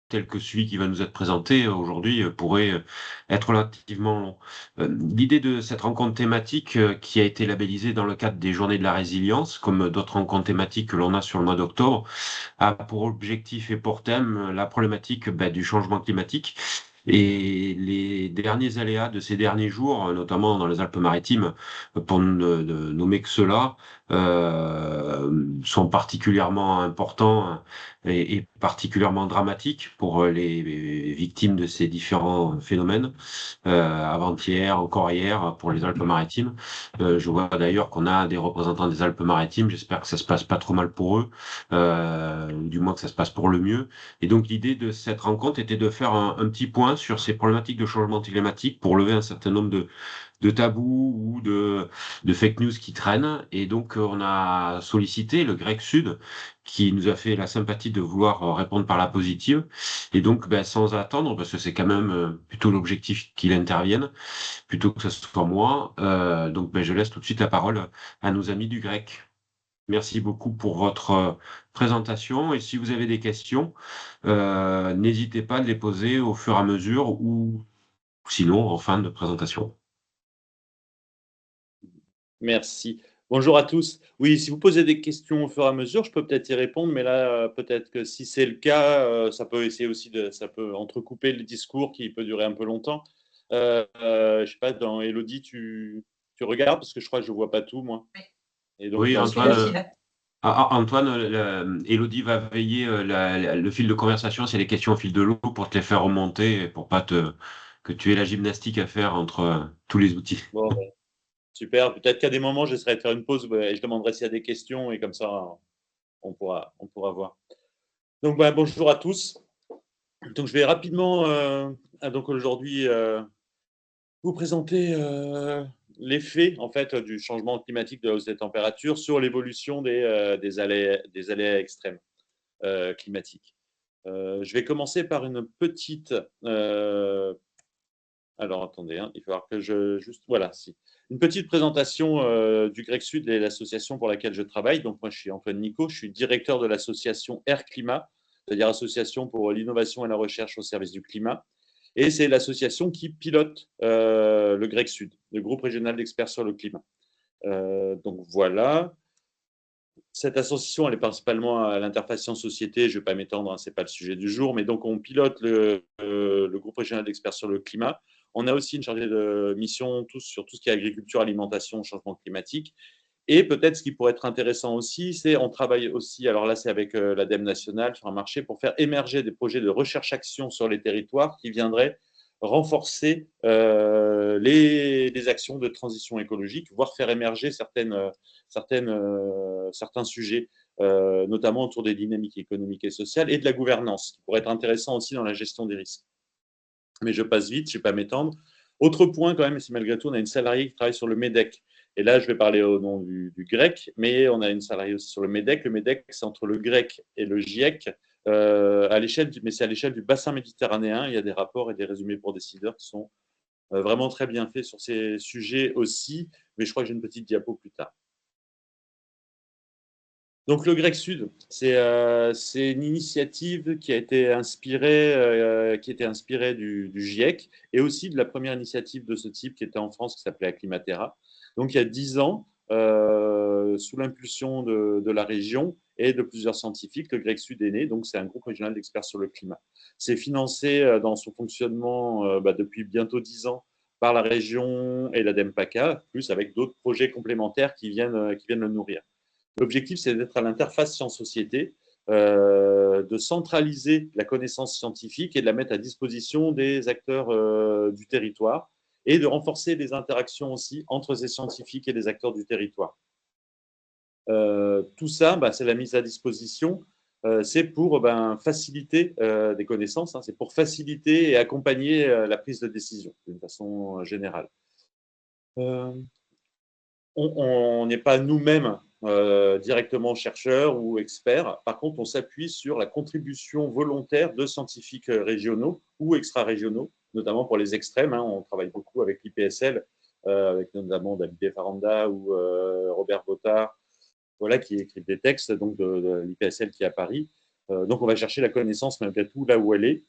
tel que celui qui va nous être présenté aujourd'hui pourrait être relativement long. L'idée de cette rencontre thématique qui a été labellisée dans le cadre des Journées de la Résilience, comme d'autres rencontres thématiques que l'on a sur le mois d'octobre, a pour objectif et pour thème la problématique du changement climatique. Et les derniers aléas de ces derniers jours, notamment dans les Alpes-Maritimes, pour ne nommer que cela, sont particulièrement importants et particulièrement dramatiques pour les victimes de ces différents phénomènes. Avant-hier, encore hier, pour les Alpes-Maritimes. Je vois d'ailleurs qu'on a des représentants des Alpes-Maritimes. J'espère que ça se passe pas trop mal pour eux, ou du moins que ça se passe pour le mieux. Et donc l'idée de cette rencontre était de faire un petit point sur ces problématiques de changement climatique pour lever un certain nombre de tabous ou de fake news qui traînent. Et donc, on a sollicité le Grec Sud, qui nous a fait la sympathie de vouloir répondre par la positive. Et donc, sans attendre, parce que c'est quand même plutôt l'objectif qu'il intervienne, plutôt que ce soit moi, donc je laisse tout de suite la parole à nos amis du Grec. Merci beaucoup pour votre présentation. Et si vous avez des questions, n'hésitez pas à les poser au fur et à mesure ou sinon en fin de présentation. Merci. Bonjour à tous. Oui, si vous posez des questions au fur et à mesure, je peux peut-être y répondre, mais là, peut-être que si c'est le cas, ça peut essayer aussi ça peut entrecouper le discours qui peut durer un peu longtemps. Je sais pas, dans Elodie, tu regardes parce que je crois que je vois pas tout, moi. Et donc, Oui, dans ce Antoine, cas, Antoine, Élodie va veiller le fil de conversation, c'est les questions au fil de l'eau pour te les faire remonter, et pour pas que tu aies la gymnastique à faire entre tous les outils. bon, ben, super. Peut-être qu'à des moments, j'essaierai de faire une pause et je demanderai s'il y a des questions et comme ça, on pourra voir. Donc, bonjour à tous. Donc, je vais rapidement, donc aujourd'hui, vous présenter l'effet en fait du changement climatique de la hausse des températures sur l'évolution des aléas extrêmes climatiques. Je vais commencer par une petite. Alors attendez, hein, il va falloir que je juste voilà, si une petite présentation du Grec Sud et l'association pour laquelle je travaille. Donc moi je suis Antoine Nico, je suis directeur de l'association Air Climat, c'est-à-dire association pour l'innovation et la recherche au service du climat. Et c'est l'association qui pilote le Grec Sud, le groupe régional d'experts sur le climat. Donc voilà. Cette association, elle est principalement à l'interface science-société. Je ne vais pas m'étendre, hein, ce n'est pas le sujet du jour, mais donc on pilote le groupe régional d'experts sur le climat. On a aussi une chargée de mission sur tout ce qui est agriculture, alimentation, changement climatique. Et peut-être ce qui pourrait être intéressant aussi, c'est on travaille aussi, alors là c'est avec l'ADEME nationale sur un marché pour faire émerger des projets de recherche-action sur les territoires qui viendraient renforcer les actions de transition écologique, voire faire émerger certains sujets, notamment autour des dynamiques économiques et sociales et de la gouvernance, qui pourrait être intéressant aussi dans la gestion des risques. Mais je passe vite, je ne vais pas m'étendre. Autre point quand même, si malgré tout, on a une salariée qui travaille sur le MEDEC. Et là, je vais parler au nom du GREC, mais on a une salariée aussi sur le MEDEC. Le MEDEC, c'est entre le GREC et le GIEC, mais c'est à l'échelle du bassin méditerranéen. Il y a des rapports et des résumés pour décideurs qui sont vraiment très bien faits sur ces sujets aussi. Mais je crois que j'ai une petite diapo plus tard. Donc le Grec Sud, c'est une initiative qui a été était inspirée du GIEC et aussi de la première initiative de ce type qui était en France qui s'appelait Acclimatera. Donc il y a 10 ans, sous l'impulsion de la région et de plusieurs scientifiques, le Grec Sud est né. Donc c'est un groupe régional d'experts sur le climat. C'est financé dans son fonctionnement depuis bientôt 10 ans par la région et l'ADEME PACA, plus avec d'autres projets complémentaires qui viennent le nourrir. L'objectif, c'est d'être à l'interface science-société, de centraliser la connaissance scientifique et de la mettre à disposition des acteurs du territoire et de renforcer les interactions aussi entre ces scientifiques et les acteurs du territoire. Tout ça, c'est la mise à disposition. C'est pour faciliter des connaissances, hein, c'est pour faciliter et accompagner la prise de décision d'une façon générale. On n'est pas nous-mêmes directement chercheurs ou experts. Par contre, on s'appuie sur la contribution volontaire de scientifiques régionaux ou extra-régionaux, notamment pour les extrêmes. Hein. On travaille beaucoup avec l'IPSL, avec notamment David Faranda ou Robert Bottard, voilà, qui écrivent des textes donc de l'IPSL qui est à Paris. Donc, on va chercher la connaissance malgré tout là où elle est,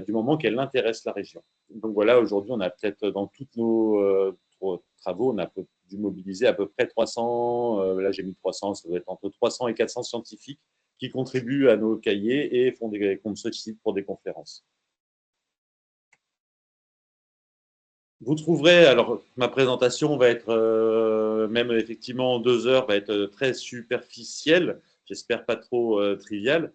du moment qu'elle intéresse la région. Donc voilà, aujourd'hui, on a peut-être dans tous nos travaux, on a dû mobiliser à peu près 300, là j'ai mis 300, ça doit être entre 300 et 400 scientifiques qui contribuent à nos cahiers et qu'on me sollicite pour des conférences. Vous trouverez, alors ma présentation va être, même effectivement en 2 heures, va être très superficielle, j'espère pas trop triviale.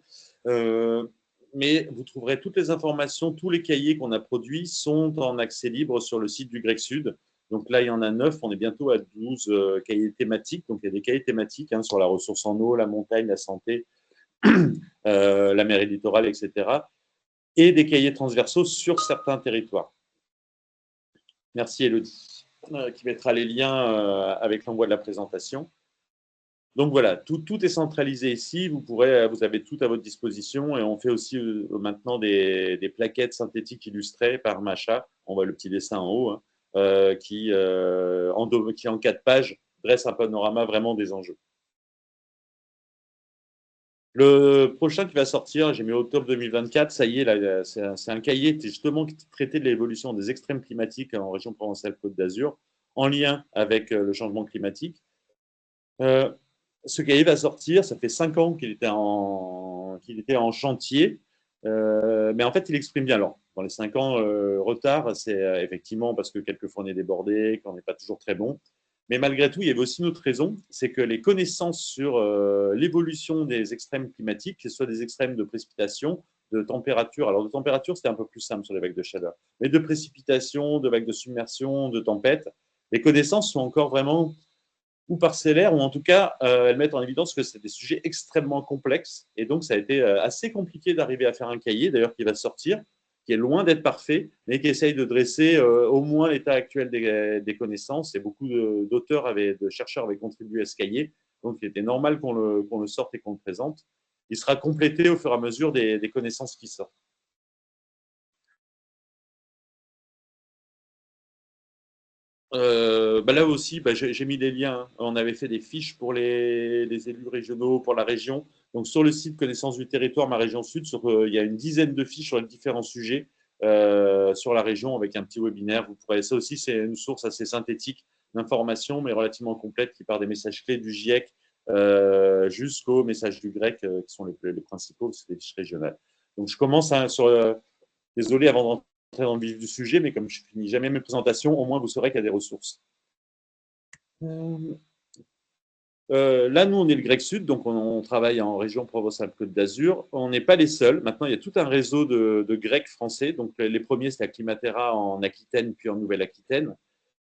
Mais vous trouverez toutes les informations, tous les cahiers qu'on a produits sont en accès libre sur le site du Grec Sud. Donc là, il y en a 9, on est bientôt à 12 cahiers thématiques. Donc il y a des cahiers thématiques sur la ressource en eau, la montagne, la santé, la mer et le littoral, etc. Et des cahiers transversaux sur certains territoires. Merci Elodie, qui mettra les liens avec l'envoi de la présentation. Donc voilà, tout est centralisé ici. Vous avez tout à votre disposition et on fait aussi maintenant des plaquettes synthétiques illustrées par Macha. On voit le petit dessin en haut, qui en 4 pages dresse un panorama vraiment des enjeux. Le prochain qui va sortir, j'ai mis octobre 2024, ça y est, c'est un cahier justement qui traitait de l'évolution des extrêmes climatiques en région Provence-Alpes-Côte d'Azur, en lien avec le changement climatique. Ce cahier va sortir, ça fait 5 ans qu'il était en chantier, mais en fait, il exprime bien. Alors, dans les 5 ans, retard, c'est effectivement parce que quelquefois on est débordé, qu'on n'est pas toujours très bon. Mais malgré tout, il y avait aussi une autre raison, c'est que les connaissances sur l'évolution des extrêmes climatiques, que ce soit des extrêmes de précipitation, de température, alors de température, c'était un peu plus simple sur les vagues de chaleur, mais de précipitation, de vagues de submersion, de tempêtes, les connaissances sont encore vraiment ou parcellaires, ou en tout cas, elles mettent en évidence que c'est des sujets extrêmement complexes. Et donc, ça a été assez compliqué d'arriver à faire un cahier, d'ailleurs, qui va sortir, qui est loin d'être parfait, mais qui essaye de dresser au moins l'état actuel des connaissances. Et beaucoup d'auteurs, de chercheurs avaient contribué à ce cahier. Donc, il était normal qu'on le sorte et qu'on le présente. Il sera complété au fur et à mesure des connaissances qui sortent. Là aussi, j'ai mis des liens. On avait fait des fiches pour les élus régionaux, pour la région. Donc, sur le site Connaissance du territoire, ma région sud, il y a une dizaine de fiches sur les différents sujets sur la région avec un petit webinaire. Ça aussi, c'est une source assez synthétique d'informations, mais relativement complète, qui part des messages clés du GIEC jusqu'aux messages du GREC, qui sont les principaux, c'est des fiches régionales. Donc, je commence désolé avant d'entrer dans le vif du sujet, mais comme je finis jamais mes présentations, au moins vous saurez qu'il y a des ressources. Là, nous, on est le Grec Sud, donc on travaille en région Provence-Alpes-Côte d'Azur. On n'est pas les seuls. Maintenant, il y a tout un réseau de Grecs français. Donc, les premiers, c'est la Climatera en Aquitaine, puis en Nouvelle-Aquitaine.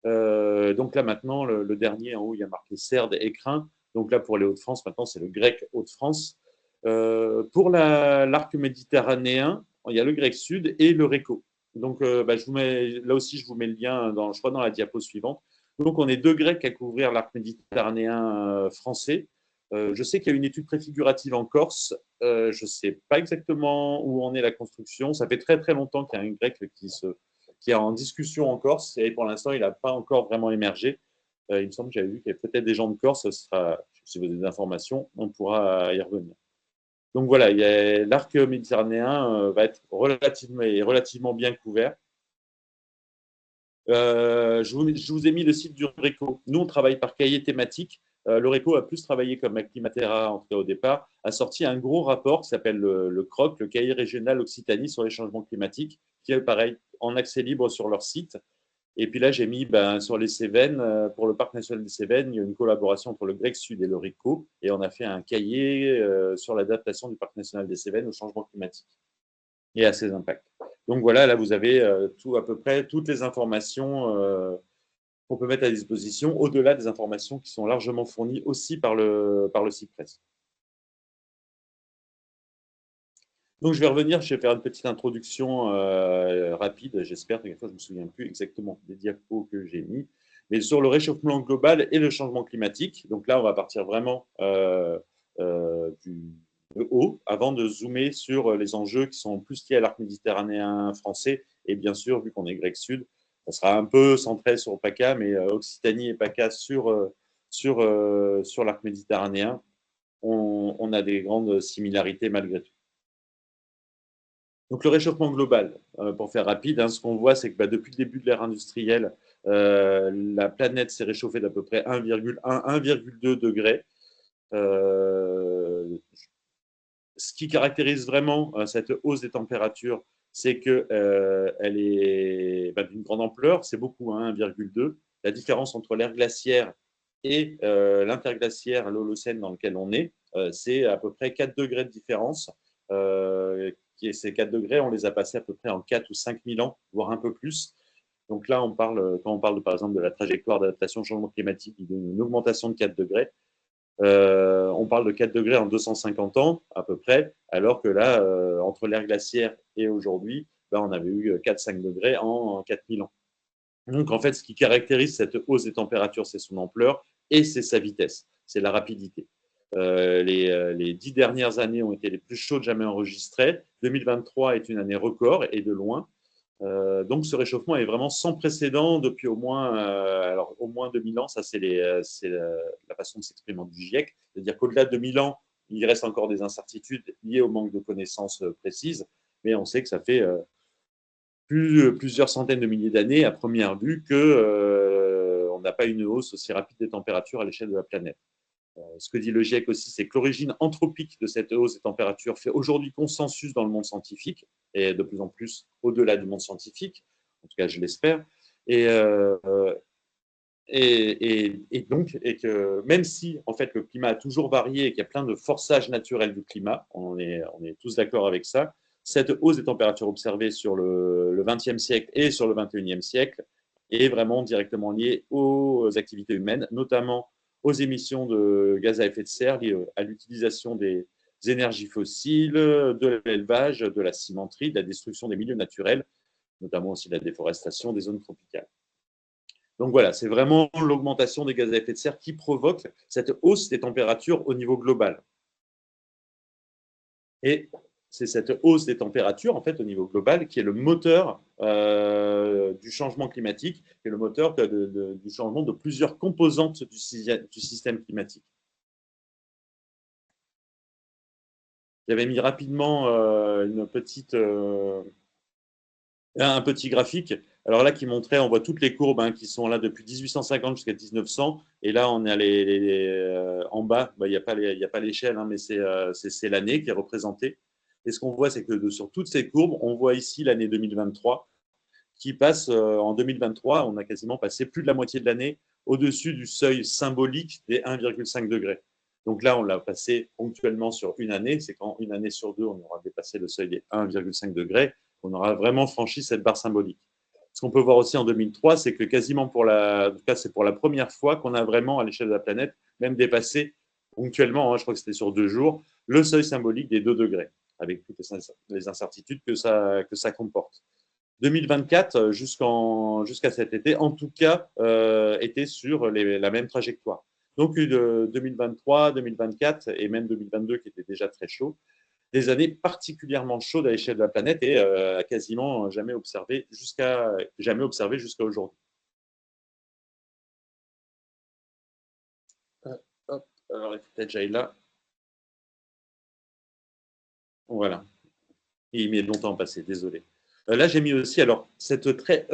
Donc là, maintenant, le dernier, en haut, il y a marqué Cerd et Crin. Donc là, pour les Hauts-de-France, maintenant, c'est le Grec Hauts-de-France. Pour l'arc méditerranéen, il y a le Grec Sud et le RECO. Donc, là aussi, je vous mets le lien, je crois, dans la diapo suivante. Donc, on est 2 Grecs à couvrir l'arc méditerranéen français. Je sais qu'il y a une étude préfigurative en Corse. Je ne sais pas exactement où en est la construction. Ça fait très, très longtemps qu'il y a un Grec qui est en discussion en Corse et pour l'instant, il n'a pas encore vraiment émergé. Il me semble que j'avais vu qu'il y avait peut-être des gens de Corse. Si vous avez des informations, on pourra y revenir. Donc voilà, l'arc méditerranéen va être relativement bien couvert. Je vous ai mis le site du RECO. Nous, on travaille par cahier thématique. Le RECO a plus travaillé comme Climatera, en tout cas au départ, a sorti un gros rapport qui s'appelle le CROC, le cahier régional Occitanie sur les changements climatiques, qui est pareil, en accès libre sur leur site. Et puis là, j'ai mis sur les Cévennes, pour le parc national des Cévennes, il y a une collaboration entre le Grec Sud et le RECO, et on a fait un cahier sur l'adaptation du parc national des Cévennes au changement climatique et à ses impacts. Donc voilà, là, vous avez à peu près toutes les informations qu'on peut mettre à disposition, au-delà des informations qui sont largement fournies aussi par le site presse. Donc, je vais revenir, je vais faire une petite introduction rapide, j'espère, des fois je ne me souviens plus exactement des diapos que j'ai mis, mais sur le réchauffement global et le changement climatique. Donc là, on va partir vraiment du haut, avant de zoomer sur les enjeux qui sont plus liés à l'arc méditerranéen français, et bien sûr, vu qu'on est grec sud, ça sera un peu centré sur PACA, mais Occitanie et PACA sur l'arc méditerranéen, on a des grandes similarités malgré tout. Donc le réchauffement global, pour faire rapide, hein, ce qu'on voit, c'est que depuis le début de l'ère industrielle, la planète s'est réchauffée d'à peu près 1,1-1,2 degrés. Ce qui caractérise vraiment cette hausse des températures, c'est qu'elle est d'une grande ampleur, c'est beaucoup, hein, 1,2. La différence entre l'ère glaciaire et l'interglaciaire, l'Holocène dans lequel on est, c'est à peu près 4 degrés de différence. Ces 4 degrés, on les a passés à peu près en 4 ou 5 000 ans, voire un peu plus. Donc là, quand on parle par exemple de la trajectoire d'adaptation au changement climatique, d'une augmentation de 4 degrés, on parle de 4 degrés en 250 ans à peu près, alors que là, entre l'ère glaciaire et aujourd'hui, on avait eu 4-5 degrés en 4000 ans. Donc en fait, ce qui caractérise cette hausse des températures, c'est son ampleur et c'est sa vitesse, c'est la rapidité. Les 10 dernières années ont été les plus chaudes jamais enregistrées. 2023 est une année record et de loin. Donc ce réchauffement est vraiment sans précédent depuis au moins 2000 ans. Ça, c'est la façon de s'exprimer du GIEC. C'est-à-dire qu'au-delà de 2000 ans, il reste encore des incertitudes liées au manque de connaissances précises, mais on sait que ça fait plusieurs centaines de milliers d'années à première vue qu'on n'a pas une hausse aussi rapide des températures à l'échelle de la planète. Ce que dit le GIEC aussi, c'est que l'origine anthropique de cette hausse des températures fait aujourd'hui consensus dans le monde scientifique, et de plus en plus au-delà du monde scientifique, en tout cas je l'espère, et, et que même si en fait le climat a toujours varié et qu'il y a plein de forçages naturels du climat, on est tous d'accord avec ça, cette hausse des températures observées sur le XXe siècle et sur le XXIe siècle est vraiment directement liée aux activités humaines, notamment aux émissions de gaz à effet de serre liées à l'utilisation des énergies fossiles, de l'élevage, de la cimenterie, de la destruction des milieux naturels, notamment aussi de la déforestation des zones tropicales. Donc voilà, c'est vraiment l'augmentation des gaz à effet de serre qui provoque cette hausse des températures au niveau global. Et c'est cette hausse des températures, en fait, au niveau global, qui est le moteur du changement climatique, qui est le moteur du changement de plusieurs composantes du système climatique. J'avais mis rapidement un petit graphique. Alors là, qui montrait, on voit toutes les courbes qui sont là depuis 1850 jusqu'à 1900. Et là, on est en bas. Il n'y a pas l'échelle, mais c'est l'année qui est représentée. Et ce qu'on voit, c'est que sur toutes ces courbes, on voit ici l'année 2023 qui passe en 2023. On a quasiment passé plus de la moitié de l'année au-dessus du seuil symbolique des 1,5 degrés. Donc là, on l'a passé ponctuellement sur une année. C'est quand une année sur deux, on aura dépassé le seuil des 1,5 degrés, qu'on aura vraiment franchi cette barre symbolique. Ce qu'on peut voir aussi en 2003, c'est que quasiment en tout cas, c'est pour la première fois qu'on a vraiment, à l'échelle de la planète, même dépassé ponctuellement, je crois que c'était sur 2 jours, le seuil symbolique des 2 degrés, avec toutes les incertitudes que ça comporte. 2024 jusqu'à cet été, en tout cas, était sur la même trajectoire. Donc, 2023, 2024 et même 2022 qui était déjà très chaud, des années particulièrement chaudes à l'échelle de la planète et quasiment jamais observées jusqu'à aujourd'hui. Alors, il faut peut-être j'aille là. Voilà. Il met longtemps à passer, désolé. Là, j'ai mis aussi cette très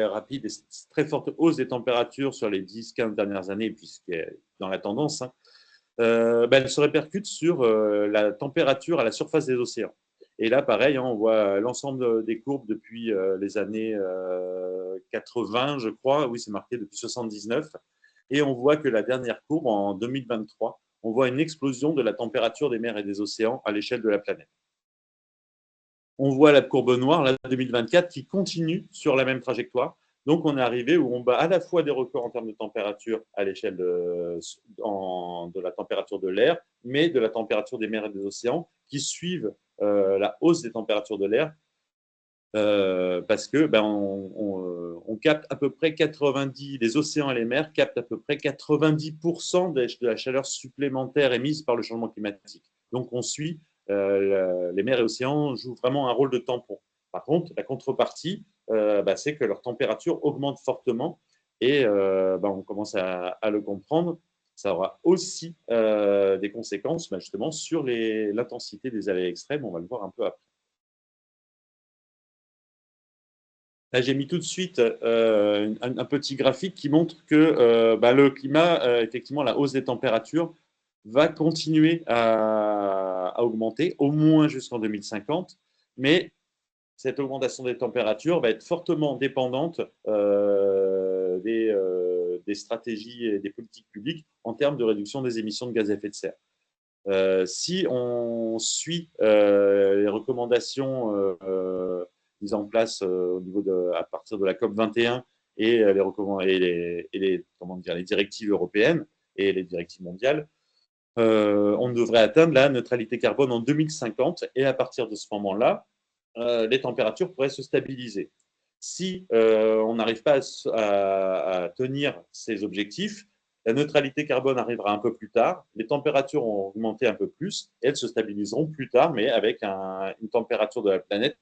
rapide et très forte hausse des températures sur les 10-15 dernières années, puisqu'elle est dans la tendance, elle se répercute sur la température à la surface des océans. Et là, pareil, on voit l'ensemble des courbes depuis les années 80, je crois. Oui, c'est marqué depuis 79. Et on voit que la dernière courbe, en 2023, on voit une explosion de la température des mers et des océans à l'échelle de la planète. On voit la courbe noire, là, 2024, qui continue sur la même trajectoire. Donc, on est arrivé où on bat à la fois des records en termes de température à l'échelle de la température de l'air, mais de la température des mers et des océans qui suivent la hausse des températures de l'air parce que on capte à peu près 90, les océans et les mers captent à peu près 90% de la chaleur supplémentaire émise par le changement climatique. Donc, on suit les mers et océans jouent vraiment un rôle de tampon. Par contre, la contrepartie, c'est que leur température augmente fortement et on commence à le comprendre. ça aura aussi des conséquences justement sur l'intensité des aléas extrêmes. On va le voir un peu après. Là, j'ai mis tout de suite un petit graphique qui montre que le climat, effectivement, la hausse des températures va continuer à augmenter, au moins jusqu'en 2050, mais cette augmentation des températures va être fortement dépendante des stratégies et des politiques publiques en termes de réduction des émissions de gaz à effet de serre. Si on suit les recommandations mises en place à partir de la COP 21 et les directives européennes et les directives mondiales, on devrait atteindre la neutralité carbone en 2050 et à partir de ce moment-là, les températures pourraient se stabiliser. Si on n'arrive pas à tenir ces objectifs, la neutralité carbone arrivera un peu plus tard, les températures vont augmenter un peu plus, et elles se stabiliseront plus tard, mais avec une température de la planète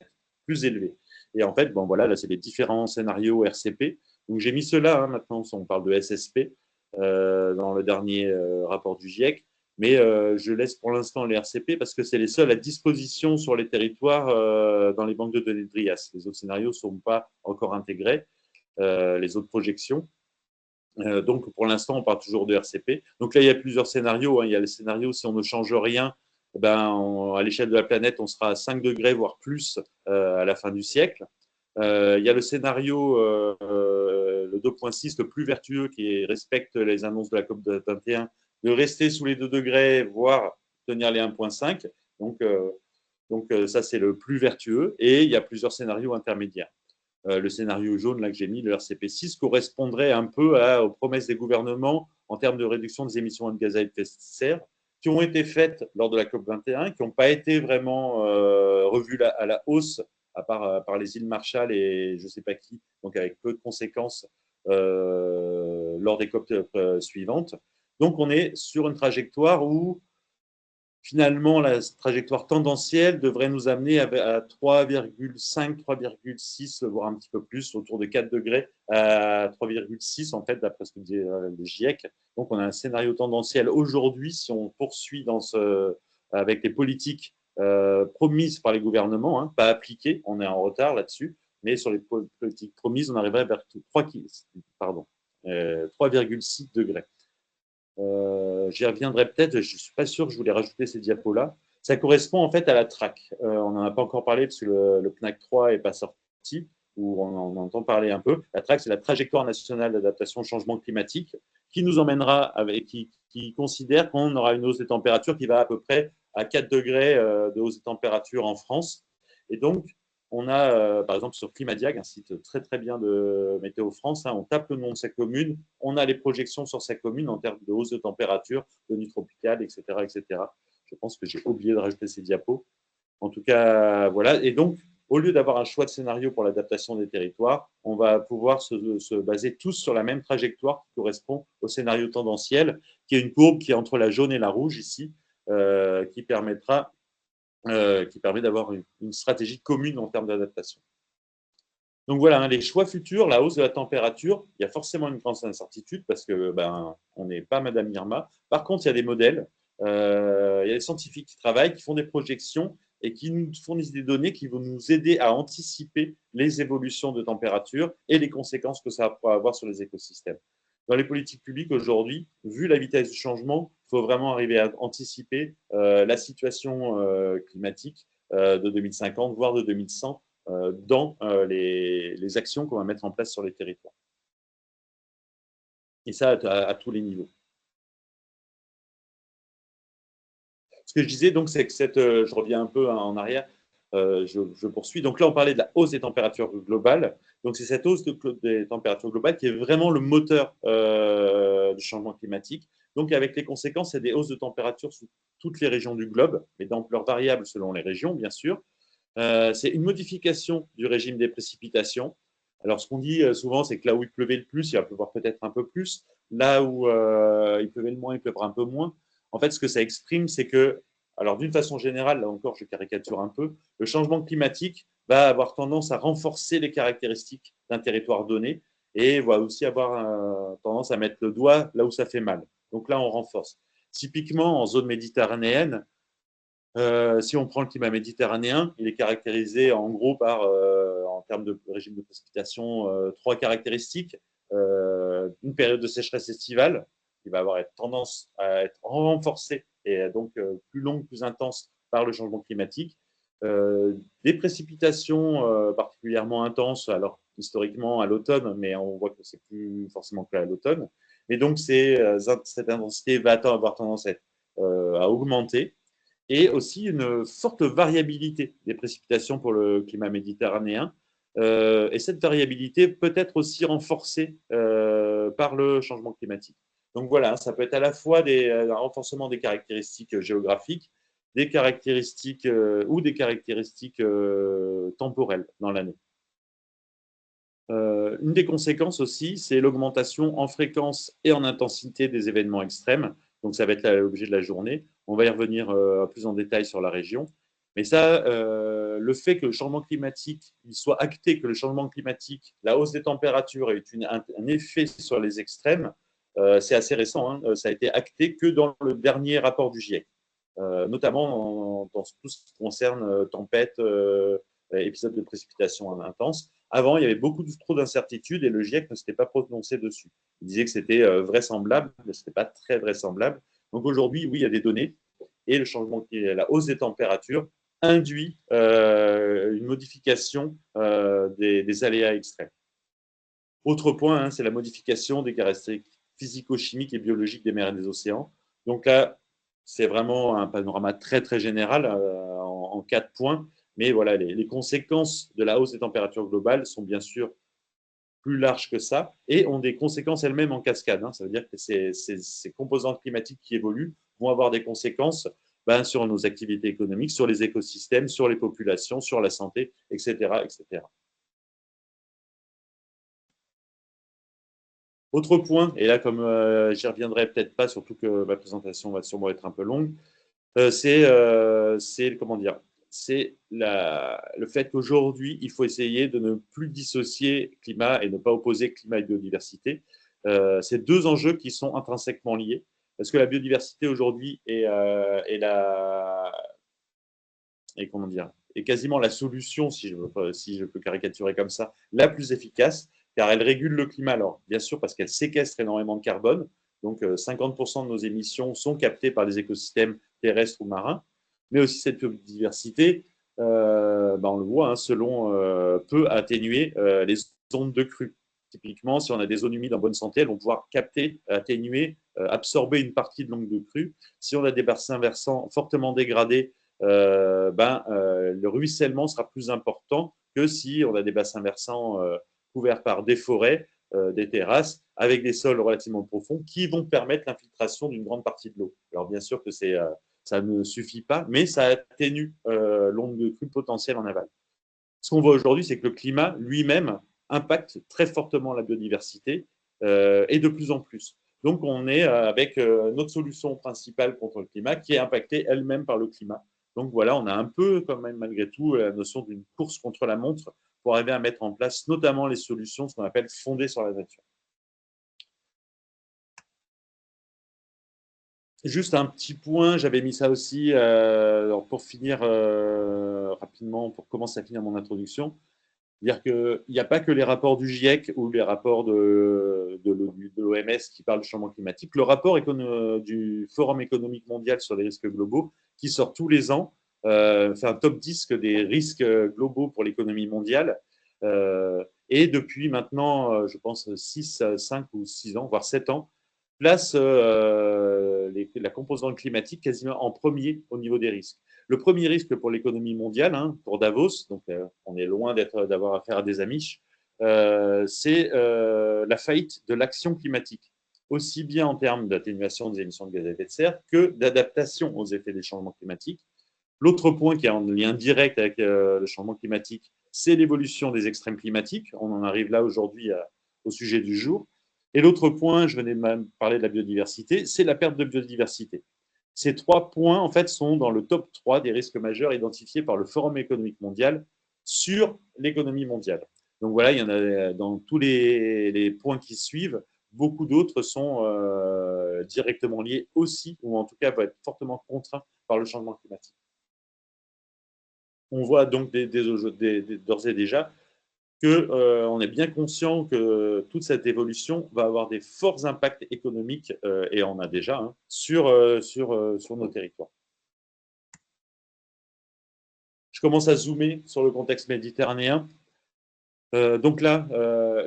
plus élevée. Et en fait, bon, voilà, là, c'est les différents scénarios RCP. Donc, j'ai mis cela, maintenant, on parle de SSP dans le dernier rapport du GIEC. Mais je laisse pour l'instant les RCP parce que c'est les seuls à disposition sur les territoires dans les banques de données de DRIAS. Les autres scénarios ne sont pas encore intégrés, les autres projections. Donc, pour l'instant, on parle toujours de RCP. Donc là, il y a plusieurs scénarios. Il y a les scénarios, si on ne change rien, à l'échelle de la planète, on sera à 5 degrés, voire plus, à la fin du siècle. Il y a le scénario, le 2.6, le plus vertueux, qui respecte les annonces de la COP 21, de rester sous les 2 degrés, voire tenir les 1.5. Donc ça, c'est le plus vertueux. Et il y a plusieurs scénarios intermédiaires. Le scénario jaune là, que j'ai mis, le RCP6, correspondrait un peu aux promesses des gouvernements en termes de réduction des émissions de gaz à effet de serre qui ont été faites lors de la COP 21, qui n'ont pas été vraiment revues à la hausse à part par les îles Marshall et je ne sais pas qui, donc avec peu de conséquences lors des COP suivantes. Donc on est sur une trajectoire où finalement, la trajectoire tendancielle devrait nous amener à 3,5, 3,6, voire un petit peu plus, autour de 4 degrés, à 3,6 en fait, d'après ce que dit le GIEC. Donc, on a un scénario tendanciel aujourd'hui, si on poursuit avec les politiques promises par les gouvernements, pas appliquées, on est en retard là-dessus, mais sur les politiques promises, on arriverait vers 3,6 degrés. J'y reviendrai peut-être, je ne suis pas sûr que je voulais rajouter ces diapos-là. Ça correspond en fait à la TRAC. On n'en a pas encore parlé parce que le PNAC 3 n'est pas sorti, ou on en entend parler un peu. La TRAC, c'est la trajectoire nationale d'adaptation au changement climatique, qui nous emmènera, qui considère qu'on aura une hausse des températures qui va à peu près à 4 degrés de hausse des températures en France. Et donc, on a, par exemple, sur Climadiag, un site très, très bien de Météo France, on tape le nom de sa commune, on a les projections sur sa commune en termes de hausse de température, de nuit tropicale, etc., etc. Je pense que j'ai oublié de rajouter ces diapos. En tout cas, voilà. Et donc, au lieu d'avoir un choix de scénario pour l'adaptation des territoires, on va pouvoir se baser tous sur la même trajectoire qui correspond au scénario tendanciel, qui est une courbe qui est entre la jaune et la rouge ici, qui permet d'avoir une stratégie commune en termes d'adaptation. Donc voilà, les choix futurs, la hausse de la température, il y a forcément une grande incertitude parce que on n'est pas Madame Irma. Par contre, il y a des modèles, il y a des scientifiques qui travaillent, qui font des projections et qui nous fournissent des données qui vont nous aider à anticiper les évolutions de température et les conséquences que ça va avoir sur les écosystèmes. Dans les politiques publiques aujourd'hui, vu la vitesse du changement, il faut vraiment arriver à anticiper la situation climatique de 2050, voire de 2100, dans les actions qu'on va mettre en place sur les territoires. Et ça, à tous les niveaux. Ce que je disais, donc, c'est que je reviens un peu en arrière, je poursuis. Donc là, on parlait de la hausse des températures globales. Donc, c'est cette hausse des températures globales qui est vraiment le moteur du changement climatique. Donc, avec les conséquences, c'est des hausses de température sous toutes les régions du globe, mais d'ampleur variable selon les régions, bien sûr. C'est une modification du régime des précipitations. Alors, ce qu'on dit souvent, c'est que là où il pleuvait le plus, il va pleuvoir peut-être un peu plus. Là où il pleuvait le moins, il pleuvra un peu moins. En fait, ce que ça exprime, c'est que, alors d'une façon générale, là encore, je caricature un peu, le changement climatique va avoir tendance à renforcer les caractéristiques d'un territoire donné et va aussi avoir tendance à mettre le doigt là où ça fait mal. Donc là, on renforce. Typiquement, en zone méditerranéenne, si on prend le climat méditerranéen, il est caractérisé en gros par, en termes de régime de précipitation, trois caractéristiques. Une période de sécheresse estivale qui va avoir tendance à être renforcée et donc plus longue, plus intense par le changement climatique. Des précipitations particulièrement intenses, alors historiquement à l'automne, mais on voit que c'est plus forcément que à l'automne. Mais donc cette intensité va avoir tendance à augmenter et aussi une forte variabilité des précipitations pour le climat méditerranéen. Et cette variabilité peut être aussi renforcée par le changement climatique. Donc voilà, ça peut être à la fois un renforcement des caractéristiques géographiques, des caractéristiques ou des caractéristiques temporelles dans l'année. Une des conséquences aussi, c'est l'augmentation en fréquence et en intensité des événements extrêmes. Donc, ça va être l'objet de la journée. On va y revenir plus en détail sur la région. Mais ça, le fait que le changement climatique, il soit acté que le changement climatique, la hausse des températures ait un effet sur les extrêmes, c'est assez récent. Hein. Ça a été acté que dans le dernier rapport du GIEC, notamment dans tout ce qui concerne tempêtes, épisodes de précipitation intenses. Avant, il y avait beaucoup trop d'incertitudes et le GIEC ne s'était pas prononcé dessus. Il disait que c'était vraisemblable, mais ce n'était pas très vraisemblable. Donc aujourd'hui, oui, il y a des données et le changement, la hausse des températures induit une modification des aléas extrêmes. Autre point, hein, c'est la modification des caractéristiques physico-chimiques et biologiques des mers et des océans. Donc là, c'est vraiment un panorama très, très général en 4 points. Mais voilà, les conséquences de la hausse des températures globales sont bien sûr plus larges que ça et ont des conséquences elles-mêmes en cascade. Hein. Ça veut dire que ces composantes climatiques qui évoluent vont avoir des conséquences sur nos activités économiques, sur les écosystèmes, sur les populations, sur la santé, etc. etc. Autre point, et là, comme j'y reviendrai peut-être pas, surtout que ma présentation va sûrement être un peu longue, c'est comment dire, c'est le fait qu'aujourd'hui, il faut essayer de ne plus dissocier climat et ne pas opposer climat et biodiversité. C'est deux enjeux qui sont intrinsèquement liés, parce que la biodiversité aujourd'hui est comment dire, est quasiment la solution, si je peux caricaturer comme ça, la plus efficace, car elle régule le climat. Alors, bien sûr, parce qu'elle séquestre énormément de carbone, donc 50% de nos émissions sont captées par les écosystèmes terrestres ou marins, mais aussi cette biodiversité, on le voit, hein, peut atténuer les ondes de crue. Typiquement, si on a des zones humides en bonne santé, elles vont pouvoir capter, atténuer, absorber une partie de l'onde de crue. Si on a des bassins versants fortement dégradés, le ruissellement sera plus important que si on a des bassins versants couverts par des forêts, des terrasses, avec des sols relativement profonds qui vont permettre l'infiltration d'une grande partie de l'eau. Alors bien sûr que ça ne suffit pas, mais ça atténue l'onde de crue potentielle en aval. Ce qu'on voit aujourd'hui, c'est que le climat lui-même impacte très fortement la biodiversité et de plus en plus. Donc on est avec notre solution principale contre le climat qui est impactée elle-même par le climat. Donc voilà, on a un peu quand même malgré tout la notion d'une course contre la montre pour arriver à mettre en place notamment les solutions, ce qu'on appelle fondées sur la nature. Juste un petit point, j'avais mis ça aussi pour finir rapidement, pour commencer à finir mon introduction. C'est-à-dire qu'il n'y a pas que les rapports du GIEC ou les rapports de l'OMS qui parlent du changement climatique. Le rapport du Forum économique mondial sur les risques globaux, qui sort tous les ans, fait un top 10 des risques globaux pour l'économie mondiale. Et depuis maintenant, je pense, 6, 5 ou 6 ans, voire 7 ans, place la composante climatique quasiment en premier au niveau des risques. Le premier risque pour l'économie mondiale, hein, pour Davos, donc on est loin d'avoir affaire à des Amish, c'est la faillite de l'action climatique, aussi bien en termes d'atténuation des émissions de gaz à effet de serre que d'adaptation aux effets des changements climatiques. L'autre point qui est en lien direct avec le changement climatique, c'est l'évolution des extrêmes climatiques. On en arrive là aujourd'hui au sujet du jour. Et l'autre point, je venais de parler de la biodiversité, c'est la perte de biodiversité. Ces 3 points, en fait, sont dans le top 3 des risques majeurs identifiés par le Forum économique mondial sur l'économie mondiale. Donc voilà, il y en a dans tous les points qui suivent. beaucoup d'autres sont directement liés aussi, ou en tout cas vont être fortement contraints par le changement climatique. On voit donc d'ores et déjà qu'on est bien conscient que toute cette évolution va avoir des forts impacts économiques, et on a déjà, hein, sur nos territoires. Je commence à zoomer sur le contexte méditerranéen. Donc là,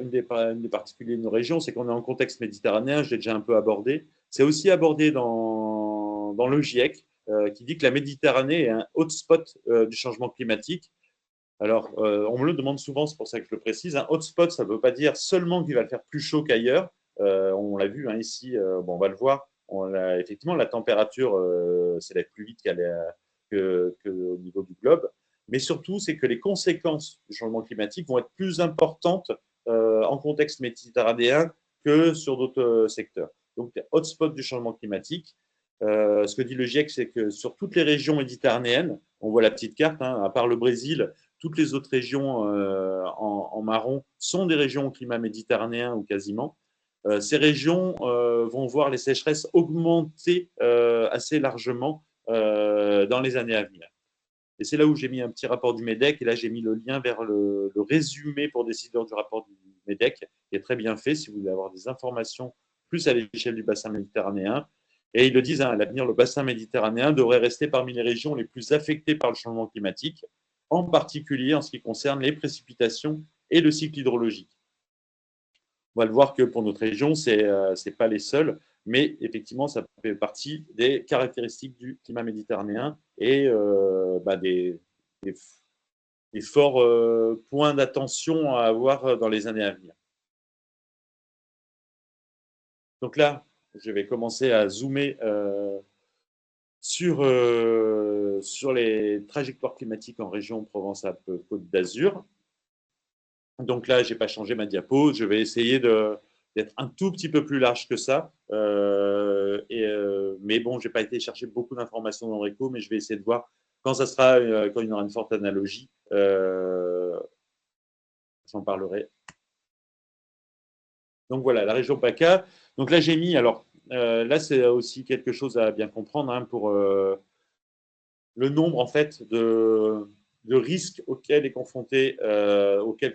une des particularités de nos régions, c'est qu'on est en contexte méditerranéen, je l'ai déjà un peu abordé. C'est aussi abordé dans le GIEC, qui dit que la Méditerranée est un hotspot du changement climatique. Alors, on me le demande souvent, c'est pour ça que je le précise. Un hotspot, ça ne veut pas dire seulement qu'il va faire plus chaud qu'ailleurs. On l'a vu, hein, ici, bon, on va le voir. Effectivement, la température s'élève plus vite qu'au niveau du globe. Mais surtout, c'est que les conséquences du changement climatique vont être plus importantes en contexte méditerranéen que sur d'autres secteurs. Donc, les hotspots du changement climatique. Ce que dit le GIEC, c'est que sur toutes les régions méditerranéennes, on voit la petite carte, hein, à part le Brésil, toutes les autres régions en marron sont des régions au climat méditerranéen ou quasiment. Ces régions vont voir les sécheresses augmenter assez largement dans les années à venir. Et c'est là où j'ai mis un petit rapport du MEDEC, et là j'ai mis le lien vers le résumé pour décideurs du rapport du MEDEC, qui est très bien fait si vous voulez avoir des informations plus à l'échelle du bassin méditerranéen. Et ils le disent, hein, à l'avenir, le bassin méditerranéen devrait rester parmi les régions les plus affectées par le changement climatique, en particulier en ce qui concerne les précipitations et le cycle hydrologique. On va le voir que pour notre région, ce n'est pas les seuls, mais effectivement, ça fait partie des caractéristiques du climat méditerranéen et des forts points d'attention à avoir dans les années à venir. Donc là, je vais commencer à zoomer sur les trajectoires climatiques en région Provence-Alpes-Côte d'Azur. Donc là, je n'ai pas changé ma diapo. Je vais essayer d'être un tout petit peu plus large que ça. Mais bon, je n'ai pas été chercher beaucoup d'informations dans Réco, mais je vais essayer de voir quand quand il y aura une forte analogie. J'en parlerai. Donc voilà, la région PACA. Donc là, j'ai mis, alors là, c'est aussi quelque chose à bien comprendre, hein, pour le nombre en fait de risques auxquels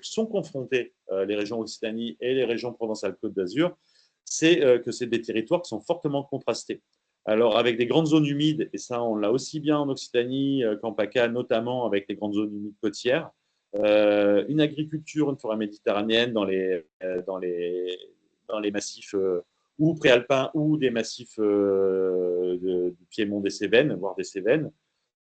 sont confrontés les régions Occitanie et les régions Provence-Alpes-Côte d'Azur, c'est que c'est des territoires qui sont fortement contrastés. Alors, avec des grandes zones humides, et ça, on l'a aussi bien en Occitanie qu'en PACA, notamment avec les grandes zones humides côtières, une agriculture, une forêt méditerranéenne dans les massifs ou préalpins ou des massifs du Piémont des Cévennes, voire des Cévennes,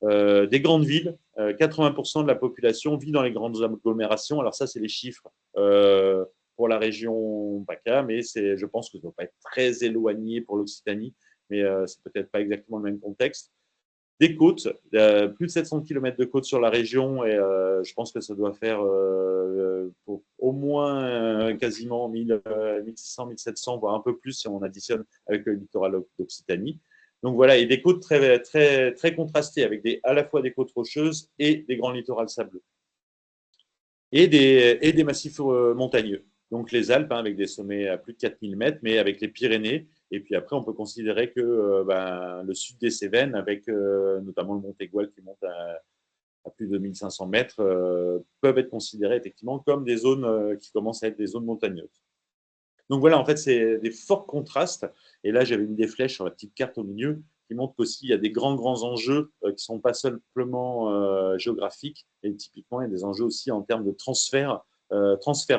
des grandes villes. 80% de la population vit dans les grandes agglomérations. Alors ça, c'est les chiffres pour la région PACA, mais je pense que ça ne doit pas être très éloigné pour l'Occitanie, mais c'est peut-être pas exactement le même contexte. Des côtes, plus de 700 km de côtes sur la région, et je pense que ça doit faire au moins quasiment 1600, 1700, voire un peu plus si on additionne avec le littoral d'Occitanie. Donc voilà, et des côtes très, très, très contrastées, avec à la fois des côtes rocheuses et des grands littoraux sableux. Et des massifs montagneux. Donc les Alpes, hein, avec des sommets à plus de 4000 mètres, mais avec les Pyrénées. Et puis après, on peut considérer que le sud des Cévennes, avec notamment le Mont Aigoual qui monte à plus de 1500 mètres, peuvent être considérés effectivement comme des zones qui commencent à être des zones montagneuses. Donc voilà, en fait, c'est des forts contrastes. Et là, j'avais mis des flèches sur la petite carte au milieu qui montrent qu'aussi, il y a des grands enjeux qui ne sont pas simplement géographiques. Et typiquement, il y a des enjeux aussi en termes de transfert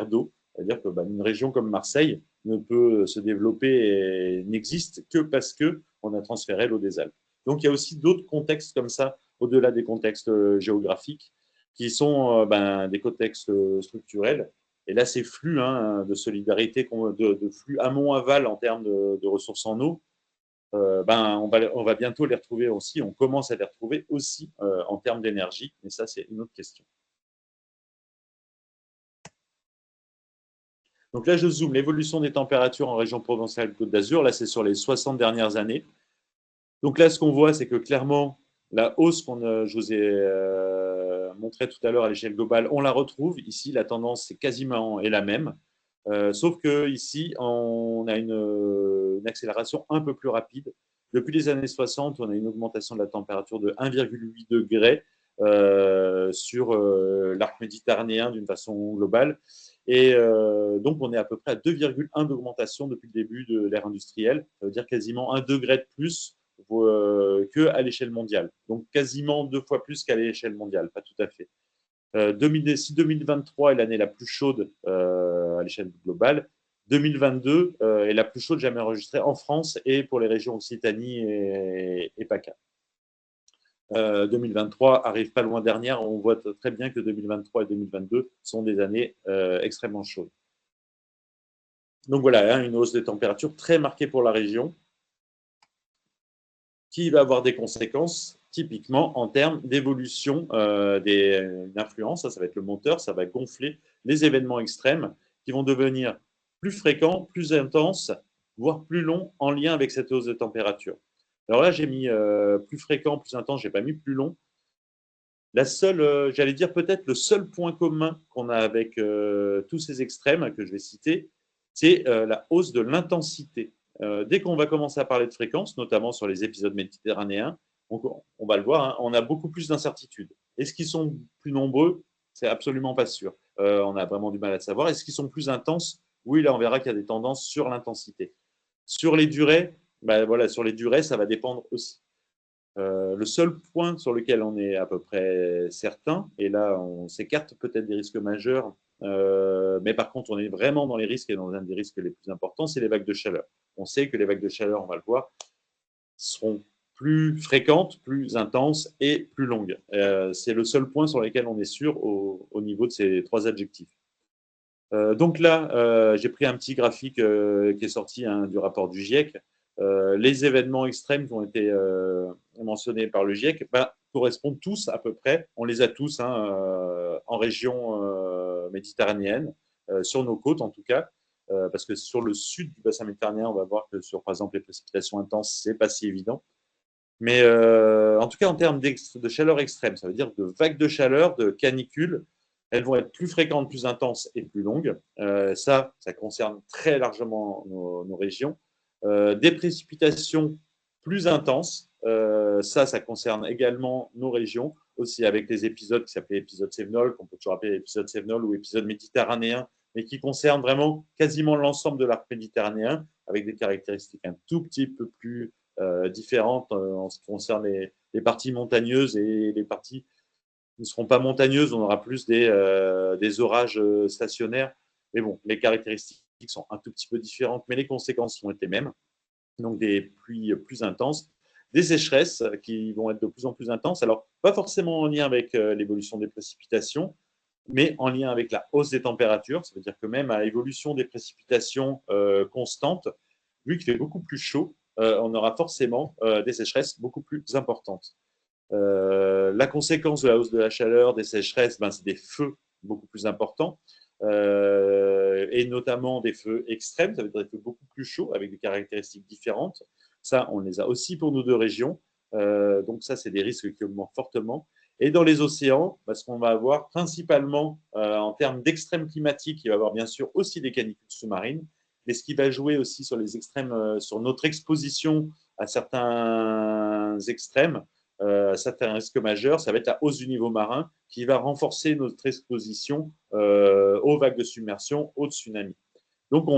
d'eau. C'est-à-dire qu'une région comme Marseille ne peut se développer et n'existe que parce qu'on a transféré l'eau des Alpes. Donc, il y a aussi d'autres contextes comme ça, au-delà des contextes géographiques, qui sont des contextes structurels. Et là, ces flux hein, de solidarité, de flux amont-aval en termes de ressources en eau, on va bientôt les retrouver aussi. On commence à les retrouver aussi en termes d'énergie. Mais ça, c'est une autre question. Donc là, je zoome l'évolution des températures en région Provence-Alpes-Côte d'Azur. Là, c'est sur les 60 dernières années. Donc là, ce qu'on voit, c'est que clairement, la hausse je vous ai montré tout à l'heure à l'échelle globale, on la retrouve. Ici, la tendance est quasiment la même. Sauf qu'ici, on a une accélération un peu plus rapide. Depuis les années 60, on a une augmentation de la température de 1,8 degrés sur l'arc méditerranéen d'une façon globale. Et donc, on est à peu près à 2,1 d'augmentation depuis le début de l'ère industrielle. Ça veut dire quasiment 1 degré de plus qu'à l'échelle mondiale. Donc, quasiment 2 fois plus qu'à l'échelle mondiale, pas tout à fait. Si 2023 est l'année la plus chaude à l'échelle globale, 2022 est la plus chaude jamais enregistrée en France et pour les régions Occitanie et PACA. 2023 arrive pas loin derrière. On voit très bien que 2023 et 2022 sont des années extrêmement chaudes. Donc voilà, hein, une hausse des températures très marquée pour la région qui va avoir des conséquences typiquement en termes d'évolution d'influence. Ça va être le moteur, ça va gonfler les événements extrêmes qui vont devenir plus fréquents, plus intenses, voire plus longs en lien avec cette hausse de température. Alors là, j'ai mis plus fréquent, plus intense, je n'ai pas mis plus long. La seule, j'allais dire peut-être le seul point commun qu'on a avec tous ces extrêmes que je vais citer, c'est la hausse de l'intensité. Dès qu'on va commencer à parler de fréquence, notamment sur les épisodes méditerranéens, on va le voir, hein, on a beaucoup plus d'incertitudes. Est-ce qu'ils sont plus nombreux? C'est absolument pas sûr. On a vraiment du mal à savoir. Est-ce qu'ils sont plus intenses? Oui, là, on verra qu'il y a des tendances sur l'intensité. Sur les durées, ben voilà, sur les durées, ça va dépendre aussi. Le seul point sur lequel on est à peu près certain, et là on s'écarte peut-être des risques majeurs, mais par contre on est vraiment dans les risques et dans un des risques les plus importants, c'est les vagues de chaleur. On sait que les vagues de chaleur, on va le voir, seront plus fréquentes, plus intenses et plus longues. C'est le seul point sur lequel on est sûr au niveau de ces trois adjectifs. Donc là, j'ai pris un petit graphique qui est sorti hein, du rapport du GIEC. Les événements extrêmes qui ont été mentionnés par le GIEC correspondent tous à peu près, on les a tous hein, en région méditerranéenne, sur nos côtes en tout cas, parce que sur le sud du bassin méditerranéen, on va voir que sur par exemple les précipitations intenses, c'est pas si évident. Mais en tout cas, en termes de chaleur extrême, ça veut dire de vagues de chaleur, de canicules, elles vont être plus fréquentes, plus intenses et plus longues. Ça concerne très largement nos régions. Des précipitations plus intenses, ça concerne également nos régions, aussi avec les épisodes qui s'appelaient épisodes Cévenol, qu'on peut toujours appeler épisode Cévenol ou épisode méditerranéen, mais qui concernent vraiment quasiment l'ensemble de l'arc méditerranéen, avec des caractéristiques un tout petit peu plus différentes en ce qui concerne les parties montagneuses et les parties qui ne seront pas montagneuses, on aura plus des orages stationnaires. Mais bon, les caractéristiques sont un tout petit peu différentes, mais les conséquences sont les mêmes. Donc des pluies plus intenses, des sécheresses qui vont être de plus en plus intenses. Alors, pas forcément en lien avec l'évolution des précipitations, mais en lien avec la hausse des températures. Ça veut dire que même à l'évolution des précipitations constantes, vu qu'il fait beaucoup plus chaud, on aura forcément des sécheresses beaucoup plus importantes. La conséquence de la hausse de la chaleur, des sécheresses, c'est des feux beaucoup plus importants, et notamment des feux extrêmes, ça veut dire des feux beaucoup plus chauds avec des caractéristiques différentes. Ça, on les a aussi pour nos deux régions. Donc ça, c'est des risques qui augmentent fortement. Et dans les océans, ce qu'on va avoir principalement en termes d'extrêmes climatiques, il va y avoir bien sûr aussi des canicules sous-marines, mais ce qui va jouer aussi sur les extrêmes, sur notre exposition à certains extrêmes, certains risques majeurs, ça va être la hausse du niveau marin qui va renforcer notre exposition aux vagues de submersion, aux tsunamis. Donc,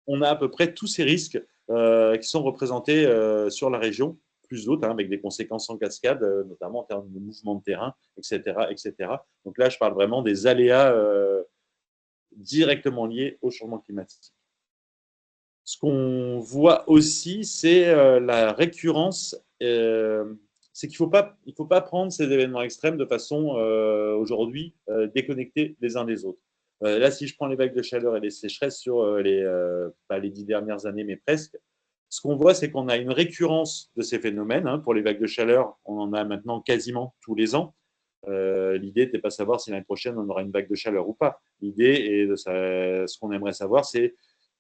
on a à peu près tous ces risques qui sont représentés sur la région, plus d'autres, hein, avec des conséquences en cascade, notamment en termes de mouvement de terrain, etc., etc. Donc là, je parle vraiment des aléas directement liés au changement climatique. Ce qu'on voit aussi, c'est la récurrence. C'est qu'il ne faut pas prendre ces événements extrêmes de façon aujourd'hui déconnectée les uns des autres. Là, si je prends les vagues de chaleur et les sécheresses sur pas les 10 dernières années, mais presque, ce qu'on voit, c'est qu'on a une récurrence de ces phénomènes. Hein. Pour les vagues de chaleur, on en a maintenant quasiment tous les ans. L'idée n'est pas de savoir si l'année prochaine, on aura une vague de chaleur ou pas. L'idée, ce qu'on aimerait savoir, c'est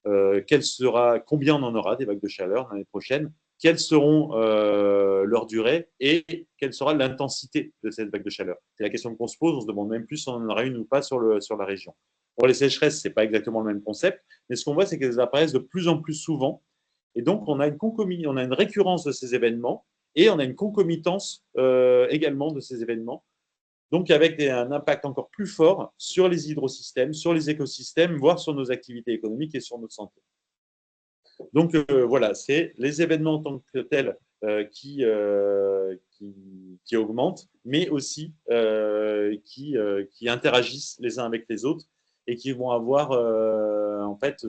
combien on en aura des vagues de chaleur l'année prochaine, quelles seront leur durée et quelle sera l'intensité de cette vague de chaleur. C'est la question qu'on se pose, on se demande même plus si on en aura une ou pas sur la région. Pour les sécheresses, ce n'est pas exactement le même concept, mais ce qu'on voit, c'est qu'elles apparaissent de plus en plus souvent. Et donc, on a une récurrence de ces événements et on a une concomitance également de ces événements. Donc, avec un impact encore plus fort sur les hydrosystèmes, sur les écosystèmes, voire sur nos activités économiques et sur notre santé. Donc, voilà, c'est les événements en tant que tels qui augmentent, mais aussi qui interagissent les uns avec les autres et qui vont avoir en fait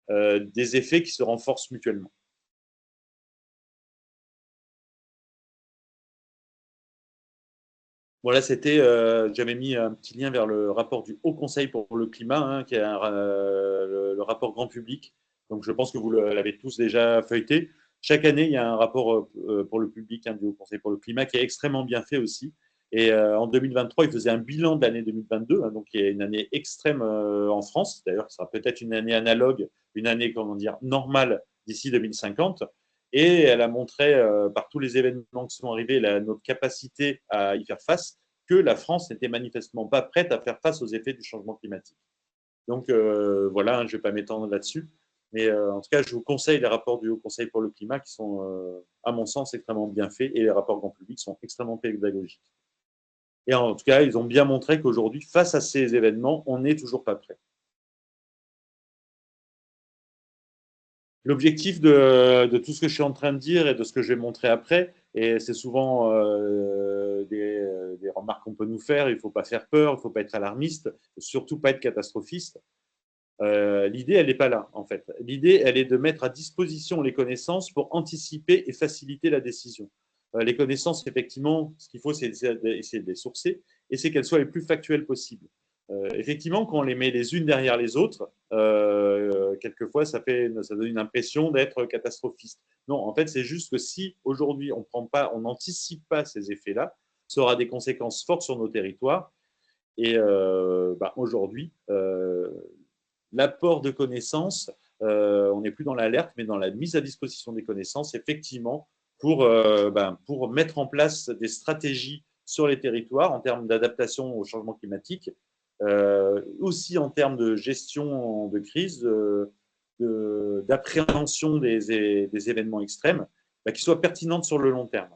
des effets qui se renforcent mutuellement. Voilà, j'avais mis un petit lien vers le rapport du Haut Conseil pour le climat, hein, qui est le rapport grand public. Donc, je pense que vous l'avez tous déjà feuilleté. Chaque année, il y a un rapport pour le public, hein, du Haut Conseil pour le climat qui est extrêmement bien fait aussi. Et en 2023, il faisait un bilan de l'année 2022, hein, donc il y a une année extrême en France. D'ailleurs, ce sera peut-être une année analogue, une année, comment dire, normale d'ici 2050. Et elle a montré par tous les événements qui sont arrivés, notre capacité à y faire face, que la France n'était manifestement pas prête à faire face aux effets du changement climatique. Donc voilà, hein, je ne vais pas m'étendre là-dessus. Mais en tout cas, je vous conseille les rapports du Haut Conseil pour le climat qui sont, à mon sens, extrêmement bien faits et les rapports grand public sont extrêmement pédagogiques. Et en tout cas, ils ont bien montré qu'aujourd'hui, face à ces événements, on n'est toujours pas prêt. L'objectif de tout ce que je suis en train de dire et de ce que je vais montrer après, et c'est souvent des remarques qu'on peut nous faire, il ne faut pas faire peur, il ne faut pas être alarmiste, surtout pas être catastrophiste. L'idée, elle n'est pas là, en fait. L'idée, elle est de mettre à disposition les connaissances pour anticiper et faciliter la décision. Les connaissances, effectivement, ce qu'il faut, c'est essayer de les sourcer et c'est qu'elles soient les plus factuelles possibles. Effectivement, quand on les met les unes derrière les autres, quelquefois, ça donne une impression d'être catastrophiste. Non, en fait, c'est juste que si aujourd'hui, on n'anticipe pas ces effets-là, ça aura des conséquences fortes sur nos territoires. Et aujourd'hui, l'apport de connaissances, on n'est plus dans l'alerte, mais dans la mise à disposition des connaissances, effectivement, pour mettre en place des stratégies sur les territoires en termes d'adaptation au changement climatique, aussi en termes de gestion de crise, d'appréhension des événements extrêmes, qui soient pertinentes sur le long terme.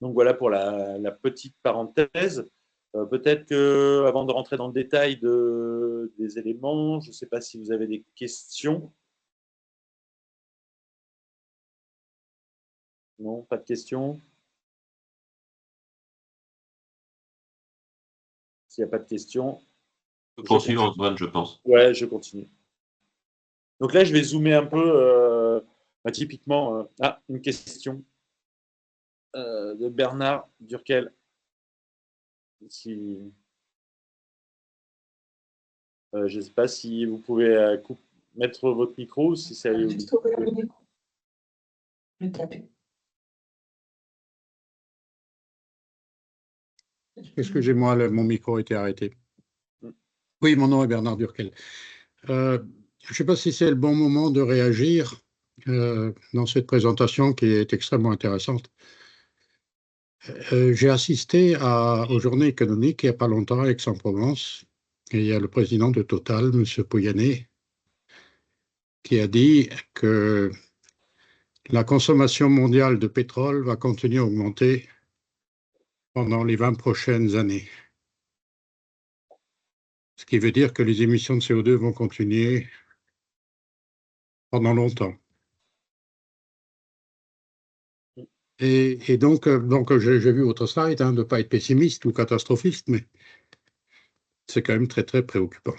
Donc voilà pour la petite parenthèse. Peut-être qu'avant de rentrer dans le détail des éléments, je ne sais pas si vous avez des questions. Non, pas de questions. S'il n'y a pas de questions, On peut poursuivre, Antoine, je pense. Ouais, je continue. Donc là, je vais zoomer un peu, typiquement. Une question de Bernard Durkel. Je ne sais pas si vous pouvez mettre votre micro ou si c'est. Juste ouvrir le micro. Le taper. Excusez-moi, mon micro a été arrêté. Oui, mon nom est Bernard Durkel. Je ne sais pas si c'est le bon moment de réagir dans cette présentation qui est extrêmement intéressante. J'ai assisté aux journées économiques il n'y a pas longtemps à Aix-en-Provence, et il y a le président de Total, M. Pouyanné, qui a dit que la consommation mondiale de pétrole va continuer à augmenter pendant les 20 prochaines années. Ce qui veut dire que les émissions de CO2 vont continuer pendant longtemps. Et donc j'ai vu votre slide, de ne pas être pessimiste ou catastrophiste, mais c'est quand même très, très préoccupant.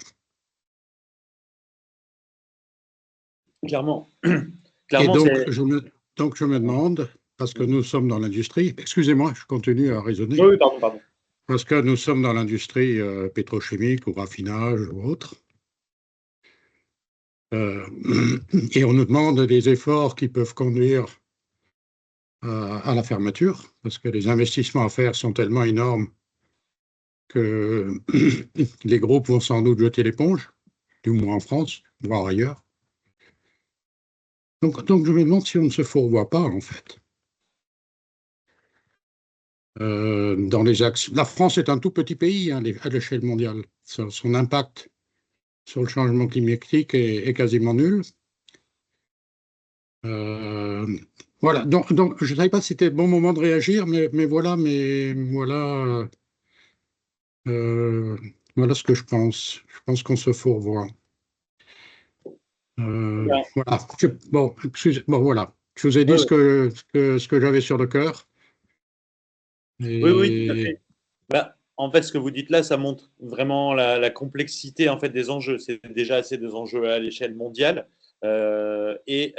Clairement. Et donc, je me demande, parce que nous sommes dans l'industrie, excusez-moi, je continue à raisonner. Oui, pardon. Parce que nous sommes dans l'industrie pétrochimique ou raffinage ou autre. Et on nous demande des efforts qui peuvent conduire à la fermeture, parce que les investissements à faire sont tellement énormes que les groupes vont sans doute jeter l'éponge, du moins en France, voire ailleurs. Donc je me demande si on ne se fourvoie pas, en fait. dans les axes. La France est un tout petit pays à l'échelle mondiale. Son impact sur le changement climatique est quasiment nul. Voilà, donc je ne savais pas si c'était le bon moment de réagir, mais voilà, euh, voilà ce que je pense. Je pense qu'on se fourvoie. Bien. Voilà. Bon, voilà. Je vous ai Oui, dit ce que j'avais sur le cœur. oui, oui, tout à Et fait. Bah, en fait, ce que vous dites là, ça montre vraiment la complexité en fait des enjeux. C'est déjà assez des enjeux à l'échelle mondiale, et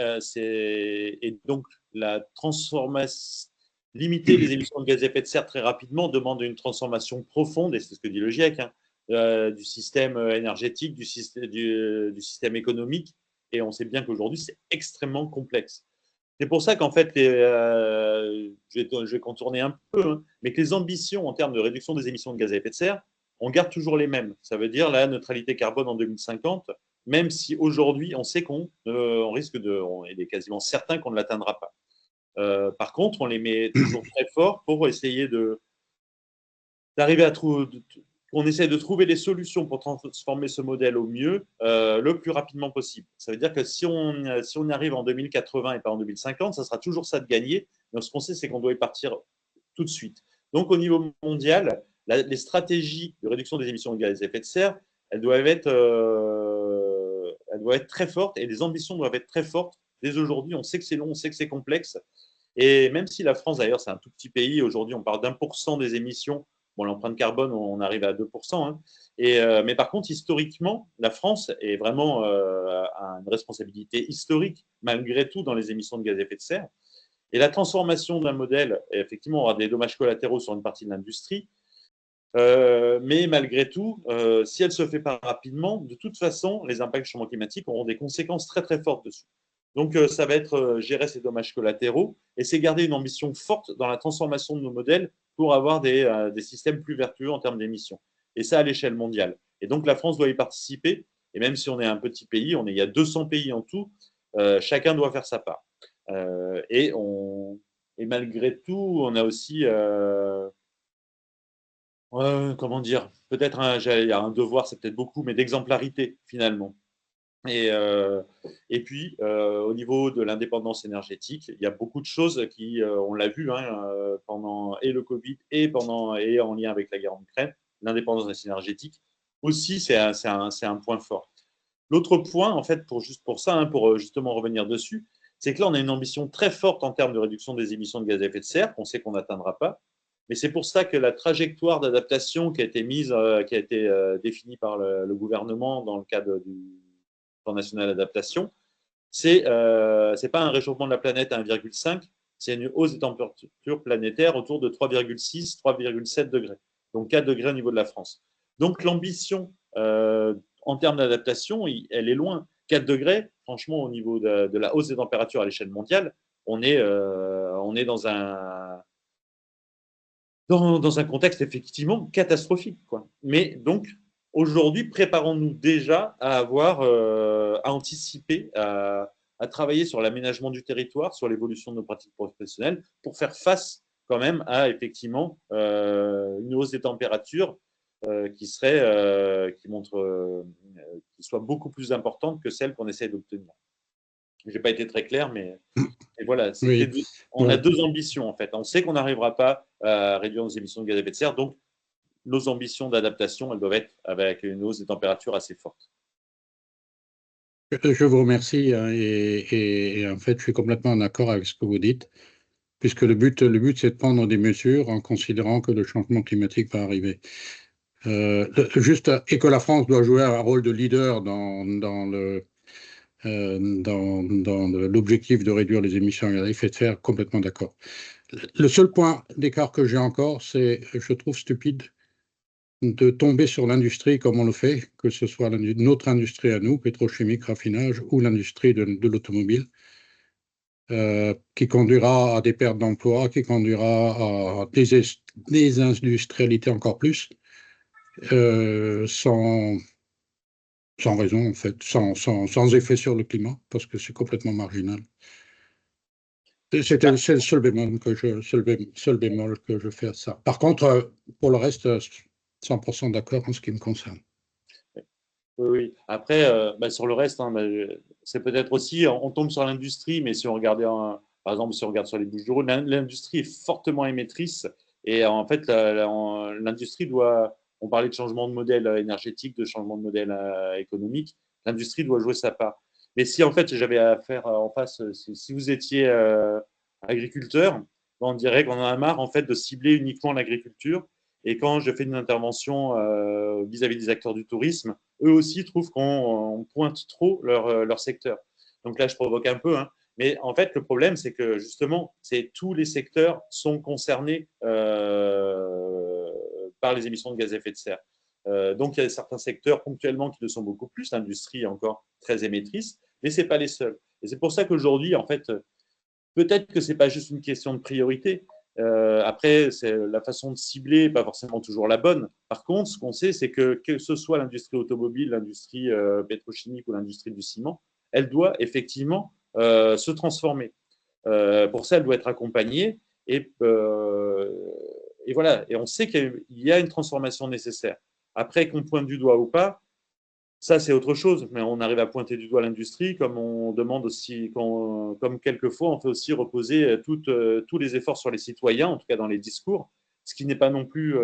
donc la transformation, limiter les émissions de gaz à effet de serre très rapidement demande une transformation profonde, et c'est ce que dit le GIEC, hein, du système énergétique, du système économique. Et on sait bien qu'aujourd'hui, c'est extrêmement complexe. C'est pour ça qu'en fait, je vais contourner un peu, hein, mais que les ambitions en termes de réduction des émissions de gaz à effet de serre, on garde toujours les mêmes. Ça veut dire la neutralité carbone en 2050, même si aujourd'hui, on sait on risque il est quasiment certain qu'on ne l'atteindra pas. Par contre, on les met toujours très fort pour essayer d'arriver à trouver. On essaie de trouver des solutions pour transformer ce modèle au mieux, le plus rapidement possible. Ça veut dire que si on y arrive en 2080 et pas en 2050, ça sera toujours ça de gagner. Mais ce qu'on sait, c'est qu'on doit y partir tout de suite. Donc, au niveau mondial, les stratégies de réduction des émissions de gaz à effet de serre, elles doivent être très fortes, et les ambitions doivent être très fortes. Dès aujourd'hui, on sait que c'est long, on sait que c'est complexe. Et même si la France, d'ailleurs, c'est un tout petit pays, aujourd'hui, on parle d'1% des émissions. Bon, l'empreinte carbone, on arrive à 2%. Hein. Mais par contre, historiquement, la France est vraiment a une responsabilité historique, malgré tout, dans les émissions de gaz à effet de serre. Et la transformation d'un modèle, effectivement, aura des dommages collatéraux sur une partie de l'industrie. Mais malgré tout, si elle ne se fait pas rapidement, de toute façon, les impacts du changement climatique auront des conséquences très très fortes dessus. Donc, ça va être gérer ces dommages collatéraux, et c'est garder une ambition forte dans la transformation de nos modèles pour avoir des systèmes plus vertueux en termes d'émissions. Et ça à l'échelle mondiale. Et donc, la France doit y participer. Et même si on est un petit pays, il y a 200 pays en tout, chacun doit faire sa part. Et malgré tout, on a aussi comment dire, peut-être il y a un devoir, c'est peut-être beaucoup, mais d'exemplarité finalement. Et puis, au niveau de l'indépendance énergétique, il y a beaucoup de choses qui, on l'a vu, hein, pendant et le Covid et en lien avec la guerre en Ukraine, l'indépendance énergétique aussi, c'est un point fort. L'autre point, en fait, pour ça, hein, pour justement revenir dessus, c'est que là, on a une ambition très forte en termes de réduction des émissions de gaz à effet de serre, qu'on sait qu'on n'atteindra pas. Mais c'est pour ça que la trajectoire d'adaptation qui a été définie par le gouvernement dans le cadre du plan national d'adaptation, c'est pas un réchauffement de la planète à 1,5, c'est une hausse des températures planétaires autour de 3,6, 3,7 degrés. Donc 4 degrés au niveau de la France. Donc l'ambition en termes d'adaptation, elle est loin. 4 degrés, franchement, au niveau de la hausse des températures à l'échelle mondiale, on est dans un contexte effectivement catastrophique, quoi. Mais donc, aujourd'hui, préparons-nous déjà à à anticiper, à travailler sur l'aménagement du territoire, sur l'évolution de nos pratiques professionnelles, pour faire face quand même à effectivement une hausse des températures qui soit beaucoup plus importante que celle qu'on essaie d'obtenir. Je n'ai pas été très clair, mais voilà, oui, on a bon, deux ambitions en fait. On sait qu'on n'arrivera pas à réduire nos émissions de gaz à effet de serre, donc nos ambitions d'adaptation, elles doivent être avec une hausse des températures assez forte. je vous remercie, hein, et en fait, je suis complètement d'accord avec ce que vous dites, puisque le but, c'est de prendre des mesures en considérant que le changement climatique va arriver. Et que la France doit jouer un rôle de leader dans l'objectif de réduire les émissions à effet de serre, complètement d'accord. Le seul point d'écart que j'ai encore, c'est, je trouve stupide de tomber sur l'industrie comme on le fait, que ce soit notre industrie à nous, pétrochimique, raffinage, ou l'industrie de l'automobile, qui conduira à des pertes d'emplois, qui conduira à des désindustrialité encore plus, sans raison, en fait, sans effet sur le climat, parce que c'est complètement marginal. C'est le seul bémol seul bémol que je fais à ça. Par contre, pour le reste, 100% d'accord en ce qui me concerne. Oui, oui. Après, sur le reste, hein, c'est peut-être aussi, on tombe sur l'industrie, mais si on regardait, par exemple, si on regarde sur les Bouches-du-Rhône, l'industrie est fortement émettrice. Et en fait, l'industrie doit, on parlait de changement de modèle énergétique, de changement de modèle économique, l'industrie doit jouer sa part. Mais si en fait j'avais à faire en face, si vous étiez agriculteur, on dirait qu'on en a marre en fait de cibler uniquement l'agriculture. Et quand je fais une intervention vis-à-vis des acteurs du tourisme, eux aussi trouvent qu'on pointe trop leur secteur. Donc là, je provoque un peu, hein. Mais en fait, le problème, c'est que justement, tous les secteurs sont concernés par les émissions de gaz à effet de serre. Donc, il y a certains secteurs ponctuellement qui le sont beaucoup plus, l'industrie est encore très émettrice, mais ce n'est pas les seuls. Et c'est pour ça qu'aujourd'hui, en fait, peut-être que ce n'est pas juste une question de priorité. Après, la façon de cibler n'est pas forcément toujours la bonne. Par contre, ce qu'on sait, c'est que ce soit l'industrie automobile, l'industrie pétrochimique ou l'industrie du ciment, elle doit effectivement se transformer. Pour ça, elle doit être accompagnée et voilà. Et on sait qu'il y a une transformation nécessaire. Après, qu'on pointe du doigt ou pas, ça, c'est autre chose, mais on arrive à pointer du doigt l'industrie, comme on demande aussi, comme quelquefois, on fait aussi reposer tous les efforts sur les citoyens, en tout cas dans les discours, ce qui n'est pas non plus,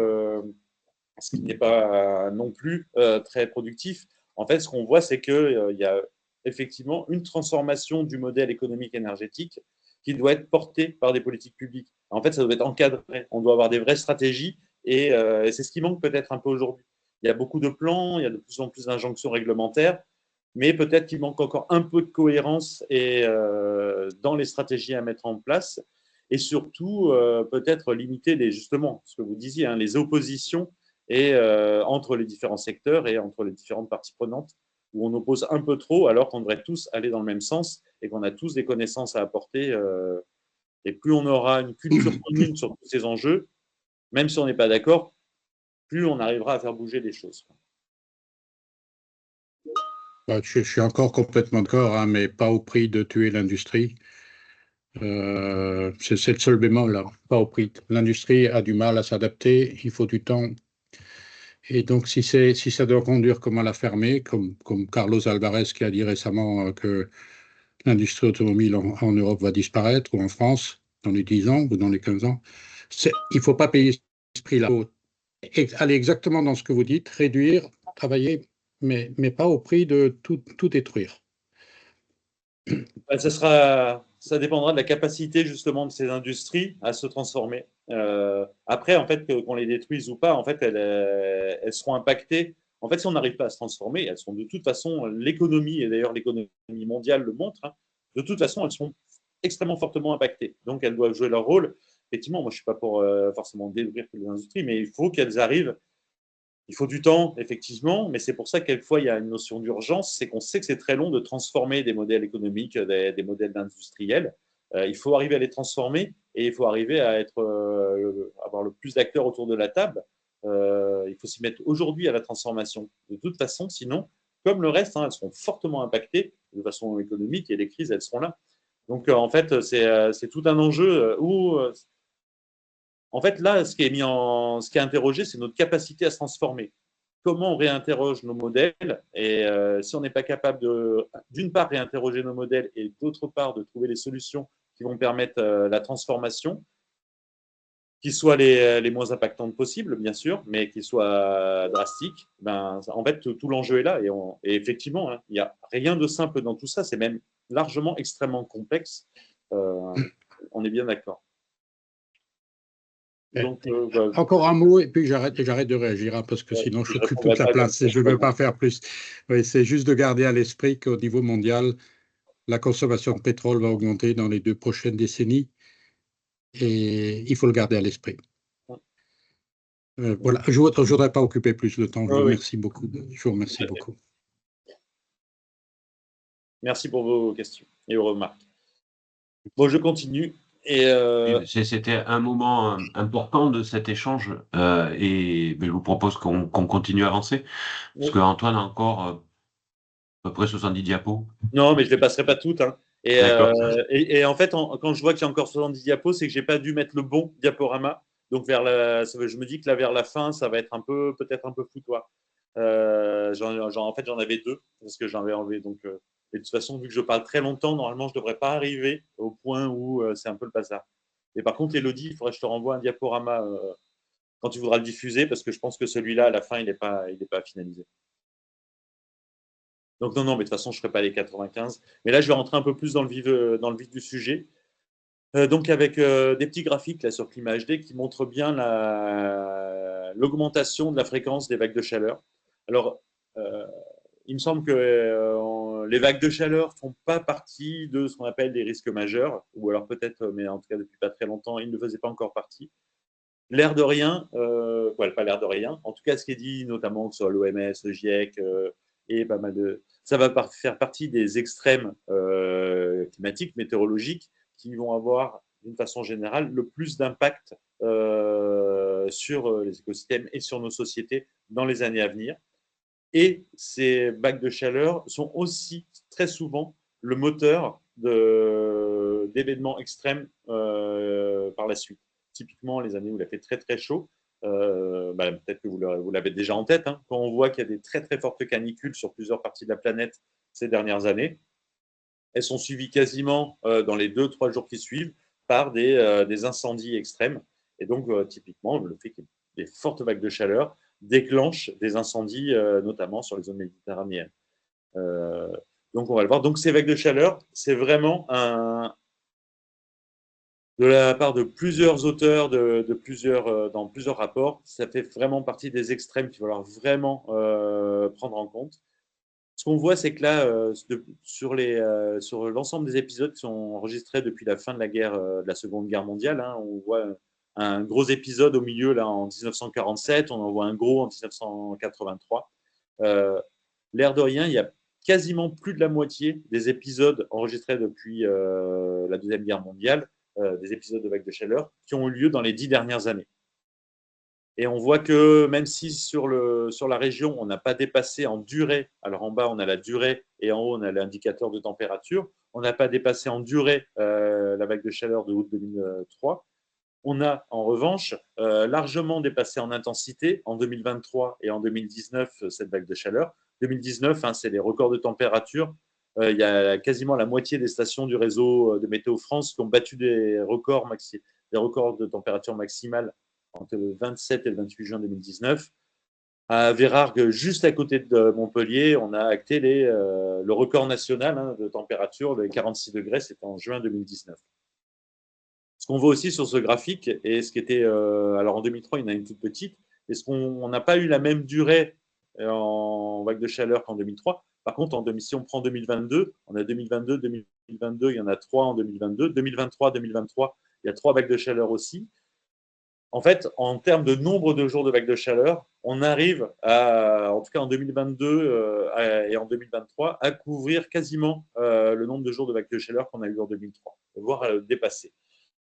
très productif. En fait, ce qu'on voit, c'est qu'il y a effectivement une transformation du modèle économique énergétique qui doit être portée par des politiques publiques. En fait, ça doit être encadré. On doit avoir des vraies stratégies et c'est ce qui manque peut-être un peu aujourd'hui. Il y a beaucoup de plans, il y a de plus en plus d'injonctions réglementaires, mais peut-être qu'il manque encore un peu de cohérence dans les stratégies à mettre en place et surtout peut-être limiter justement ce que vous disiez, hein, les oppositions entre les différents secteurs et entre les différentes parties prenantes, où on oppose un peu trop alors qu'on devrait tous aller dans le même sens et qu'on a tous des connaissances à apporter. Et plus on aura une culture commune sur tous ces enjeux, même si on n'est pas d'accord, plus on arrivera à faire bouger les choses. Je suis encore complètement d'accord, hein, mais pas au prix de tuer l'industrie. C'est le seul bémol, là, pas au prix. L'industrie a du mal à s'adapter, il faut du temps. Et donc, si ça doit conduire comme à la fermer, comme Carlos Alvarez qui a dit récemment que l'industrie automobile en Europe va disparaître, ou en France, dans les 10 ans ou dans les 15 ans, il ne faut pas payer ce prix-là. Il faut aller exactement dans ce que vous dites, réduire, travailler, mais pas au prix de tout détruire. Ça dépendra de la capacité justement de ces industries à se transformer. Après, en fait, qu'on les détruise ou pas, en fait, elles seront impactées. En fait, si on n'arrive pas à se transformer, elles seront de toute façon, l'économie, et d'ailleurs l'économie mondiale le montre, hein, de toute façon, elles seront extrêmement fortement impactées. Donc, elles doivent jouer leur rôle. Effectivement, moi, je ne suis pas pour forcément détruire toutes les industries, mais il faut qu'elles arrivent. Il faut du temps, effectivement, mais c'est pour ça que quelquefois il y a une notion d'urgence, c'est qu'on sait que c'est très long de transformer des modèles économiques, des modèles industriels. Il faut arriver à les transformer et il faut arriver à avoir le plus d'acteurs autour de la table. Il faut s'y mettre aujourd'hui à la transformation. De toute façon, sinon, comme le reste, hein, elles seront fortement impactées de façon économique et les crises, elles seront là. Donc, en fait, c'est tout un enjeu où en fait, là, ce qui est interrogé, c'est notre capacité à se transformer. Comment on réinterroge nos modèles et si on n'est pas capable d'une part, réinterroger nos modèles et d'autre part, de trouver les solutions qui vont permettre la transformation, qui soient les moins impactantes possibles, bien sûr, mais qui soient drastiques, en fait, tout l'enjeu est là. Et effectivement, hein, il n'y a rien de simple dans tout ça. C'est même largement extrêmement complexe. On est bien d'accord. Donc, encore un mot et puis j'arrête de réagir hein, parce que sinon je occupe toute la place et je ne veux pas faire plus. Oui, c'est juste de garder à l'esprit qu'au niveau mondial, la consommation de pétrole va augmenter dans les 2 prochaines décennies et il faut le garder à l'esprit. Voilà, je ne voudrais pas occuper plus de temps. Je vous remercie beaucoup. Je vous remercie beaucoup. Merci pour vos questions et vos remarques. Bon, je continue. C'était un moment important de cet échange et je vous propose qu'on continue à avancer parce qu'Antoine a encore à peu près 70 diapos. Non, mais je ne les passerai pas toutes. Hein. D'accord. Et en fait, quand je vois qu'il y a encore 70 diapos, c'est que j'ai pas dû mettre le bon diaporama. Donc je me dis que là, vers la fin, ça va être peut-être un peu foutoir. En fait, j'en avais deux parce que j'en avais enlevé. Donc, et de toute façon, vu que je parle très longtemps, normalement, je ne devrais pas arriver au point où c'est un peu le bazar. Et par contre, Elodie, il faudrait que je te renvoie un diaporama quand tu voudras le diffuser, parce que je pense que celui-là, à la fin, il n'est pas finalisé. Donc non, mais de toute façon, je ne ferai pas les 95. Mais là, je vais rentrer un peu plus dans le vif du sujet. Donc avec des petits graphiques là, sur Climat HD qui montrent bien l'augmentation de la fréquence des vagues de chaleur. Alors, euh, il me semble que les vagues de chaleur ne font pas partie de ce qu'on appelle des risques majeurs, ou alors peut-être, mais en tout cas depuis pas très longtemps, ils ne faisaient pas encore partie. L'air de rien, pas l'air de rien, en tout cas ce qui est dit notamment sur l'OMS, le GIEC et pas mal de... Ça va faire partie des extrêmes climatiques, météorologiques, qui vont avoir d'une façon générale le plus d'impact sur les écosystèmes et sur nos sociétés dans les années à venir. Et ces vagues de chaleur sont aussi très souvent le moteur d'événements extrêmes par la suite. Typiquement, les années où il a fait très très chaud, peut-être que vous l'avez déjà en tête, hein, quand on voit qu'il y a des très très fortes canicules sur plusieurs parties de la planète ces dernières années, elles sont suivies quasiment dans les 2-3 jours qui suivent par des incendies extrêmes. Et donc, typiquement, le fait qu'il y ait des fortes vagues de chaleur déclenche des incendies, notamment sur les zones méditerranéennes. Donc, on va le voir. Donc, ces vagues de chaleur, c'est vraiment de la part de plusieurs auteurs, dans plusieurs rapports, ça fait vraiment partie des extrêmes qu'il va falloir vraiment prendre en compte. Ce qu'on voit, c'est que là, sur l'ensemble des épisodes qui sont enregistrés depuis la fin de de la Seconde Guerre mondiale, hein, on voit un gros épisode au milieu là en 1947, on en voit un gros en 1983. L'air de rien, il y a quasiment plus de la moitié des épisodes enregistrés depuis la Deuxième Guerre mondiale, des épisodes de vagues de chaleur, qui ont eu lieu dans les 10 dernières années. Et on voit que même si sur la région, on n'a pas dépassé en durée, alors en bas, on a la durée et en haut, on a l'indicateur de température, on n'a pas dépassé en durée la vague de chaleur de août 2003. On a en revanche largement dépassé en intensité en 2023 et en 2019 cette vague de chaleur. 2019, hein, c'est les records de température. Il y a quasiment la moitié des stations du réseau de Météo France qui ont battu des records de température maximale entre le 27 et le 28 juin 2019. À Vérargues, juste à côté de Montpellier, on a acté le record national de température, les 46 degrés, c'était en juin 2019. Ce qu'on voit aussi sur ce graphique, et ce qui était, alors en 2003, il y en a une toute petite, et ce qu'on n'a pas eu la même durée en vague de chaleur qu'en 2003. Par contre, si on prend 2022, on a 2022, 2022, il y en a 3 en 2022, 2023, 2023, il y a 3 vagues de chaleur aussi. En fait, en termes de nombre de jours de vagues de chaleur, on arrive en tout cas en 2022 et en 2023, à couvrir quasiment le nombre de jours de vagues de chaleur qu'on a eu en 2003, voire dépasser.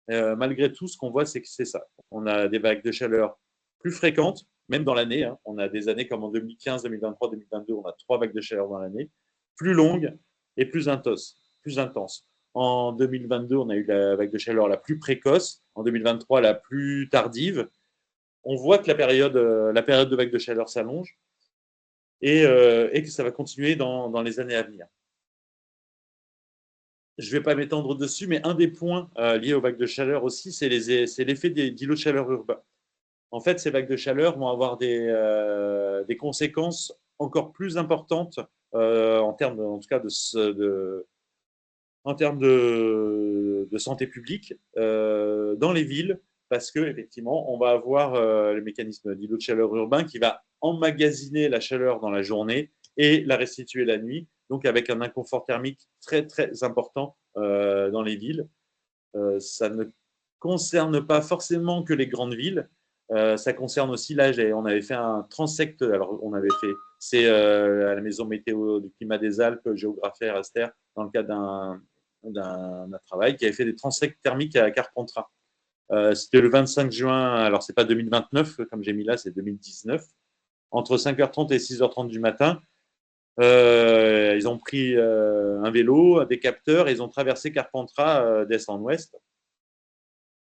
Malgré tout, ce qu'on voit, c'est que c'est ça. On a des vagues de chaleur plus fréquentes, même dans l'année. Hein. On a des années comme en 2015, 2023, 2022, on a 3 vagues de chaleur dans l'année, plus longues et plus intenses. En 2022, on a eu la vague de chaleur la plus précoce. En 2023, la plus tardive. On voit que la période de vague de chaleur s'allonge et que ça va continuer dans les années à venir. Je ne vais pas m'étendre dessus, mais un des points liés aux vagues de chaleur aussi, c'est l'effet d'îlots de chaleur urbains. En fait, ces vagues de chaleur vont avoir des conséquences encore plus importantes en termes, en tout cas, en termes de santé publique dans les villes, parce qu'effectivement, on va avoir le mécanisme d'îlot de chaleur urbain qui va emmagasiner la chaleur dans la journée et la restituer la nuit, donc avec un inconfort thermique très très important dans les villes. Ça ne concerne pas forcément que les grandes villes, ça concerne aussi, là, on avait fait un transect, alors on avait fait, c'est à la maison météo du climat des Alpes, géographie RSTR, dans le cadre d'un travail, qui avait fait des transects thermiques à Carpentras. C'était le 25 juin, alors c'est pas 2029, comme j'ai mis là, c'est 2019, entre 5h30 et 6h30 du matin. Ils ont pris un vélo, des capteurs, et ils ont traversé Carpentras d'est en ouest.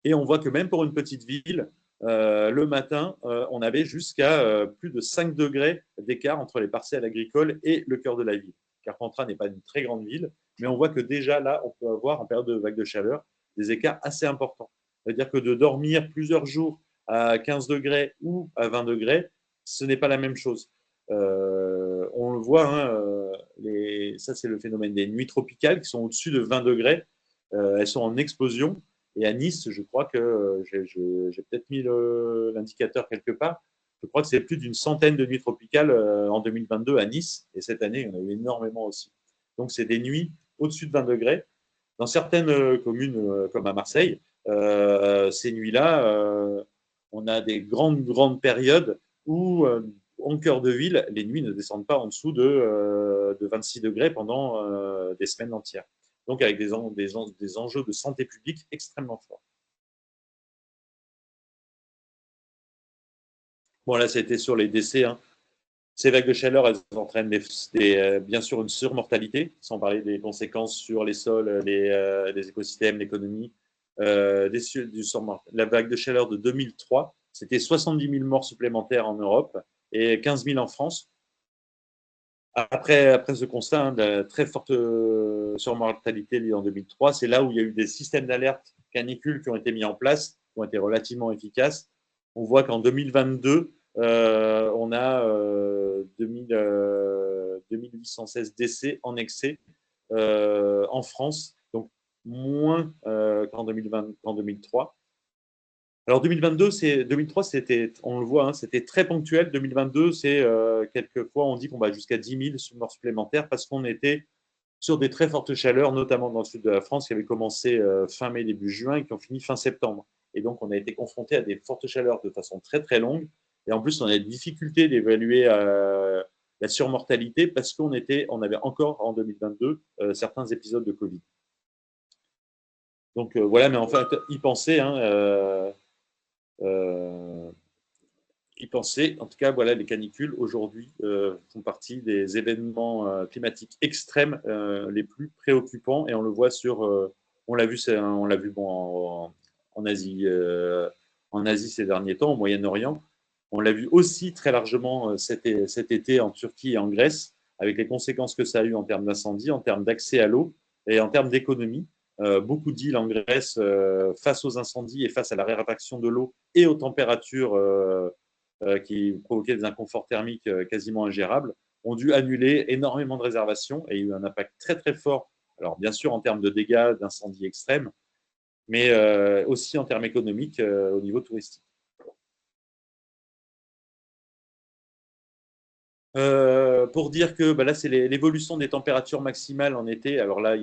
Et on voit que même pour une petite ville, le matin, on avait jusqu'à plus de 5 degrés d'écart entre les parcelles agricoles et le cœur de la ville. Carpentras n'est pas une très grande ville, mais on voit que déjà là, on peut avoir en période de vague de chaleur des écarts assez importants. C'est-à-dire que de dormir plusieurs jours à 15 degrés ou à 20 degrés, ce n'est pas la même chose. On le voit, hein, ça c'est le phénomène des nuits tropicales qui sont au-dessus de 20 degrés. Elles sont en explosion. Et à Nice, je crois que j'ai peut-être mis l'indicateur quelque part. Je crois que c'est plus d'une centaine de nuits tropicales en 2022 à Nice. Et cette année, il y en a eu énormément aussi. Donc, c'est des nuits au-dessus de 20 degrés. Dans certaines communes, comme à Marseille, ces nuits-là, on a des grandes périodes où, en cœur de ville, les nuits ne descendent pas en dessous de 26 degrés pendant des semaines entières. Donc avec des enjeux de santé publique extrêmement forts. Bon, là, c'était sur les décès. Hein. Ces vagues de chaleur, elles entraînent bien sûr une surmortalité, sans parler des conséquences sur les sols, les écosystèmes, l'économie. La vague de chaleur de 2003, c'était 70 000 morts supplémentaires en Europe et 15 000 en France. Après ce constat hein, de très forte surmortalité liée en 2003, c'est là où il y a eu des systèmes d'alerte canicule qui ont été mis en place, qui ont été relativement efficaces. On voit qu'en 2022, on a 2816 décès en excès en France, donc moins qu'en 2003. Alors 2003, on le voit, hein, c'était très ponctuel. 2022, c'est quelquefois, on dit qu'on va jusqu'à 10 000 morts supplémentaires parce qu'on était sur des très fortes chaleurs, notamment dans le sud de la France, qui avaient commencé fin mai, début juin et qui ont fini fin septembre. Et donc, on a été confronté à des fortes chaleurs de façon très, très longue. Et en plus, on a des difficultés d'évaluer la surmortalité parce qu'on avait encore en 2022 certains épisodes de Covid. Donc voilà, mais en fait, y penser, hein, y penser. En tout cas, voilà, les canicules aujourd'hui font partie des événements climatiques extrêmes les plus préoccupants et on le voit on l'a vu bon, en Asie ces derniers temps, au Moyen-Orient. On l'a vu aussi très largement cet été en Turquie et en Grèce, avec les conséquences que ça a eu en termes d'incendie, en termes d'accès à l'eau et en termes d'économie. Beaucoup d'îles en Grèce, face aux incendies et face à la raréfaction de l'eau et aux températures qui provoquaient des inconforts thermiques quasiment ingérables, ont dû annuler énormément de réservations et il y a eu un impact très très fort, alors bien sûr en termes de dégâts, d'incendies extrêmes, mais aussi en termes économiques au niveau touristique. Pour dire que là, c'est l'évolution des températures maximales en été. Alors là,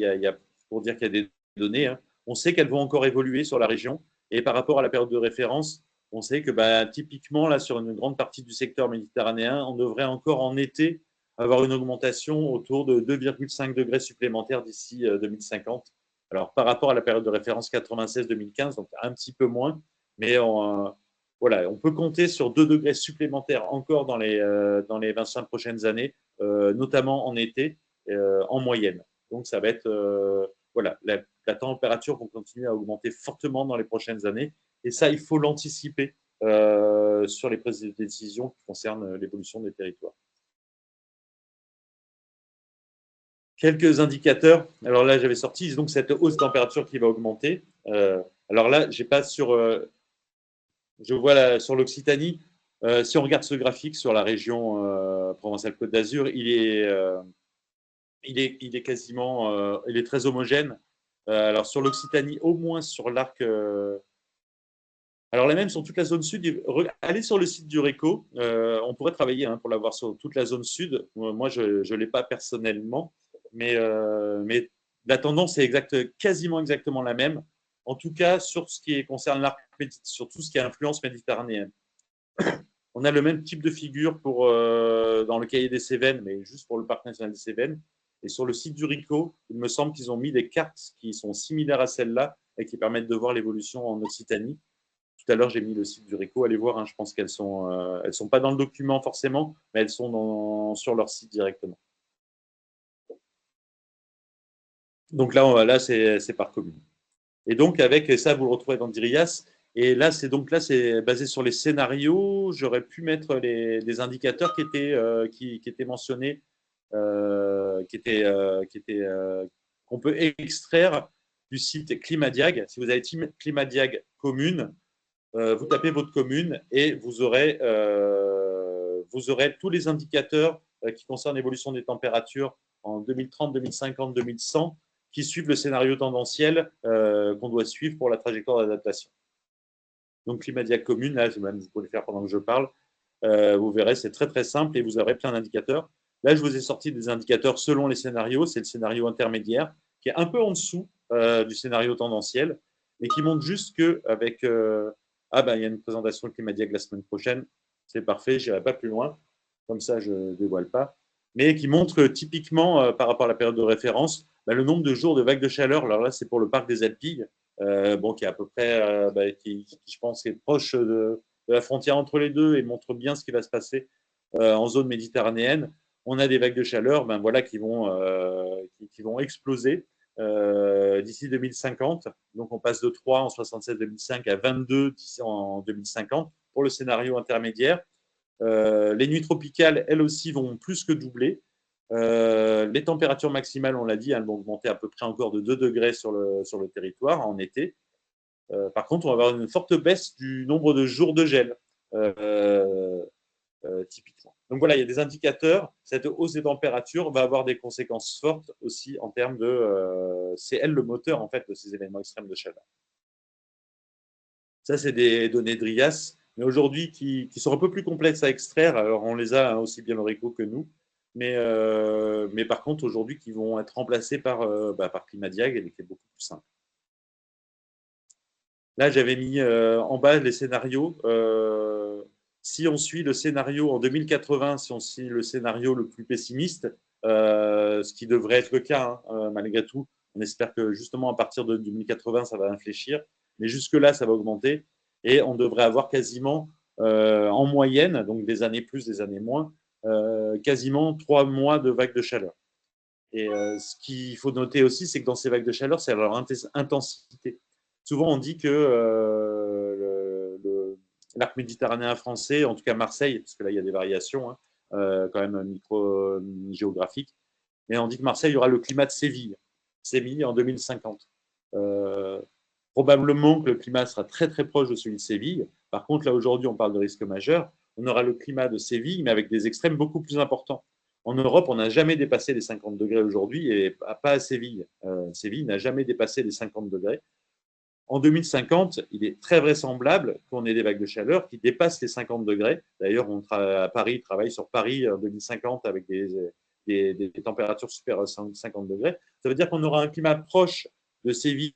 pour dire qu'il y a des données, hein, on sait qu'elles vont encore évoluer sur la région. Et par rapport à la période de référence, on sait que typiquement, là, sur une grande partie du secteur méditerranéen, on devrait encore en été avoir une augmentation autour de 2,5 degrés supplémentaires d'ici 2050. Alors, par rapport à la période de référence 96-2015, donc un petit peu moins, mais voilà, on peut compter sur 2 degrés supplémentaires encore dans les 25 prochaines années, notamment en été, en moyenne. Donc, ça va être, voilà, la température va continuer à augmenter fortement dans les prochaines années. Et ça, il faut l'anticiper sur les prises de décision qui concernent l'évolution des territoires. Quelques indicateurs. Alors là, j'avais sorti donc cette hausse de température qui va augmenter. Alors là, j'ai pas je vois sur l'Occitanie, si on regarde ce graphique sur la région Provence-Alpes-Côte d'Azur, il est quasiment, il est très homogène. Alors sur l'Occitanie, au moins sur l'arc. Alors là même sur toute la zone sud, allez sur le site du RECO, on pourrait travailler hein, pour l'avoir sur toute la zone sud. Moi, je ne l'ai pas personnellement, mais la tendance est quasiment exactement la même. En tout cas, sur ce qui concerne l'arc, sur tout ce qui est influence méditerranéenne. On a le même type de figure dans le cahier des Cévennes, mais juste pour le parc national des Cévennes. Et sur le site du RICO, il me semble qu'ils ont mis des cartes qui sont similaires à celles-là et qui permettent de voir l'évolution en Occitanie. Tout à l'heure, j'ai mis le site du RICO. Allez voir, hein, je pense qu'elles sont pas dans le document forcément, mais elles sont sur leur site directement. Donc là c'est par commune. Et donc, avec ça, vous le retrouvez dans Dirias. Et là, c'est basé sur les scénarios. J'aurais pu mettre des indicateurs qui étaient mentionnés, qu'on peut extraire du site Climadiag. Si vous avez Climadiag commune, vous tapez votre commune et vous aurez tous les indicateurs qui concernent l'évolution des températures en 2030, 2050, 2100 qui suivent le scénario tendanciel qu'on doit suivre pour la trajectoire d'adaptation. Donc, Climadiag commune, là, vous pouvez le faire pendant que je parle. Vous verrez, c'est très très simple et vous aurez plein d'indicateurs. Là, je vous ai sorti des indicateurs selon les scénarios. C'est le scénario intermédiaire qui est un peu en dessous du scénario tendanciel et qui montre juste qu'avec. il y a une présentation de Climadiag la semaine prochaine. C'est parfait, je n'irai pas plus loin. Comme ça, je ne dévoile pas. Mais qui montre typiquement, par rapport à la période de référence, le nombre de jours de vagues de chaleur. Alors là, c'est pour le parc des Alpilles, qui est à peu près, qui, je pense, est proche de la frontière entre les deux et montre bien ce qui va se passer en zone méditerranéenne. On a des vagues de chaleur qui vont exploser d'ici 2050. Donc, on passe de 3 en 76-2005 à 22 en 2050 pour le scénario intermédiaire. Les nuits tropicales, elles aussi, vont plus que doubler. Les températures maximales, on l'a dit, elles vont augmenter à peu près encore de 2 degrés sur le territoire en été. Par contre, on va avoir une forte baisse du nombre de jours de gel, typiquement. Donc voilà, il y a des indicateurs. Cette hausse des températures va avoir des conséquences fortes aussi en termes de... c'est elle le moteur, en fait, de ces événements extrêmes de chaleur. Ça, c'est des données DRIAS, mais aujourd'hui qui sont un peu plus complexes à extraire. Alors, on les a aussi bien Orico que nous, mais par contre, aujourd'hui, qui vont être remplacés par Climadiag, et qui est beaucoup plus simple. Là, j'avais mis en bas les scénarios. Si on suit le scénario en 2080, si on suit le scénario le plus pessimiste, ce qui devrait être le cas, malgré tout, on espère que justement à partir de 2080, ça va infléchir. Mais jusque-là, ça va augmenter et on devrait avoir quasiment, en moyenne, donc des années plus, des années moins, quasiment 3 mois de vagues de chaleur. Et ce qu'il faut noter aussi, c'est que dans ces vagues de chaleur, c'est leur intensité. Souvent, on dit que l'arc méditerranéen français, en tout cas Marseille, parce que là, il y a des variations, quand même micro-géographiques, mais on dit que Marseille aura le climat de Séville en 2050. Probablement que le climat sera très très proche de celui de Séville. Par contre, là aujourd'hui, on parle de risque majeur. On aura le climat de Séville, mais avec des extrêmes beaucoup plus importants. En Europe, on n'a jamais dépassé les 50 degrés aujourd'hui, et pas à Séville. Séville n'a jamais dépassé les 50 degrés. En 2050, il est très vraisemblable qu'on ait des vagues de chaleur qui dépassent les 50 degrés. D'ailleurs, à Paris, travaille sur Paris en 2050 avec des températures supérieures à 50 degrés. Ça veut dire qu'on aura un climat proche de Séville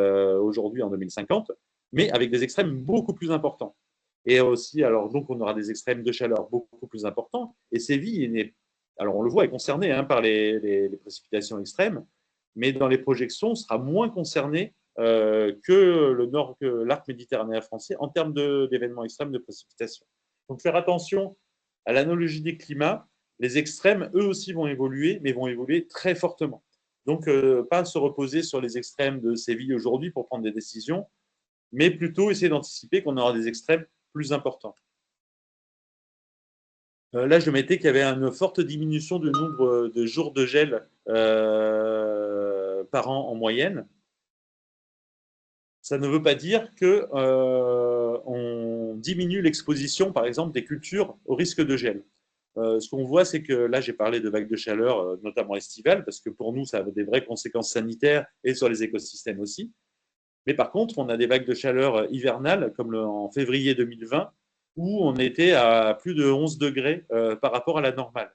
aujourd'hui en 2050, mais avec des extrêmes beaucoup plus importants. Et aussi, alors donc, on aura des extrêmes de chaleur beaucoup plus importants. Et Séville, alors on le voit, est concerné par les précipitations extrêmes, mais dans les projections, on sera moins concerné que l'arc méditerranéen français en termes d'événements extrêmes de précipitations. Donc faire attention à l'analogie des climats. Les extrêmes, eux aussi, vont évoluer, mais vont évoluer très fortement. Donc, pas se reposer sur les extrêmes de Séville aujourd'hui pour prendre des décisions, mais plutôt essayer d'anticiper qu'on aura des extrêmes plus importants. Là, je mettais qu'il y avait une forte diminution du nombre de jours de gel par an en moyenne. Ça ne veut pas dire qu'on diminue l'exposition, par exemple, des cultures au risque de gel. Ce qu'on voit, c'est que là, j'ai parlé de vagues de chaleur, notamment estivales, parce que pour nous, ça a des vraies conséquences sanitaires et sur les écosystèmes aussi. Mais par contre, on a des vagues de chaleur hivernales, comme en février 2020, où on était à plus de 11 degrés par rapport à la normale.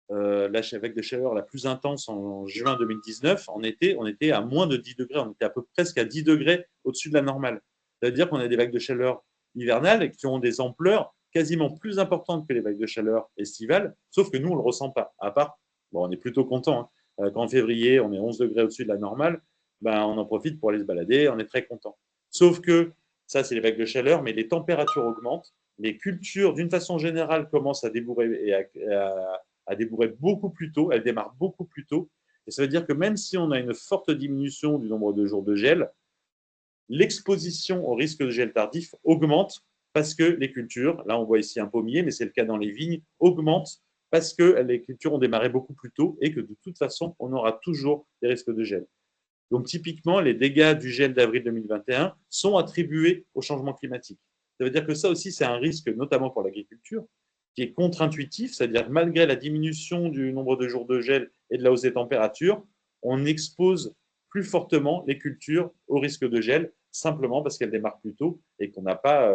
La vague de chaleur la plus intense en juin 2019, en été, on était à moins de 10 degrés, on était à peu presque à 10 degrés au-dessus de la normale. C'est-à-dire qu'on a des vagues de chaleur hivernales qui ont des ampleurs quasiment plus importantes que les vagues de chaleur estivales, sauf que nous, on ne le ressent pas. À part, on est plutôt content. Quand en février, on est 11 degrés au-dessus de la normale, on en profite pour aller se balader, on est très content. Sauf que ça, c'est les vagues de chaleur, mais les températures augmentent, les cultures, d'une façon générale, commencent à débourrer et à débourrer beaucoup plus tôt, elles démarrent beaucoup plus tôt. Et ça veut dire que même si on a une forte diminution du nombre de jours de gel, l'exposition au risque de gel tardif augmente parce que les cultures, là on voit ici un pommier, mais c'est le cas dans les vignes, augmentent parce que les cultures ont démarré beaucoup plus tôt et que de toute façon, on aura toujours des risques de gel. Donc typiquement, les dégâts du gel d'avril 2021 sont attribués au changement climatique. Ça veut dire que ça aussi, c'est un risque, notamment pour l'agriculture, qui est contre-intuitif, c'est-à-dire que malgré la diminution du nombre de jours de gel et de la hausse des températures, on expose plus fortement les cultures au risque de gel, simplement parce qu'elles démarrent plus tôt et qu'on n'a pas,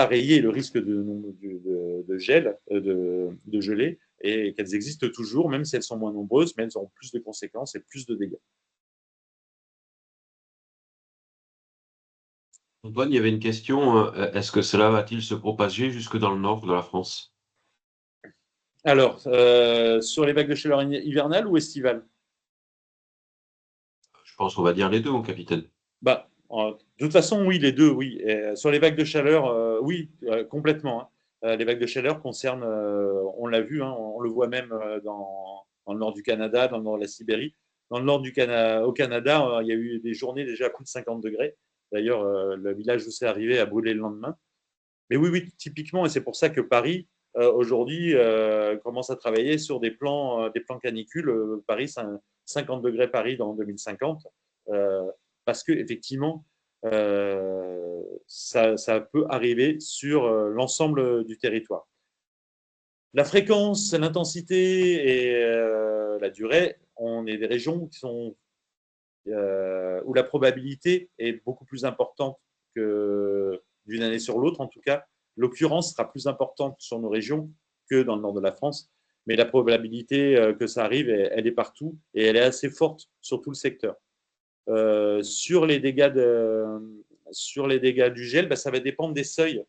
rayé le risque de gel, de gelée, et qu'elles existent toujours, même si elles sont moins nombreuses, mais elles auront plus de conséquences et plus de dégâts. Antoine, il y avait une question. Est-ce que cela va-t-il se propager jusque dans le nord de la France? Alors, sur les vagues de chaleur hivernales ou estivales? Je pense qu'on va dire les deux, mon capitaine. Bah, de toute façon, oui, les deux, oui. Et sur les vagues de chaleur, oui, complètement, hein. Les vagues de chaleur concernent, on l'a vu, hein, on le voit même dans le nord du Canada, dans le nord de la Sibérie. Dans le nord au Canada, il y a eu des journées déjà à plus de 50 degrés. D'ailleurs, le village où c'est arrivé a brûlé le lendemain. Mais oui, oui, typiquement, et c'est pour ça que Paris, aujourd'hui, commence à travailler sur des plans canicules. Paris, 50 degrés Paris dans 2050. Parce que effectivement, ça peut arriver sur l'ensemble du territoire. La fréquence, l'intensité et la durée, on est des régions qui sont où la probabilité est beaucoup plus importante que d'une année sur l'autre, en tout cas. L'occurrence sera plus importante sur nos régions que dans le nord de la France, mais la probabilité que ça arrive, elle est partout et elle est assez forte sur tout le secteur. Sur les dégâts du gel, bah, ça va dépendre des seuils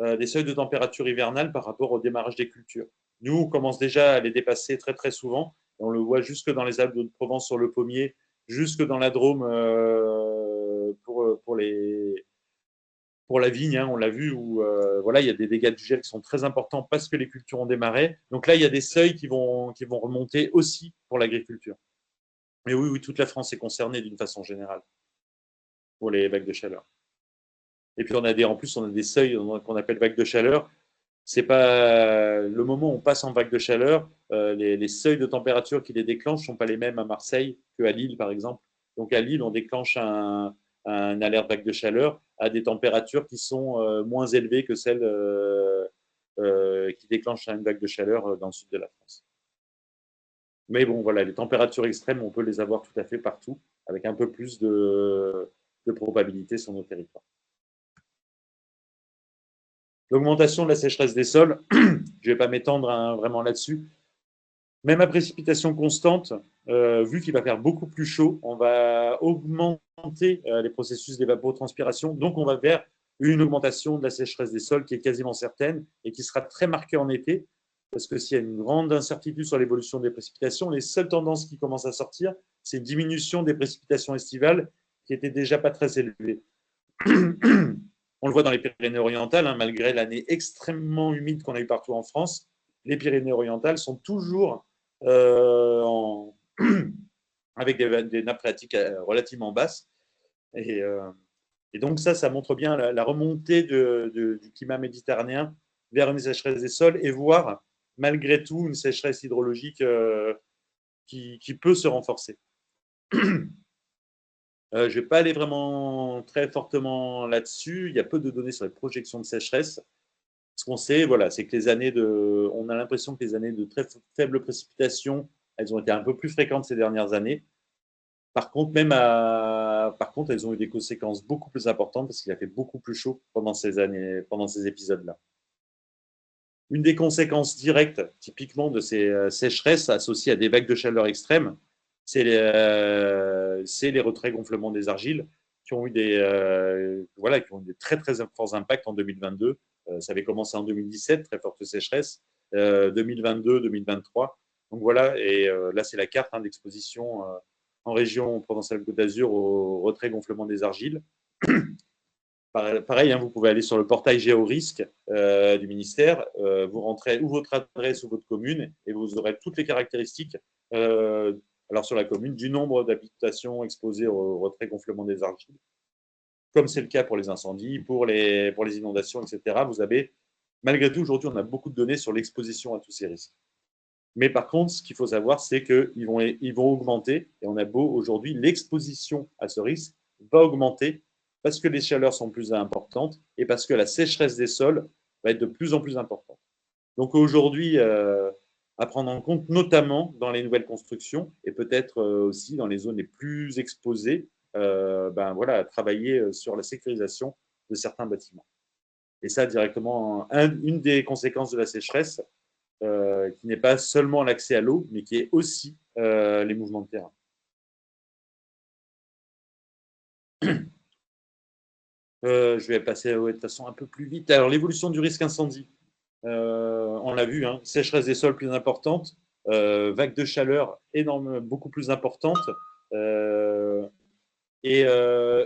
de température hivernale par rapport au démarrage des cultures. Nous, on commence déjà à les dépasser très très souvent. On le voit jusque dans les Alpes de Provence sur le pommier, jusque dans la Drôme pour la vigne, hein, on l'a vu, où voilà, il y a des dégâts du gel qui sont très importants parce que les cultures ont démarré. Donc là, il y a des seuils qui vont remonter aussi pour l'agriculture. Mais oui, oui, toute la France est concernée d'une façon générale pour les vagues de chaleur. Et puis en plus, on a des seuils qu'on appelle vagues de chaleur. C'est pas le moment où on passe en vague de chaleur, les seuils de température qui les déclenchent ne sont pas les mêmes à Marseille qu'à Lille, par exemple. Donc à Lille, on déclenche un alerte vague de chaleur à des températures qui sont moins élevées que celles qui déclenchent une vague de chaleur dans le sud de la France. Mais bon, voilà, les températures extrêmes, on peut les avoir tout à fait partout, avec un peu plus de probabilité sur nos territoires. L'augmentation de la sécheresse des sols, je ne vais pas m'étendre vraiment là-dessus. Même à précipitation constante, vu qu'il va faire beaucoup plus chaud, on va augmenter les processus d'évapotranspiration. Donc, on va vers une augmentation de la sécheresse des sols qui est quasiment certaine et qui sera très marquée en été. Parce que s'il y a une grande incertitude sur l'évolution des précipitations, les seules tendances qui commencent à sortir, c'est une diminution des précipitations estivales qui n'étaient déjà pas très élevées. On le voit dans les Pyrénées-Orientales, hein, malgré l'année extrêmement humide qu'on a eu partout en France, les Pyrénées-Orientales sont toujours avec des nappes phréatiques relativement basses. Et donc ça montre bien la remontée du climat méditerranéen vers une sécheresse des sols et voire, malgré tout, une sécheresse hydrologique qui peut se renforcer. Je ne vais pas aller vraiment très fortement là-dessus. Il y a peu de données sur les projections de sécheresse. Ce qu'on sait, voilà, c'est que on a l'impression que les années de très faibles précipitations, elles ont été un peu plus fréquentes ces dernières années. Par contre, elles ont eu des conséquences beaucoup plus importantes parce qu'il a fait beaucoup plus chaud pendant ces épisodes-là. Une des conséquences directes, typiquement, de ces sécheresses associées à des vagues de chaleur extrêmes, c'est les retraits gonflements des argiles qui ont eu des très très forts impacts en 2022. Ça avait commencé en 2017, très forte sécheresse, 2022, 2023. Donc voilà, et là c'est la carte d'exposition en région Provence-Alpes-Côte d'Azur au retrait gonflement des argiles. Pareil, vous pouvez aller sur le portail Géorisque du ministère, vous rentrez ou votre adresse ou votre commune et vous aurez toutes les caractéristiques alors sur la commune, du nombre d'habitations exposées au retrait-gonflement des argiles, comme c'est le cas pour les incendies, pour les inondations, etc. Vous avez, malgré tout, aujourd'hui, on a beaucoup de données sur l'exposition à tous ces risques. Mais par contre, ce qu'il faut savoir, c'est qu'ils vont augmenter, et on a beau aujourd'hui, l'exposition à ce risque va augmenter parce que les chaleurs sont plus importantes et parce que la sécheresse des sols va être de plus en plus importante. Donc aujourd'hui, à prendre en compte, notamment dans les nouvelles constructions et peut-être aussi dans les zones les plus exposées, à travailler sur la sécurisation de certains bâtiments. Et ça, directement, une des conséquences de la sécheresse, qui n'est pas seulement l'accès à l'eau, mais qui est aussi les mouvements de terrain. Je vais passer de toute façon un peu plus vite. Alors, l'évolution du risque incendie, on l'a vu, hein, sécheresse des sols plus importante, vague de chaleur énorme, beaucoup plus importante, et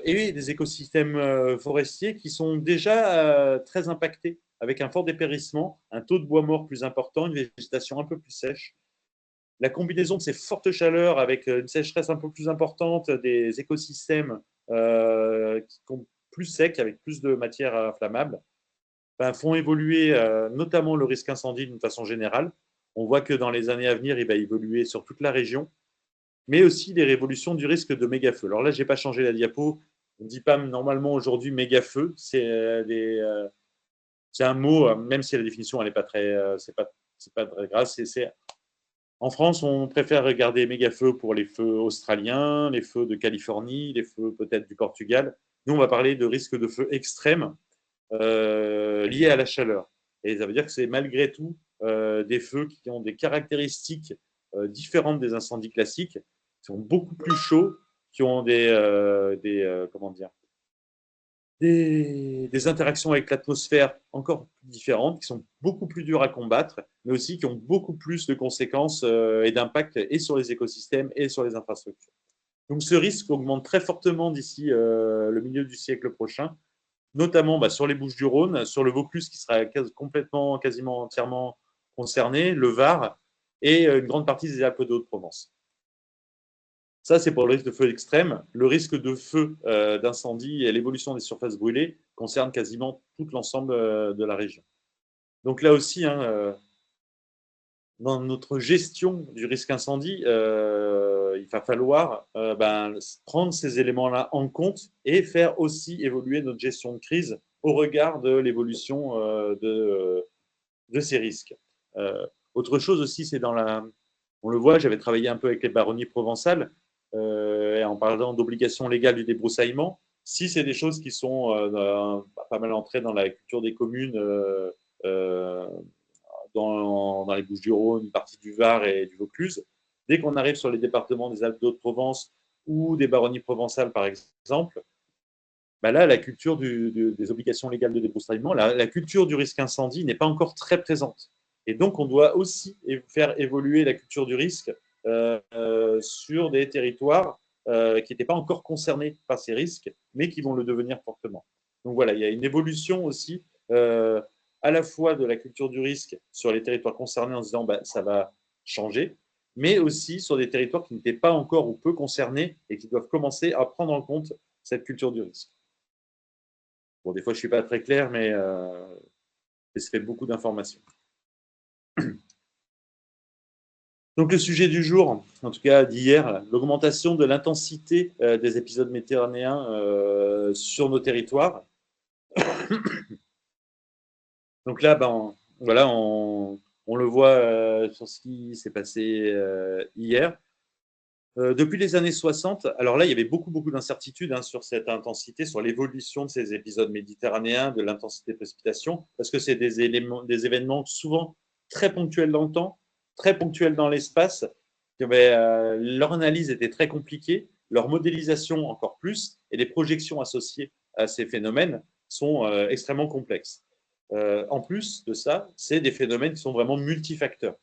oui, des écosystèmes forestiers qui sont déjà très impactés, avec un fort dépérissement, un taux de bois mort plus important, une végétation un peu plus sèche. La combinaison de ces fortes chaleurs avec une sécheresse un peu plus importante, des écosystèmes qui sont plus secs, avec plus de matière inflammable, font évoluer notamment le risque incendie d'une façon générale. On voit que dans les années à venir, il va évoluer sur toute la région, mais aussi les révolutions du risque de méga-feu. Alors là, je n'ai pas changé la diapo. On ne dit pas normalement aujourd'hui méga-feu. C'est un mot, même si la définition, elle n'est pas très, c'est pas très grave. En France, on préfère regarder méga-feux pour les feux australiens, les feux de Californie, les feux peut-être du Portugal. Nous, on va parler de risque de feu extrême liés à la chaleur. Et ça veut dire que c'est malgré tout des feux qui ont des caractéristiques différentes des incendies classiques, qui sont beaucoup plus chauds, qui ont comment dire, des interactions avec l'atmosphère encore plus différentes, qui sont beaucoup plus dures à combattre, mais aussi qui ont beaucoup plus de conséquences et d'impact et sur les écosystèmes et sur les infrastructures. Donc ce risque augmente très fortement d'ici le milieu du siècle prochain, notamment sur les Bouches-du-Rhône, sur le Vaucluse qui sera quasiment entièrement concerné, le Var et une grande partie des Alpes de Haute-Provence. Ça, c'est pour le risque de feu extrême. Le risque de feu, d'incendie et l'évolution des surfaces brûlées concerne quasiment tout l'ensemble de la région. Donc là aussi, dans notre gestion du risque incendie, il va falloir prendre ces éléments-là en compte et faire aussi évoluer notre gestion de crise au regard de l'évolution de ces risques. Autre chose aussi, c'est on le voit, j'avais travaillé un peu avec les baronnies provençales, en parlant d'obligations légales du débroussaillement. Si c'est des choses qui sont pas mal entrées dans la culture des communes, dans les Bouches-du-Rhône, une partie du Var et du Vaucluse, dès qu'on arrive sur les départements des Alpes de Haute-Provence ou des baronnies provençales, par exemple, là, la culture des obligations légales de débroussaillement, la culture du risque incendie n'est pas encore très présente. Et donc, on doit aussi faire évoluer la culture du risque sur des territoires qui n'étaient pas encore concernés par ces risques, mais qui vont le devenir fortement. Donc voilà, il y a une évolution aussi à la fois de la culture du risque sur les territoires concernés en se disant ça va changer, mais aussi sur des territoires qui n'étaient pas encore ou peu concernés et qui doivent commencer à prendre en compte cette culture du risque. Bon, des fois, je ne suis pas très clair, mais ça fait beaucoup d'informations. Donc, le sujet du jour, en tout cas d'hier, l'augmentation de l'intensité des épisodes méditerranéens sur nos territoires. Donc là, voilà, on le voit sur ce qui s'est passé hier. Depuis les années 60, alors là, il y avait beaucoup d'incertitudes sur cette intensité, sur l'évolution de ces épisodes méditerranéens, de l'intensité de précipitation, parce que c'est des événements souvent très ponctuels dans le temps, très ponctuels dans l'espace. Leur analyse était très compliquée, leur modélisation encore plus, et les projections associées à ces phénomènes sont extrêmement complexes. En plus de ça, c'est des phénomènes qui sont vraiment multifacteurs.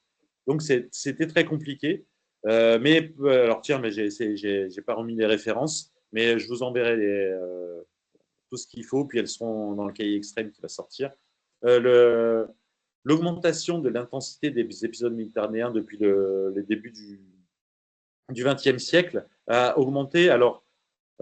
Donc, c'était très compliqué. Alors tiens, mais j'ai pas remis les références, mais je vous enverrai tout ce qu'il faut, puis elles seront dans le cahier extrême qui va sortir. L'augmentation de l'intensité des épisodes méditerranéens depuis le début du XXe siècle a augmenté. Alors,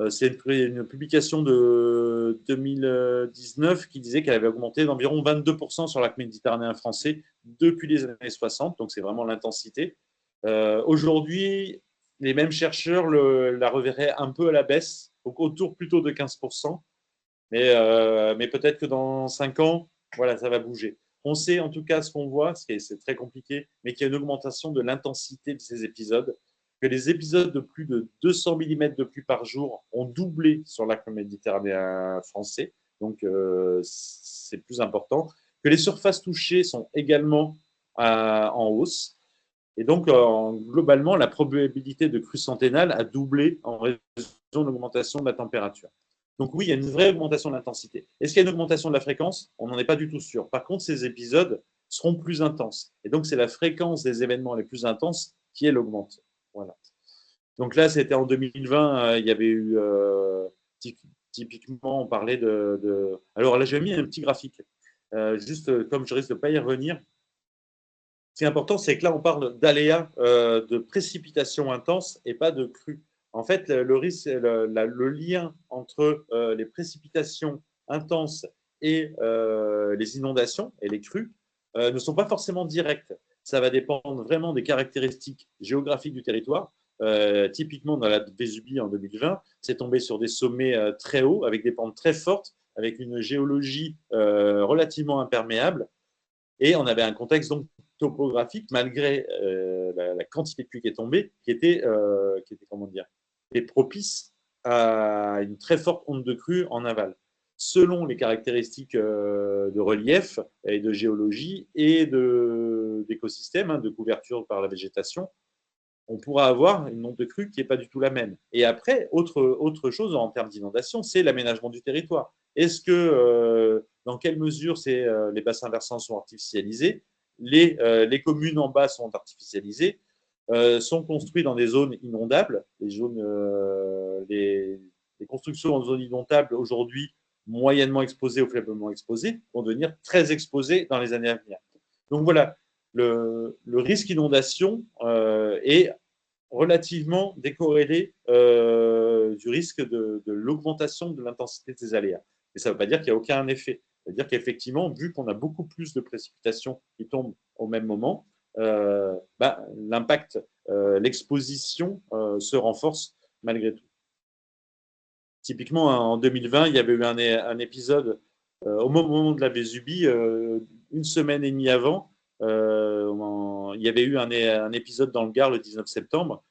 c'est une publication de 2019 qui disait qu'elle avait augmenté d'environ 22% sur l'arc méditerranéen français depuis les années 60, donc c'est vraiment l'intensité. Aujourd'hui, les mêmes chercheurs la reverraient un peu à la baisse, donc autour plutôt de 15%, mais peut-être que dans 5 ans, voilà, ça va bouger. On sait en tout cas ce qu'on voit, c'est très compliqué, mais qu'il y a une augmentation de l'intensité de ces épisodes, que les épisodes de plus de 200 mm de pluie par jour ont doublé sur l'arc méditerranéen français, donc c'est plus important, que les surfaces touchées sont également en hausse, et donc globalement, la probabilité de crue centennale a doublé en raison de l'augmentation de la température. Donc oui, il y a une vraie augmentation de l'intensité. Est-ce qu'il y a une augmentation de la fréquence? On n'en est pas du tout sûr. Par contre, ces épisodes seront plus intenses. Et donc, c'est la fréquence des événements les plus intenses qui, elle, augmente. Voilà. Donc là, c'était en 2020, il y avait eu, typiquement, on parlait de... Alors là, j'ai mis un petit graphique. Juste, comme je risque de ne pas y revenir, ce qui est important, c'est que là, on parle d'aléas de précipitations intenses et pas de crues. En fait, le risque, le lien entre les précipitations intenses et les inondations et les crues ne sont pas forcément directs. Ça va dépendre vraiment des caractéristiques géographiques du territoire. Typiquement, dans la Vésubie en 2020, c'est tombé sur des sommets très hauts, avec des pentes très fortes, avec une géologie relativement imperméable. Et on avait un contexte donc topographique, malgré la quantité de pluie qui est tombée, qui était comment dire, propice à une très forte onde de crue en aval. Selon les caractéristiques de relief et de géologie et d'écosystème, de couverture par la végétation, on pourra avoir une onde de crue qui n'est pas du tout la même. Et après, autre chose en termes d'inondation, c'est l'aménagement du territoire. Est-ce que, dans quelle mesure les bassins versants sont artificialisés, les communes en bas sont artificialisées, sont construites dans des zones inondables, les constructions en zones inondables aujourd'hui moyennement exposées ou faiblement exposées vont devenir très exposées dans les années à venir. Donc voilà, le risque inondation est relativement décorrélé du risque de l'augmentation de l'intensité de ces aléas. Mais ça ne veut pas dire qu'il n'y a aucun effet. Ça veut dire qu'effectivement, vu qu'on a beaucoup plus de précipitations qui tombent au même moment, l'impact, l'exposition se renforce malgré tout. Typiquement, en 2020, il y avait eu un épisode au moment de la Vésubie, une semaine et demie avant, il y avait eu un épisode dans le Gard le 19 septembre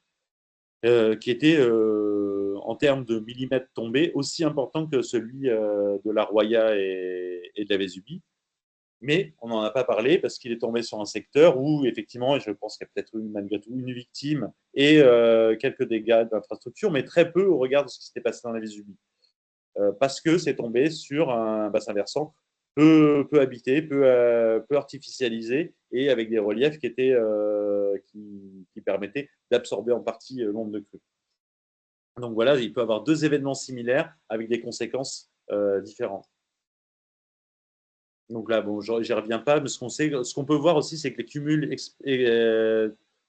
qui était, en termes de millimètres tombés, aussi important que celui de la Roya et de la Vésubie. Mais on n'en a pas parlé parce qu'il est tombé sur un secteur où, effectivement, je pense qu'il y a peut-être malgré tout une victime et quelques dégâts d'infrastructure, mais très peu au regard de ce qui s'était passé dans la Vésubie. Parce que c'est tombé sur un bassin versant peu habité, peu artificialisé et avec des reliefs qui permettaient d'absorber en partie l'onde de crue. Donc voilà, il peut y avoir deux événements similaires avec des conséquences différentes. Donc là, bon, j'y reviens pas, mais ce qu'on peut voir aussi, c'est que les cumuls,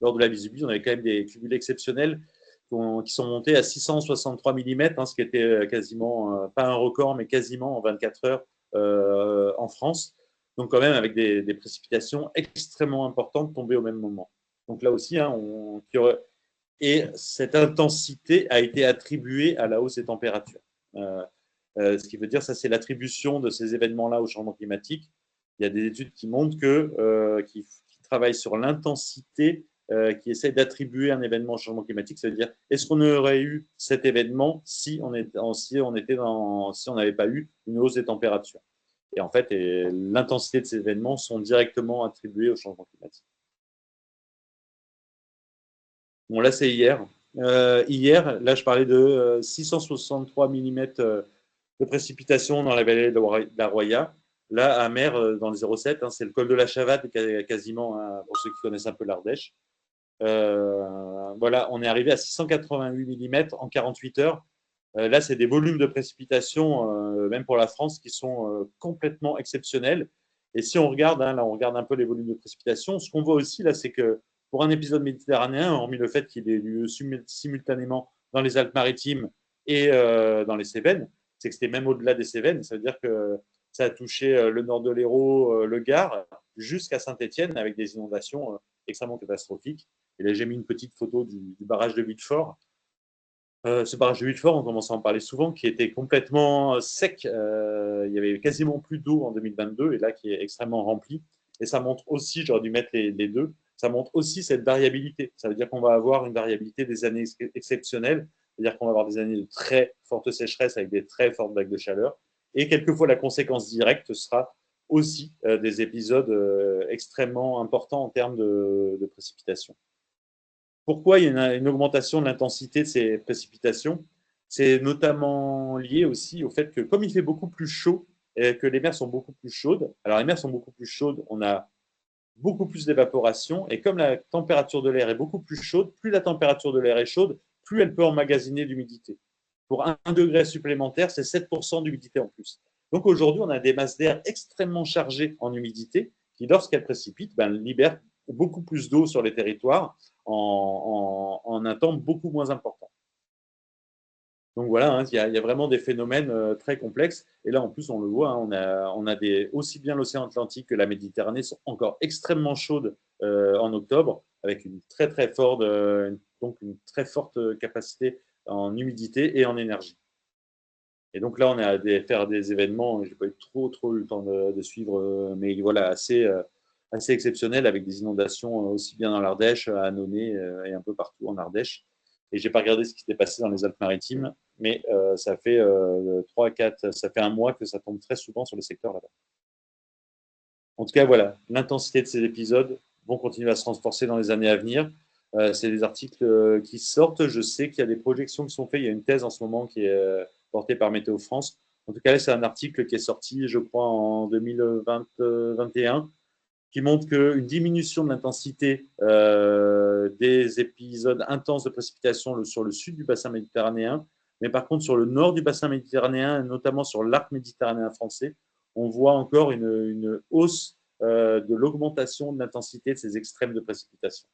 lors de la Vésubie, on avait quand même des cumuls exceptionnels qui sont montés à 663 mm, ce qui était quasiment, pas un record, mais quasiment en 24 heures en France. Donc quand même avec des précipitations extrêmement importantes tombées au même moment. Donc là aussi, et cette intensité a été attribuée à la hausse des températures. Ce qui veut dire, ça c'est l'attribution de ces événements-là au changement climatique. Il y a des études qui montrent qui travaillent sur l'intensité, qui essaient d'attribuer un événement au changement climatique. C'est-à-dire, est-ce qu'on aurait eu cet événement si on n'avait pas eu une hausse des températures? Et en fait, l'intensité de ces événements sont directement attribués au changement climatique. Bon, là, c'est hier. Hier, là, je parlais de 663 mm de précipitations dans la vallée de la Roya. Là, à mer, dans le 07, c'est le col de la Chavade, quasiment, pour ceux qui connaissent un peu l'Ardèche. Voilà, on est arrivé à 688 mm en 48 heures. Là, c'est des volumes de précipitations, même pour la France, qui sont complètement exceptionnels. Et si on regarde, là, on regarde un peu les volumes de précipitations, ce qu'on voit aussi, là, c'est que pour un épisode méditerranéen, hormis le fait qu'il ait lieu simultanément dans les Alpes-Maritimes et dans les Cévennes, c'est que c'était même au-delà des Cévennes. Ça veut dire que ça a touché le nord de l'Hérault, le Gard, jusqu'à Saint-Étienne, avec des inondations extrêmement catastrophiques. Et là, j'ai mis une petite photo du barrage de Huitfort. Ce barrage de Huitfort, on commence à en parler souvent, qui était complètement sec. Il y avait quasiment plus d'eau en 2022, et là, qui est extrêmement rempli. Et ça montre aussi, j'aurais dû mettre les deux, ça montre aussi cette variabilité. Ça veut dire qu'on va avoir une variabilité des années exceptionnelles, c'est-à-dire qu'on va avoir des années de très forte sécheresse avec des très fortes vagues de chaleur. Et quelquefois, la conséquence directe sera aussi des épisodes extrêmement importants en termes de précipitations. Pourquoi il y a une augmentation de l'intensité de ces précipitations? C'est notamment lié aussi au fait que comme il fait beaucoup plus chaud et que les mers sont beaucoup plus chaudes, alors les mers sont beaucoup plus chaudes, on a beaucoup plus d'évaporation, et comme la température de l'air est beaucoup plus chaude, plus la température de l'air est chaude, plus elle peut emmagasiner d'humidité. Pour 1 degré supplémentaire, c'est 7% d'humidité en plus. Donc aujourd'hui, on a des masses d'air extrêmement chargées en humidité qui, lorsqu'elles précipitent, libèrent beaucoup plus d'eau sur les territoires en un temps beaucoup moins important. Donc voilà, hein, il y a vraiment des phénomènes très complexes. Et là, en plus, on le voit, hein, on a aussi bien l'océan Atlantique que la Méditerranée sont encore extrêmement chaudes en octobre, avec une très forte, donc une très forte capacité en humidité et en énergie. Et donc là, on a à faire des événements, je n'ai pas eu trop eu le temps de suivre, mais voilà, assez exceptionnels, avec des inondations aussi bien dans l'Ardèche, à Annonay et un peu partout en Ardèche. Et j'ai pas regardé ce qui s'était passé dans les Alpes-Maritimes, mais ça fait 3-4, ça fait un mois que ça tombe très souvent sur les secteurs là-bas. En tout cas, voilà, l'intensité de ces épisodes vont continuer à se renforcer dans les années à venir. C'est des articles qui sortent. Je sais qu'il y a des projections qui sont faites. Il y a une thèse en ce moment qui est portée par Météo France. En tout cas, c'est un article qui est sorti, je crois, en 2021, qui montre qu'une diminution de l'intensité des épisodes intenses de précipitation sur le sud du bassin méditerranéen, mais par contre sur le nord du bassin méditerranéen, notamment sur l'arc méditerranéen français, on voit encore une hausse de l'augmentation de l'intensité de ces extrêmes de précipitation.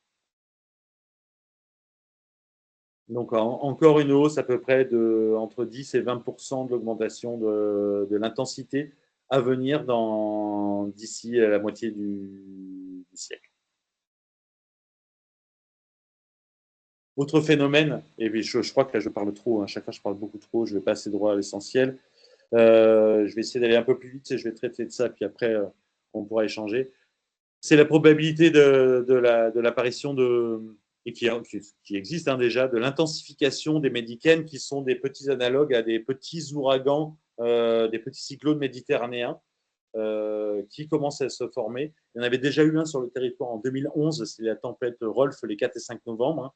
Donc encore une hausse à peu près entre 10 et 20% de l'augmentation de l'intensité à venir d'ici la moitié du siècle. Autre phénomène, et puis je crois que là je parle trop, hein, chaque fois je parle beaucoup trop, je vais pas assez droit à l'essentiel. Je vais essayer d'aller un peu plus vite et je vais traiter de ça, puis après on pourra échanger. C'est la probabilité de l'apparition et qui existe déjà, de l'intensification des médicènes, qui sont des petits analogues à des petits ouragans, des petits cyclones méditerranéens qui commencent à se former. Il y en avait déjà eu un sur le territoire en 2011, c'est la tempête Rolf les 4 et 5 novembre. Hein.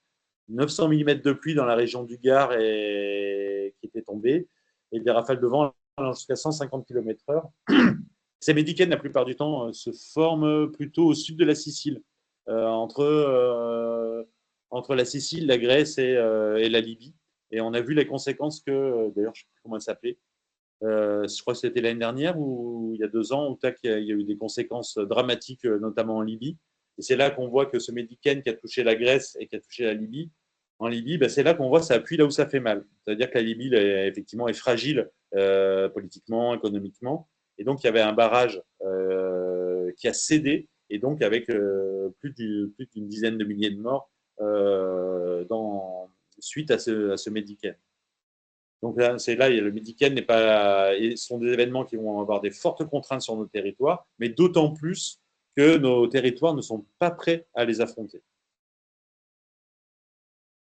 900 mm de pluie dans la région du Gard qui était tombée, et des rafales de vent allant jusqu'à 150 km/h. Ces médicènes, la plupart du temps, se forment plutôt au sud de la Sicile, entre la Sicile, la Grèce et la Libye. Et on a vu les conséquences que, d'ailleurs, je ne sais plus comment elle s'appelait, je crois que c'était l'année dernière ou il y a 2 ans, où il y a eu des conséquences dramatiques, notamment en Libye. Et c'est là qu'on voit que ce médicène qui a touché la Grèce et qui a touché la Libye, en Libye, c'est là qu'on voit que ça appuie là où ça fait mal. C'est-à-dire que la Libye, effectivement, est fragile politiquement, économiquement. Et donc, il y avait un barrage qui a cédé, et donc avec plus d'une dizaine de milliers de morts suite à ce médicène. Donc là, le médicène n'est pas. Ce sont des événements qui vont avoir des fortes contraintes sur nos territoires, mais d'autant plus que nos territoires ne sont pas prêts à les affronter.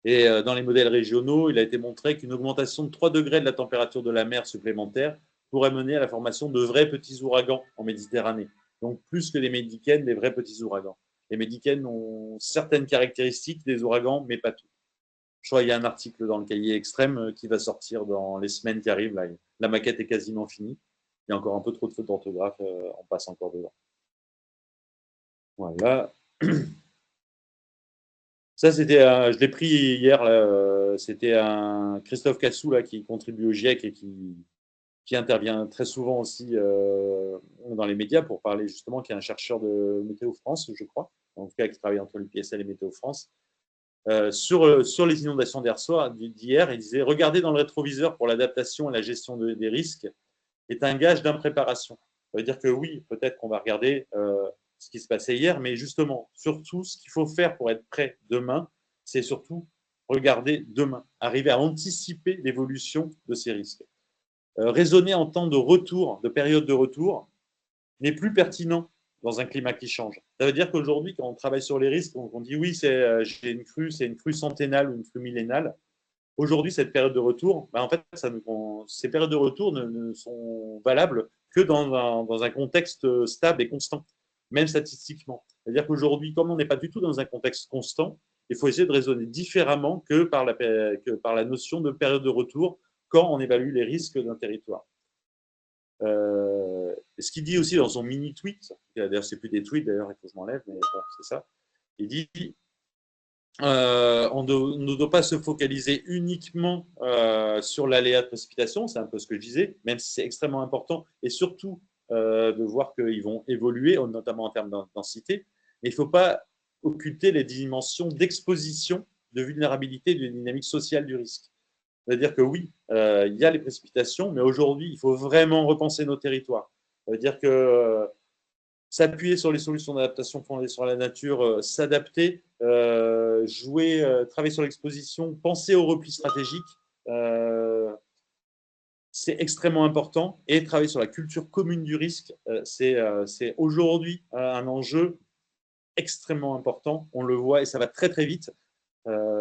Et dans les modèles régionaux, il a été montré qu'une augmentation de 3 degrés de la température de la mer supplémentaire pourrait mener à la formation de vrais petits ouragans en Méditerranée. Donc plus que les médicènes, des vrais petits ouragans. Les médicènes ont certaines caractéristiques des ouragans, mais pas tout. Je crois qu'il y a un article dans le cahier extrême qui va sortir dans les semaines qui arrivent. Là. La maquette est quasiment finie. Il y a encore un peu trop de fautes d'orthographe, on passe encore dedans. Voilà. Ça, c'était, je l'ai pris hier, c'était un Christophe Cassou là, qui contribue au GIEC et qui intervient très souvent aussi dans les médias pour parler justement, qui est un chercheur de Météo France, je crois, en tout cas qui travaille entre l'UPSL et Météo France, sur les inondations d'hier. Il disait « Regarder dans le rétroviseur pour l'adaptation et la gestion des risques est un gage d'impréparation ». Ça veut dire que oui, peut-être qu'on va regarder ce qui se passait hier, mais justement, surtout, ce qu'il faut faire pour être prêt demain, c'est surtout regarder demain, arriver à anticiper l'évolution de ces risques. Raisonner en temps de retour, de période de retour, n'est plus pertinent dans un climat qui change. Ça veut dire qu'aujourd'hui, quand on travaille sur les risques, on dit oui, j'ai une crue, c'est une crue centennale ou une crue millénale. Aujourd'hui, cette période de retour, en fait, ces périodes de retour ne sont valables que dans un contexte stable et constant, même statistiquement. C'est-à-dire qu'aujourd'hui, comme on n'est pas du tout dans un contexte constant, il faut essayer de raisonner différemment que par la notion de période de retour quand on évalue les risques d'un territoire. Ce qu'il dit aussi dans son mini-tweet, d'ailleurs, c'est plus des tweets, d'ailleurs, il faut que je m'enlève, mais bon, c'est ça. Il dit on ne doit pas se focaliser uniquement sur l'aléa de précipitation, c'est un peu ce que je disais, même si c'est extrêmement important, et surtout de voir qu'ils vont évoluer, notamment en termes de densité, mais il ne faut pas occulter les dimensions d'exposition, de vulnérabilité, de dynamique sociale du risque. C'est-à-dire que oui, il y a les précipitations, mais aujourd'hui, il faut vraiment repenser nos territoires. Ça veut dire que s'appuyer sur les solutions d'adaptation fondées sur la nature, s'adapter, travailler sur l'exposition, penser au repli stratégique, c'est extrêmement important. Et travailler sur la culture commune du risque, c'est aujourd'hui un enjeu extrêmement important. On le voit et ça va très très vite.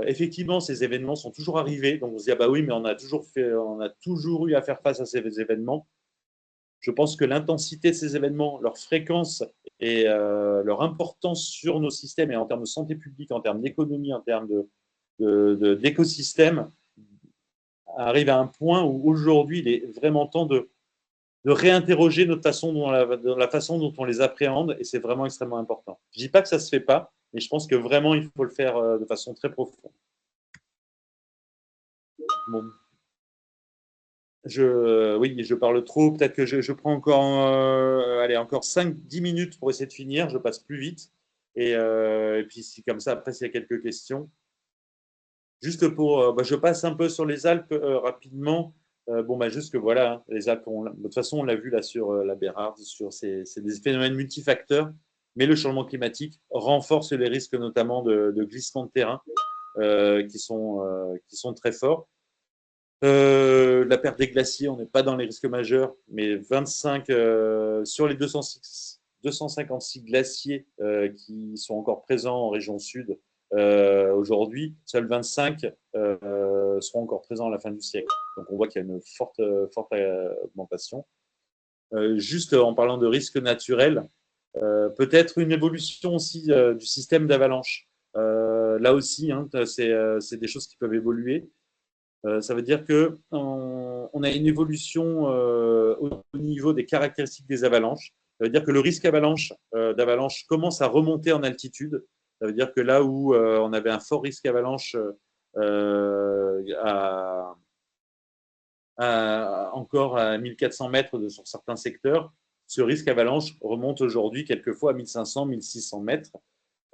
Effectivement, ces événements sont toujours arrivés. Donc on se dit, ah bah oui, mais on a toujours eu à faire face à ces événements. Je pense que l'intensité de ces événements, leur fréquence et leur importance sur nos systèmes et en termes de santé publique, en termes d'économie, en termes d'écosystème, arrive à un point où aujourd'hui, il est vraiment temps de réinterroger notre façon la façon dont on les appréhende, et c'est vraiment extrêmement important. Je ne dis pas que ça ne se fait pas, mais je pense que vraiment, il faut le faire de façon très profonde. Bon. Oui, je parle trop. Peut-être que je prends encore, encore 5-10 minutes pour essayer de finir. Je passe plus vite. Et puis, si comme ça, après, s'il y a quelques questions. Juste pour… je passe un peu sur les Alpes rapidement. Juste que voilà, hein, les Alpes, de toute façon, on l'a vu là sur la Bérarde, c'est des phénomènes multifacteurs, mais le changement climatique renforce les risques notamment de glissement de terrain qui sont très forts. La perte des glaciers, on n'est pas dans les risques majeurs, mais 25 sur les 256 glaciers qui sont encore présents en région sud aujourd'hui, seuls 25 seront encore présents à la fin du siècle. Donc on voit qu'il y a une forte augmentation. Juste en parlant de risques naturels, peut-être une évolution aussi du système d'avalanche. Là aussi, hein, c'est des choses qui peuvent évoluer. Ça veut dire qu'on a une évolution au niveau des caractéristiques des avalanches. Ça veut dire que le risque d'avalanche commence à remonter en altitude. Ça veut dire que là où on avait un fort risque avalanche encore à 1400 mètres sur certains secteurs, ce risque avalanche remonte aujourd'hui quelquefois à 1500, 1600 mètres.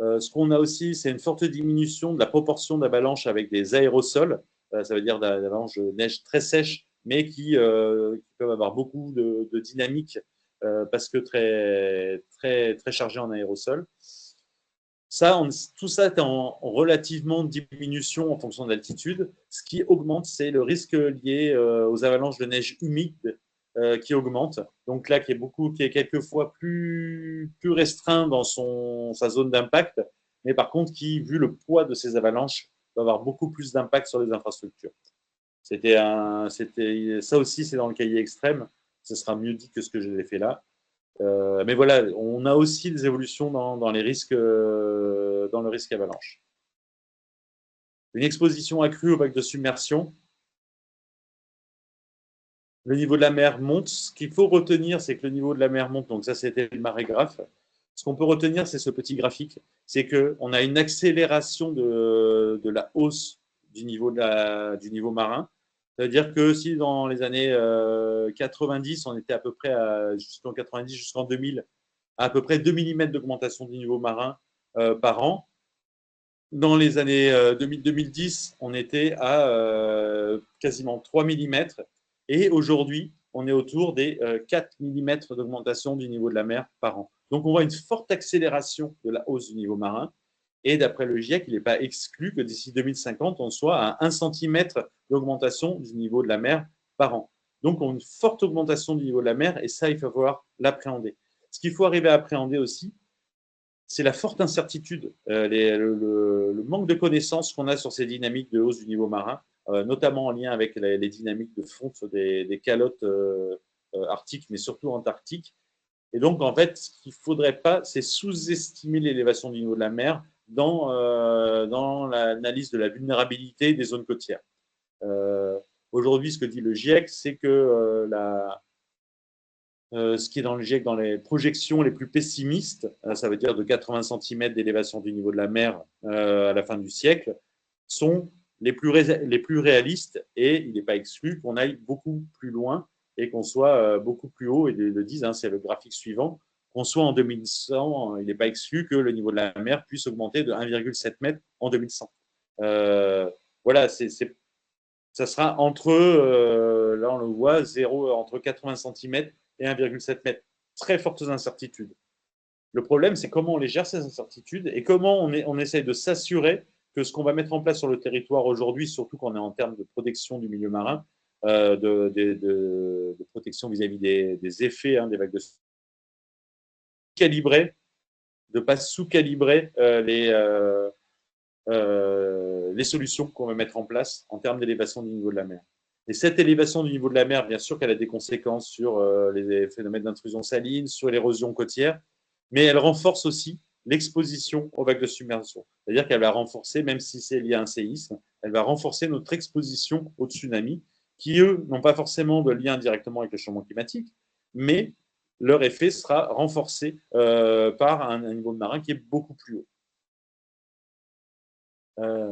Ce qu'on a aussi, c'est une forte diminution de la proportion d'avalanches avec des aérosols. Ça veut dire d'avalanches de neige très sèches, mais qui peuvent avoir beaucoup de dynamique parce que très, très, très chargées en aérosol. Tout ça est en relativement diminution en fonction de l'altitude. Ce qui augmente, c'est le risque lié aux avalanches de neige humide qui augmente. Donc là, qui est quelquefois plus restreint dans sa zone d'impact, mais par contre, qui, vu le poids de ces avalanches, va avoir beaucoup plus d'impact sur les infrastructures. Ça aussi, c'est dans le cahier extrême. Ce sera mieux dit que ce que j'ai fait là. Mais voilà, on a aussi des évolutions dans le risque avalanche. Une exposition accrue au vagues de submersion. Le niveau de la mer monte. Ce qu'il faut retenir, c'est que le niveau de la mer monte. Donc ça, c'était le marégraphe. Ce qu'on peut retenir, c'est ce petit graphique. C'est qu'on a une accélération de la hausse du niveau marin. Ça veut dire que si dans les années 90, on était à peu près jusqu'en 90, jusqu'en 2000, à peu près 2 mm d'augmentation du niveau marin, par an. Dans les années 2010, on était à quasiment 3 mm. Et aujourd'hui, on est autour des 4 mm d'augmentation du niveau de la mer par an. Donc, on voit une forte accélération de la hausse du niveau marin. Et d'après le GIEC, il n'est pas exclu que d'ici 2050, on soit à 1 cm d'augmentation du niveau de la mer par an. Donc, on a une forte augmentation du niveau de la mer, et ça, il va falloir l'appréhender. Ce qu'il faut arriver à appréhender aussi, c'est la forte incertitude, le manque de connaissances qu'on a sur ces dynamiques de hausse du niveau marin, notamment en lien avec les dynamiques de fonte des calottes arctiques, mais surtout antarctiques. Et donc, en fait, ce qu'il ne faudrait pas, c'est sous-estimer l'élévation du niveau de la mer dans l'analyse de la vulnérabilité des zones côtières. Aujourd'hui, ce que dit le GIEC, c'est que ce qui est dans le GIEC, dans les projections les plus pessimistes, ça veut dire de 80 cm d'élévation du niveau de la mer à la fin du siècle, sont les plus réalistes, et il n'est pas exclu qu'on aille beaucoup plus loin et qu'on soit beaucoup plus haut, et ils le disent, c'est le graphique suivant, qu'on soit en 2100, il n'est pas exclu que le niveau de la mer puisse augmenter de 1,7 m en 2100. Voilà, ça sera entre, là on le voit, entre 80 cm et 1,7 m. Très fortes incertitudes. Le problème, c'est comment on les gère, ces incertitudes, et comment on essaye de s'assurer que ce qu'on va mettre en place sur le territoire aujourd'hui, surtout quand on est en termes de protection du milieu marin, de protection vis-à-vis des effets des vagues de calibrer, de ne pas sous-calibrer les solutions qu'on va mettre en place en termes d'élévation du niveau de la mer. Et cette élévation du niveau de la mer, bien sûr qu'elle a des conséquences sur les phénomènes d'intrusion saline, sur l'érosion côtière, mais elle renforce aussi l'exposition aux vagues de submersion. C'est-à-dire qu'elle va renforcer, même si c'est lié à un séisme, elle va renforcer notre exposition aux tsunamis, qui, eux, n'ont pas forcément de lien directement avec le changement climatique, mais leur effet sera renforcé par un niveau de marin qui est beaucoup plus haut.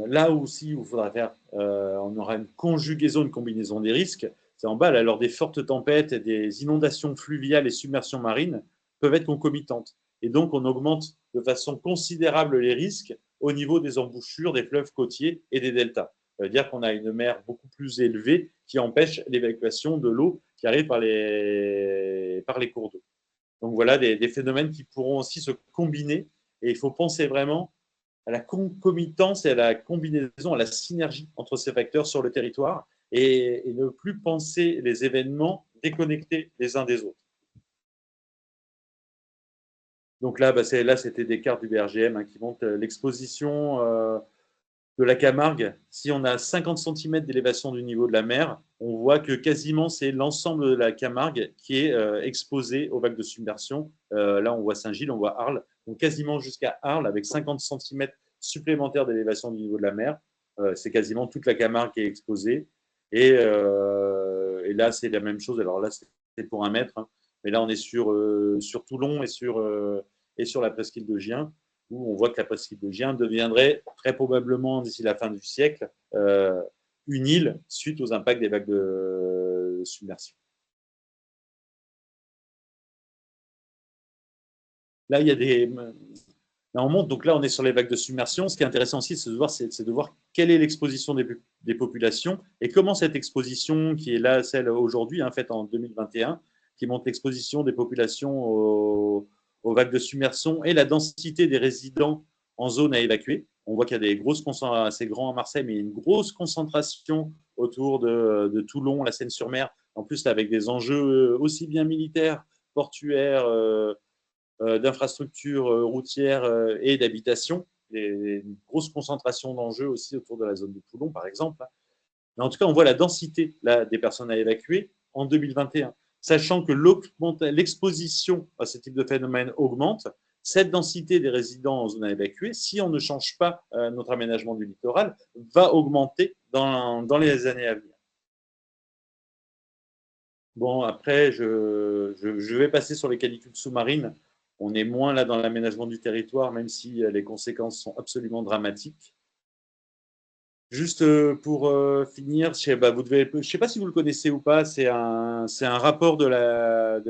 Là aussi, où il faudra faire, on aura une conjugaison, une combinaison des risques. C'est en bas, là, lors des fortes tempêtes, et des inondations fluviales et submersions marines peuvent être concomitantes. Et donc, on augmente de façon considérable les risques au niveau des embouchures des fleuves côtiers et des deltas. Ça veut dire qu'on a une mer beaucoup plus élevée qui empêche l'évacuation de l'eau qui arrive par les cours d'eau. Donc voilà des phénomènes qui pourront aussi se combiner, et il faut penser vraiment à la concomitance et à la combinaison, à la synergie entre ces facteurs sur le territoire, et ne plus penser les événements déconnectés les uns des autres. Donc là, c'était des cartes du BRGM qui montrent l'exposition de la Camargue. Si on a 50 cm d'élévation du niveau de la mer, on voit que quasiment c'est l'ensemble de la Camargue qui est exposé aux vagues de submersion. Là, on voit Saint-Gilles, on voit Arles, donc quasiment jusqu'à Arles avec 50 cm supplémentaires d'élévation du niveau de la mer. C'est quasiment toute la Camargue qui est exposée. Et là, c'est la même chose. Alors là, c'est pour 1 mètre, mais là, on est sur Toulon et sur la presqu'île de Gien, où on voit que la presqu'île de Gien deviendrait très probablement, d'ici la fin du siècle, une île suite aux impacts des vagues de submersion. Là, il y a là, on monte. Donc là, on est sur les vagues de submersion. Ce qui est intéressant aussi, c'est de voir quelle est l'exposition des populations, et comment cette exposition, qui est là, celle aujourd'hui, faite en 2021, qui montre l'exposition des populations aux vagues de submersion et la densité des résidents en zone à évacuer. On voit qu'il y a des grosses concentrations, assez grand à Marseille, mais une grosse concentration autour de Toulon, la Seine-sur-Mer, en plus là, avec des enjeux aussi bien militaires, portuaires, d'infrastructures routières et d'habitation. Une grosse concentration d'enjeux aussi autour de la zone de Toulon, par exemple. Mais en tout cas, on voit la densité là, des personnes à évacuer en 2021. Sachant que l'exposition à ce type de phénomène augmente, cette densité des résidents en zone à évacuer, si on ne change pas notre aménagement du littoral, va augmenter dans les années à venir. Bon, après, je vais passer sur les canicules sous-marines. On est moins là dans l'aménagement du territoire, même si les conséquences sont absolument dramatiques. Juste pour finir, je ne sais pas si vous le connaissez ou pas, c'est un rapport de la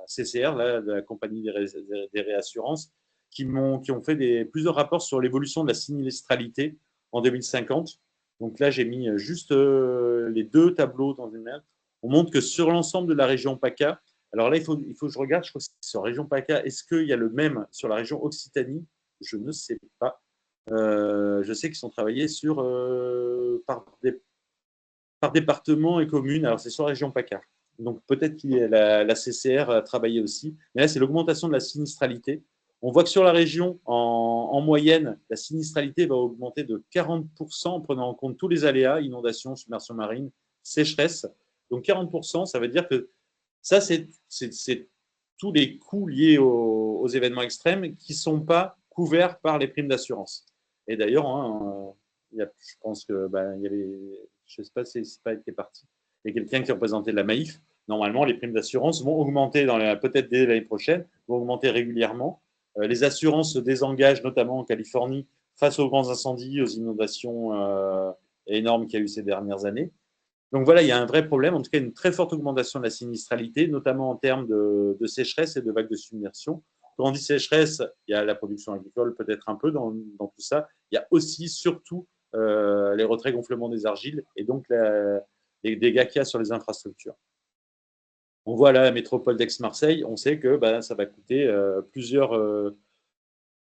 CCR, là, de la compagnie des réassurances, qui ont fait plusieurs rapports sur l'évolution de la sinistralité en 2050. Donc là, j'ai mis juste les deux tableaux dans une merde. On montre que sur l'ensemble de la région PACA, alors là, il faut que je regarde, je crois que c'est sur la région PACA, est-ce qu'il y a le même sur la région Occitanie? Je ne sais pas. Je sais qu'ils sont travaillés par département et commune. Alors, c'est sur la région PACA. Donc, peut-être que la CCR a travaillé aussi. Mais là, c'est l'augmentation de la sinistralité. On voit que sur la région, en moyenne, la sinistralité va augmenter de 40% en prenant en compte tous les aléas, inondations, submersion marine, sécheresse. Donc, 40%, ça veut dire que ça, c'est tous les coûts liés aux événements extrêmes qui ne sont pas couverts par les primes d'assurance. Et d'ailleurs, hein, je pense que il y avait, je ne sais pas si c'est pas été parti, il y a quelqu'un qui représentait de la Maïf. Normalement, les primes d'assurance vont augmenter peut-être dès l'année prochaine, vont augmenter régulièrement. Les assurances se désengagent, notamment en Californie, face aux grands incendies, aux inondations énormes qu'il y a eu ces dernières années. Donc voilà, il y a un vrai problème, en tout cas une très forte augmentation de la sinistralité, notamment en termes de sécheresse et de vagues de submersion. Quand on dit sécheresse, il y a la production agricole peut-être un peu dans tout ça. Il y a aussi, surtout, les retraits gonflements des argiles et donc les dégâts qu'il y a sur les infrastructures. On voit là la métropole d'Aix-Marseille, on sait que ça va coûter plusieurs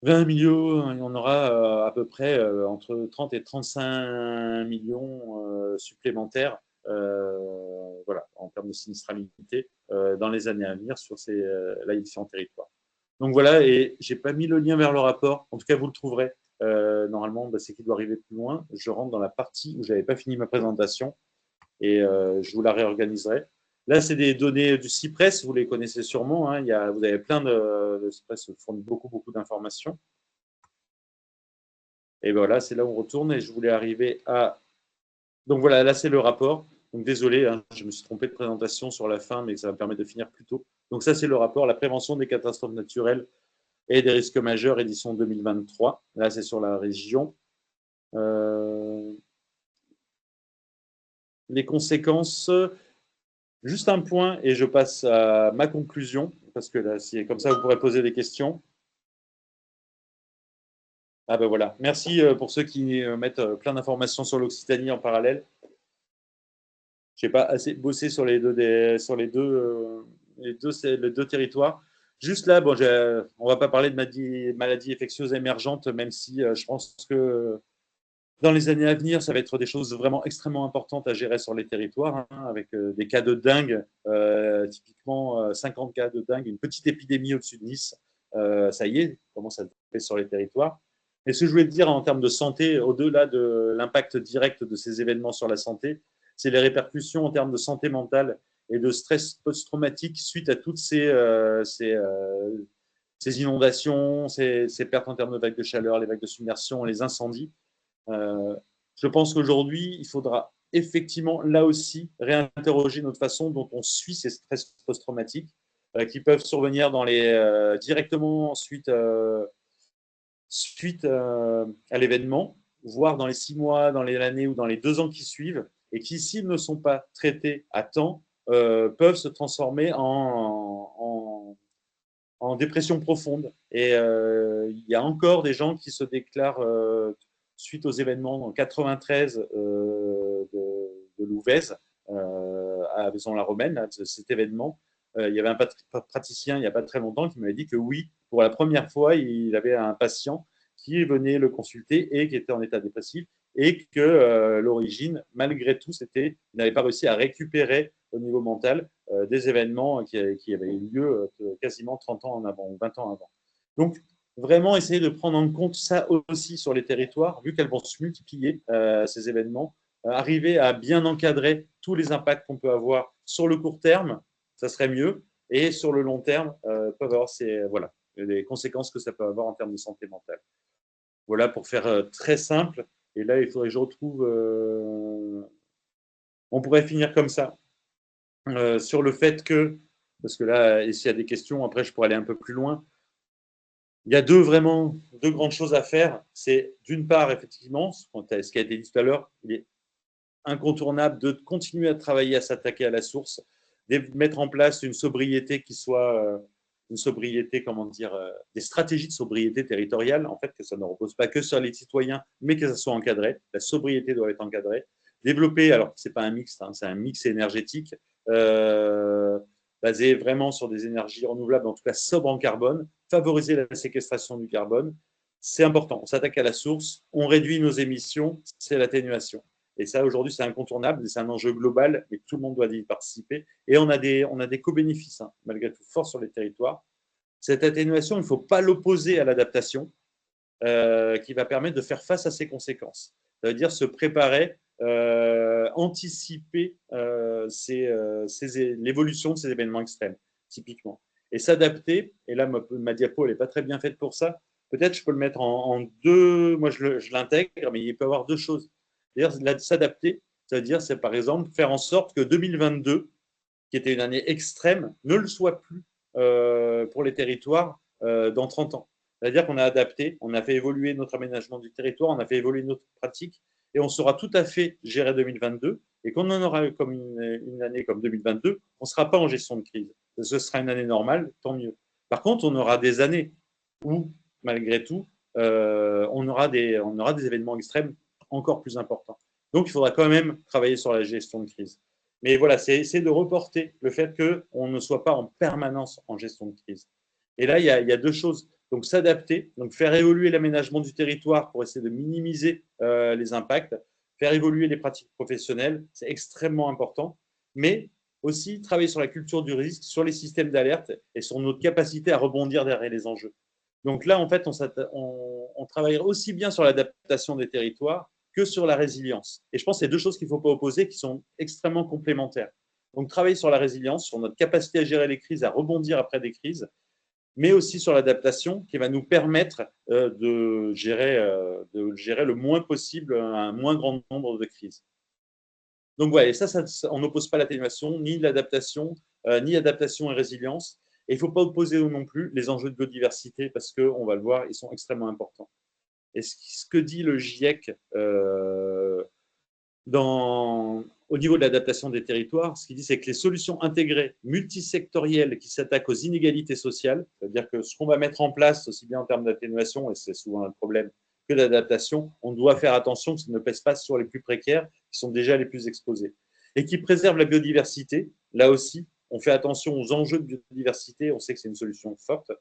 20 millions, il y en aura à peu près entre 30 et 35 millions supplémentaires voilà, en termes de sinistralité dans les années à venir sur ces différents territoires. Donc voilà, et je n'ai pas mis le lien vers le rapport, en tout cas vous le trouverez. Normalement, c'est qu'il doit arriver plus loin. Je rentre dans la partie où je n'avais pas fini ma présentation et je vous la réorganiserai. Là, c'est des données du CIPRES, vous les connaissez sûrement. Hein, vous avez plein le CIPRES fournit beaucoup d'informations. Et voilà, c'est là où on retourne et je voulais arriver à… Donc voilà, là, c'est le rapport. Donc désolé, hein, je me suis trompé de présentation sur la fin, mais ça va me permettre de finir plus tôt. Donc ça, c'est le rapport, la prévention des catastrophes naturelles et des risques majeurs, édition 2023. Là, c'est sur la région. Les conséquences… Juste un point et je passe à ma conclusion, parce que là, comme ça, vous pourrez poser des questions. Ah ben voilà, merci pour ceux qui mettent plein d'informations sur l'Occitanie en parallèle. Je n'ai pas assez bossé sur les deux territoires. Juste là, bon, on ne va pas parler de maladies infectieuses émergentes, même si je pense que dans les années à venir, ça va être des choses vraiment extrêmement importantes à gérer sur les territoires, hein, avec des cas de dingue, typiquement 50 cas de dingue, une petite épidémie au-dessus de Nice. Ça y est, comment ça fait sur les territoires. Et ce que je voulais dire en termes de santé, au-delà de l'impact direct de ces événements sur la santé, c'est les répercussions en termes de santé mentale et de stress post-traumatique suite à toutes ces inondations, ces pertes en termes de vagues de chaleur, les vagues de submersion, les incendies. Je pense qu'aujourd'hui, il faudra effectivement, là aussi, réinterroger notre façon dont on suit ces stress post-traumatiques qui peuvent survenir directement suite à l'événement, voire dans les 6 mois, dans l'année ou dans les 2 ans qui suivent, et qui, s'ils ne sont pas traités à temps, peuvent se transformer en dépression profonde. Et il y a encore des gens qui se déclarent suite aux événements en 93 de Louvèze, à Vaison-la-Romaine, cet événement. Il y avait un praticien il n'y a pas très longtemps qui m'avait dit que oui, pour la première fois, il avait un patient qui venait le consulter et qui était en état dépressif et que l'origine, malgré tout, il n'avait pas réussi à récupérer au niveau mental des événements qui avaient eu lieu quasiment 30 ans en avant ou 20 ans avant. Donc, vraiment essayer de prendre en compte ça aussi sur les territoires, vu qu'elles vont se multiplier, ces événements, arriver à bien encadrer tous les impacts qu'on peut avoir sur le court terme, ça serait mieux, et sur le long terme, peuvent avoir les conséquences que ça peut avoir en termes de santé mentale. Voilà, pour faire très simple. Et là, il faudrait que je retrouve… On pourrait finir comme ça, sur le fait que, parce que là, s'il y a des questions, après, je pourrais aller un peu plus loin. Il y a deux grandes choses à faire. C'est d'une part, effectivement, ce qui a été dit tout à l'heure, il est incontournable de continuer à travailler à s'attaquer à la source, de mettre en place une sobriété qui soit une sobriété, comment dire, des stratégies de sobriété territoriale, en fait, que ça ne repose pas que sur les citoyens, mais que ça soit encadré. La sobriété doit être encadrée. Développer, alors c'est pas un mix, hein, c'est un mix énergétique basé vraiment sur des énergies renouvelables, en tout cas sobres en carbone, favoriser la séquestration du carbone. C'est important. On s'attaque à la source, on réduit nos émissions, c'est l'atténuation. Et ça, aujourd'hui, c'est incontournable, c'est un enjeu global, et tout le monde doit y participer. Et on a des co-bénéfices, hein, malgré tout, forts sur les territoires. Cette atténuation, il ne faut pas l'opposer à l'adaptation, qui va permettre de faire face à ces conséquences. Ça veut dire se préparer, anticiper l'évolution de ces événements extrêmes, typiquement. Et s'adapter, et là, ma diapo, elle n'est pas très bien faite pour ça. Peut-être je peux le mettre en deux, moi je l'intègre, mais il peut y avoir deux choses. C'est-à-dire s'adapter, ça veut dire, c'est par exemple faire en sorte que 2022, qui était une année extrême, ne le soit plus pour les territoires dans 30 ans. C'est-à-dire qu'on a adapté, on a fait évoluer notre aménagement du territoire, on a fait évoluer notre pratique, et on saura tout à fait gérer 2022. Et quand on en aura comme une année comme 2022, on ne sera pas en gestion de crise. Ce sera une année normale, tant mieux. Par contre, on aura des années où, malgré tout, on aura des événements extrêmes encore plus importants. Donc, il faudra quand même travailler sur la gestion de crise. Mais voilà, c'est essayer de reporter le fait qu'on ne soit pas en permanence en gestion de crise. Et là, il y a deux choses. Donc, s'adapter, donc faire évoluer l'aménagement du territoire pour essayer de minimiser les impacts, faire évoluer les pratiques professionnelles, c'est extrêmement important. Mais aussi travailler sur la culture du risque, sur les systèmes d'alerte et sur notre capacité à rebondir derrière les enjeux. Donc là, en fait, on travaille aussi bien sur l'adaptation des territoires que sur la résilience. Et je pense que c'est deux choses qu'il ne faut pas opposer, qui sont extrêmement complémentaires. Donc, travailler sur la résilience, sur notre capacité à gérer les crises, à rebondir après des crises, mais aussi sur l'adaptation qui va nous permettre de gérer le moins possible un moins grand nombre de crises. Donc, voilà, et ça on n'oppose pas l'atténuation, ni l'adaptation, ni adaptation et résilience. Et il ne faut pas opposer non plus les enjeux de biodiversité parce qu'on va le voir, ils sont extrêmement importants. Et ce que dit le GIEC au niveau de l'adaptation des territoires, ce qu'il dit, c'est que les solutions intégrées, multisectorielles, qui s'attaquent aux inégalités sociales, c'est-à-dire que ce qu'on va mettre en place, aussi bien en termes d'atténuation, et c'est souvent un problème, que d'adaptation, on doit faire attention que ça ne pèse pas sur les plus précaires, qui sont déjà les plus exposés. Et qui préservent la biodiversité, là aussi, on fait attention aux enjeux de biodiversité, on sait que c'est une solution forte.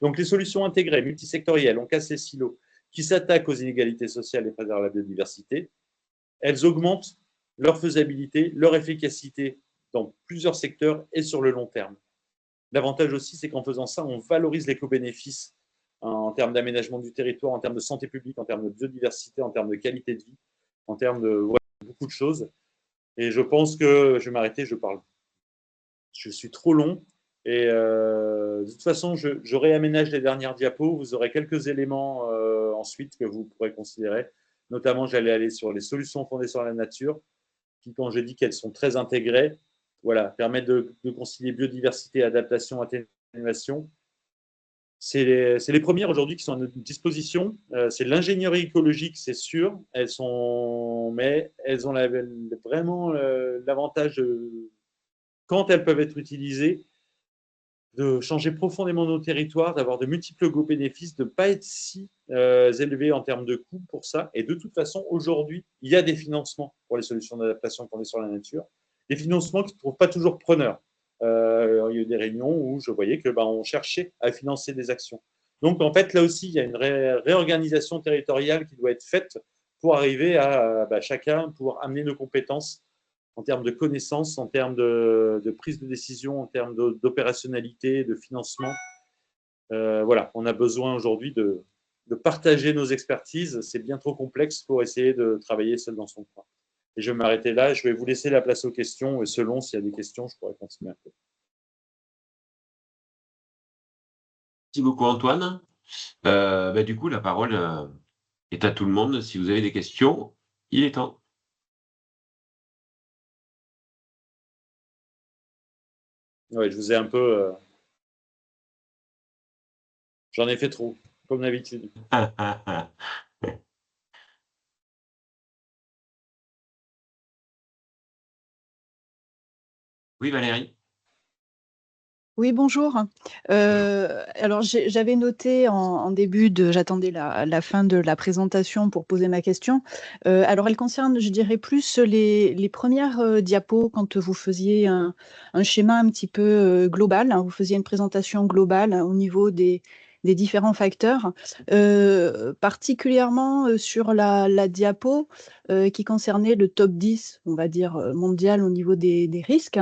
Donc les solutions intégrées, multisectorielles, on casse les silos, qui s'attaquent aux inégalités sociales et préservent la biodiversité, elles augmentent leur faisabilité, leur efficacité dans plusieurs secteurs et sur le long terme. L'avantage aussi, c'est qu'en faisant ça, on valorise l'éco-bénéfice en termes d'aménagement du territoire, en termes de santé publique, en termes de biodiversité, en termes de qualité de vie, en termes de beaucoup de choses. Et je pense que je vais m'arrêter, je suis trop long. Et de toute façon, je réaménage les dernières diapos. Vous aurez quelques éléments ensuite que vous pourrez considérer. Notamment, j'allais aller sur les solutions fondées sur la nature, qui, quand j'ai dit qu'elles sont très intégrées, voilà, permettent de concilier biodiversité, adaptation, atténuation. C'est les premières aujourd'hui qui sont à notre disposition. C'est l'ingénierie écologique, c'est sûr. Mais elles ont vraiment l'avantage, quand elles peuvent être utilisées, de changer profondément nos territoires, d'avoir de multiples bénéfices, de ne pas être si élevés en termes de coûts pour ça. Et de toute façon, aujourd'hui, il y a des financements pour les solutions d'adaptation fondées sur la nature. Des financements qui ne trouvent pas toujours preneurs. Il y a eu des réunions où je voyais que on cherchait à financer des actions. Donc, en fait, là aussi, il y a une réorganisation territoriale qui doit être faite pour arriver à chacun, pour amener nos compétences en termes de connaissances, en termes de prise de décision, en termes d'opérationnalité, de financement. Voilà, on a besoin aujourd'hui de partager nos expertises. C'est bien trop complexe pour essayer de travailler seul dans son coin. Et je vais m'arrêter là. Je vais vous laisser la place aux questions. Et selon s'il y a des questions, je pourrais continuer un peu. Merci beaucoup, Antoine. Du coup, la parole est à tout le monde. Si vous avez des questions, il est temps. Ouais, je vous ai un peu. J'en ai fait trop, comme d'habitude. Oui, Valérie. Oui, bonjour. Alors, j'avais noté en début j'attendais la fin de la présentation pour poser ma question. Alors, elle concerne, je dirais, plus les premières diapos quand vous faisiez un schéma un petit peu global, hein, vous faisiez une présentation globale au niveau des différents facteurs, particulièrement sur la diapo qui concernait le top 10, on va dire, mondial au niveau des risques.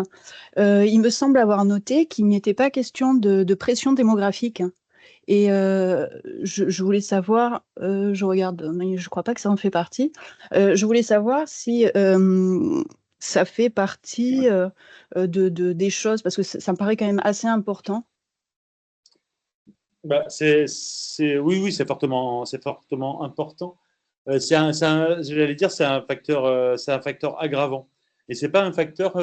Il me semble avoir noté qu'il n'était pas question de pression démographique. Et je voulais savoir, je regarde, mais je crois pas que ça en fait partie. Je voulais savoir si ça fait partie des choses, parce que ça me paraît quand même assez important. Bah, oui, oui, c'est fortement important. J'allais dire, c'est un facteur aggravant. Et c'est pas un facteur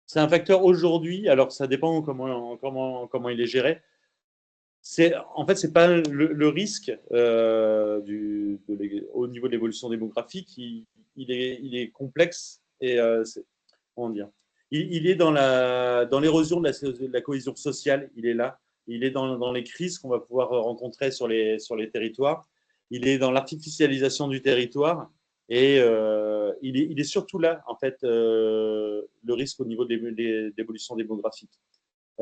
c'est un facteur aujourd'hui. Alors, ça dépend comment il est géré. En fait, c'est pas le risque au niveau de l'évolution démographique. Il est complexe et comment dire. Il est dans l'érosion de la cohésion sociale. Il est là. Il est dans les crises qu'on va pouvoir rencontrer sur les territoires. Il est dans l'artificialisation du territoire. Et il est surtout là, en fait, le risque au niveau de l'évolution démographique.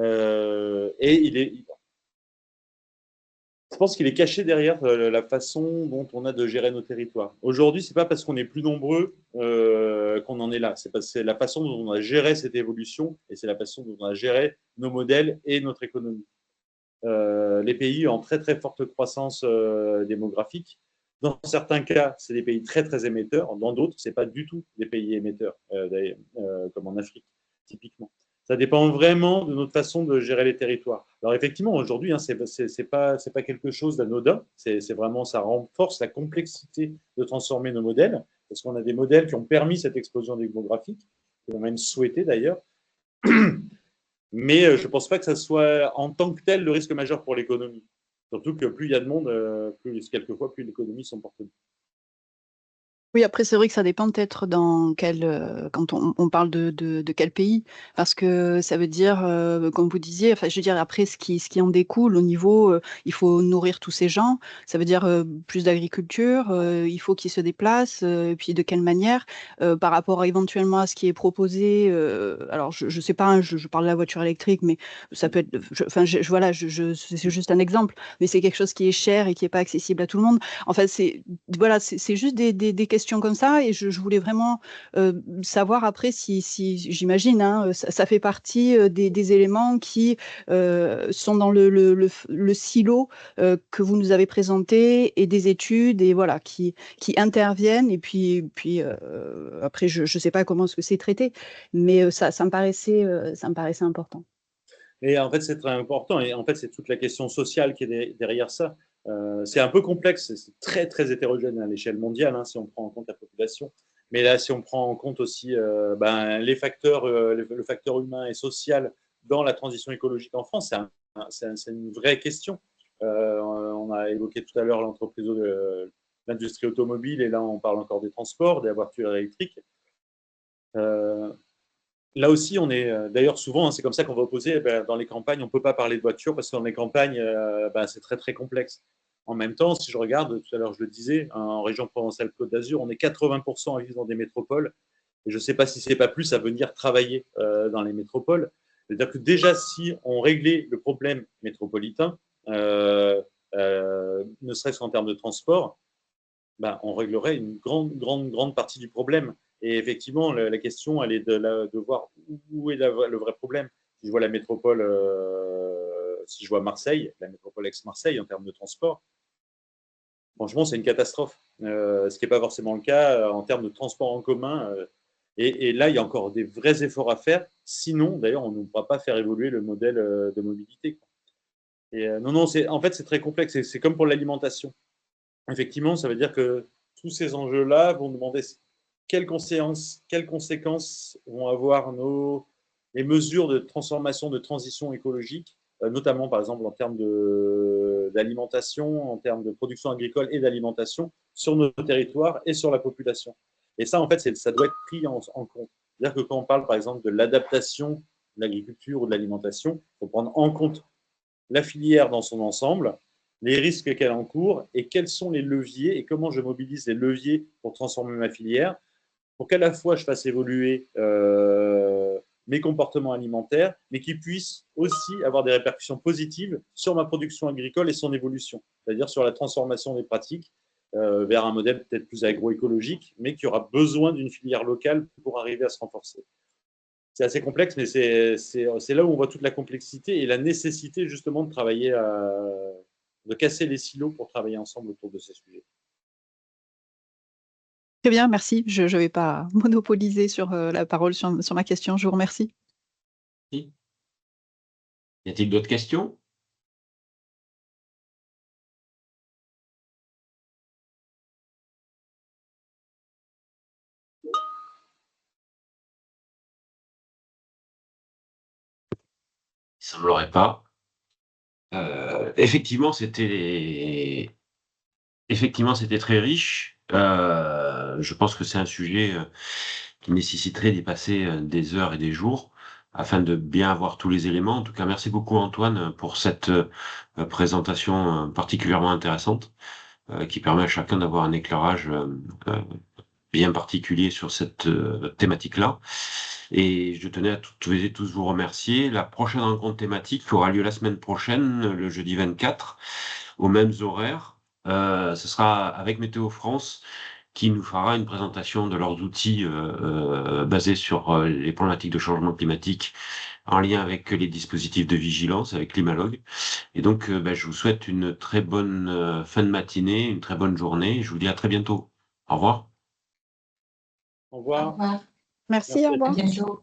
Et je pense qu'il est caché derrière la façon dont on a de gérer nos territoires. Aujourd'hui, c'est pas parce qu'on est plus nombreux qu'on en est là. C'est la façon dont on a géré cette évolution et c'est la façon dont on a géré nos modèles et notre économie. Les pays en très très forte croissance démographique. Dans certains cas, c'est des pays très très émetteurs. Dans d'autres, c'est pas du tout des pays émetteurs, comme en Afrique typiquement. Ça dépend vraiment de notre façon de gérer les territoires. Alors effectivement, aujourd'hui, hein, c'est pas quelque chose d'anodin. C'est vraiment, ça renforce la complexité de transformer nos modèles, parce qu'on a des modèles qui ont permis cette explosion démographique, qui ont même souhaité d'ailleurs. Mais je ne pense pas que ça soit en tant que tel le risque majeur pour l'économie. Surtout que plus il y a de monde, quelquefois, plus l'économie s'en porte. Oui, après, c'est vrai que ça dépend peut-être quand on parle de quel pays, parce que ça veut dire, comme vous disiez, enfin, je veux dire, après, ce qui en découle au niveau, il faut nourrir tous ces gens, ça veut dire plus d'agriculture, il faut qu'ils se déplacent, et puis de quelle manière, par rapport éventuellement à ce qui est proposé, alors je sais pas, hein, je parle de la voiture électrique, mais ça peut être, enfin, voilà, c'est juste un exemple, mais c'est quelque chose qui est cher et qui est pas accessible à tout le monde. En fait, voilà, c'est juste des questions comme ça, et je voulais vraiment savoir après si j'imagine, hein, ça fait partie des éléments qui sont dans le silo que vous nous avez présenté, et des études, et voilà, qui interviennent, et puis après, je sais pas comment ce que c'est traité, mais ça me paraissait important. Et en fait, c'est très important. Et en fait, c'est toute la question sociale qui est derrière ça. C'est un peu complexe, c'est très, très hétérogène à l'échelle mondiale, hein, si on prend en compte la population. Mais là, si on prend en compte aussi les facteurs, le facteur humain et social dans la transition écologique en France, c'est une vraie question. On a évoqué tout à l'heure l'industrie automobile, et là, on parle encore des transports, des voitures électriques. Là aussi, on est d'ailleurs souvent, hein, c'est comme ça qu'on va opposer, dans les campagnes, on ne peut pas parler de voiture parce que dans les campagnes, c'est très très complexe. En même temps, si je regarde, tout à l'heure je le disais, en région Provence-Alpes-Côte d'Azur, on est 80% à vivre dans des métropoles. Et je ne sais pas si ce n'est pas plus à venir travailler dans les métropoles. C'est-à-dire que déjà, si on réglait le problème métropolitain, ne serait-ce qu'en termes de transport, on réglerait une grande partie du problème. Et effectivement, la question, elle est de voir où est le vrai problème. Si je vois la métropole, si je vois Marseille, la métropole ex-Marseille en termes de transport, franchement, c'est une catastrophe. Ce qui n'est pas forcément le cas en termes de transport en commun. Et là, il y a encore des vrais efforts à faire. Sinon, d'ailleurs, on ne pourra pas faire évoluer le modèle de mobilité. Et non, en fait, c'est très complexe. C'est comme pour l'alimentation. Effectivement, ça veut dire que tous ces enjeux-là vont demander quelles conséquences vont avoir les mesures de transformation, de transition écologique, notamment par exemple en termes d'alimentation, en termes de production agricole et d'alimentation sur nos territoires et sur la population. Et ça, en fait, ça doit être pris en compte. C'est-à-dire que quand on parle par exemple de l'adaptation l'agriculture ou de l'alimentation. Il faut prendre en compte la filière dans son ensemble, les risques qu'elle encourt et quels sont les leviers et comment je mobilise les leviers pour transformer ma filière, pour qu'à la fois je fasse évoluer mes comportements alimentaires, mais qui puissent aussi avoir des répercussions positives sur ma production agricole et son évolution, c'est-à-dire sur la transformation des pratiques vers un modèle peut-être plus agroécologique, mais qui aura besoin d'une filière locale pour arriver à se renforcer. C'est assez complexe, mais c'est là où on voit toute la complexité et la nécessité justement de travailler, de casser les silos pour travailler ensemble autour de ces sujets. Très bien, merci. Je ne vais pas monopoliser sur la parole sur ma question. Je vous remercie. Y a-t-il d'autres questions? Il ne semblerait pas. Effectivement, c'était très riche. Je pense que c'est un sujet qui nécessiterait d'y passer des heures et des jours afin de bien avoir tous les éléments. En tout cas, merci beaucoup Antoine pour cette présentation particulièrement intéressante qui permet à chacun d'avoir un éclairage bien particulier sur cette thématique-là. Et je tenais à tous et tous vous remercier. La prochaine rencontre thématique aura lieu la semaine prochaine, le jeudi 24, aux mêmes horaires. Ce sera avec Météo France qui nous fera une présentation de leurs outils basés sur les problématiques de changement climatique en lien avec les dispositifs de vigilance, avec Climalog. Et donc, je vous souhaite une très bonne fin de matinée, une très bonne journée. Je vous dis à très bientôt. Au revoir. Au revoir. Au revoir. Merci, au revoir. À bientôt.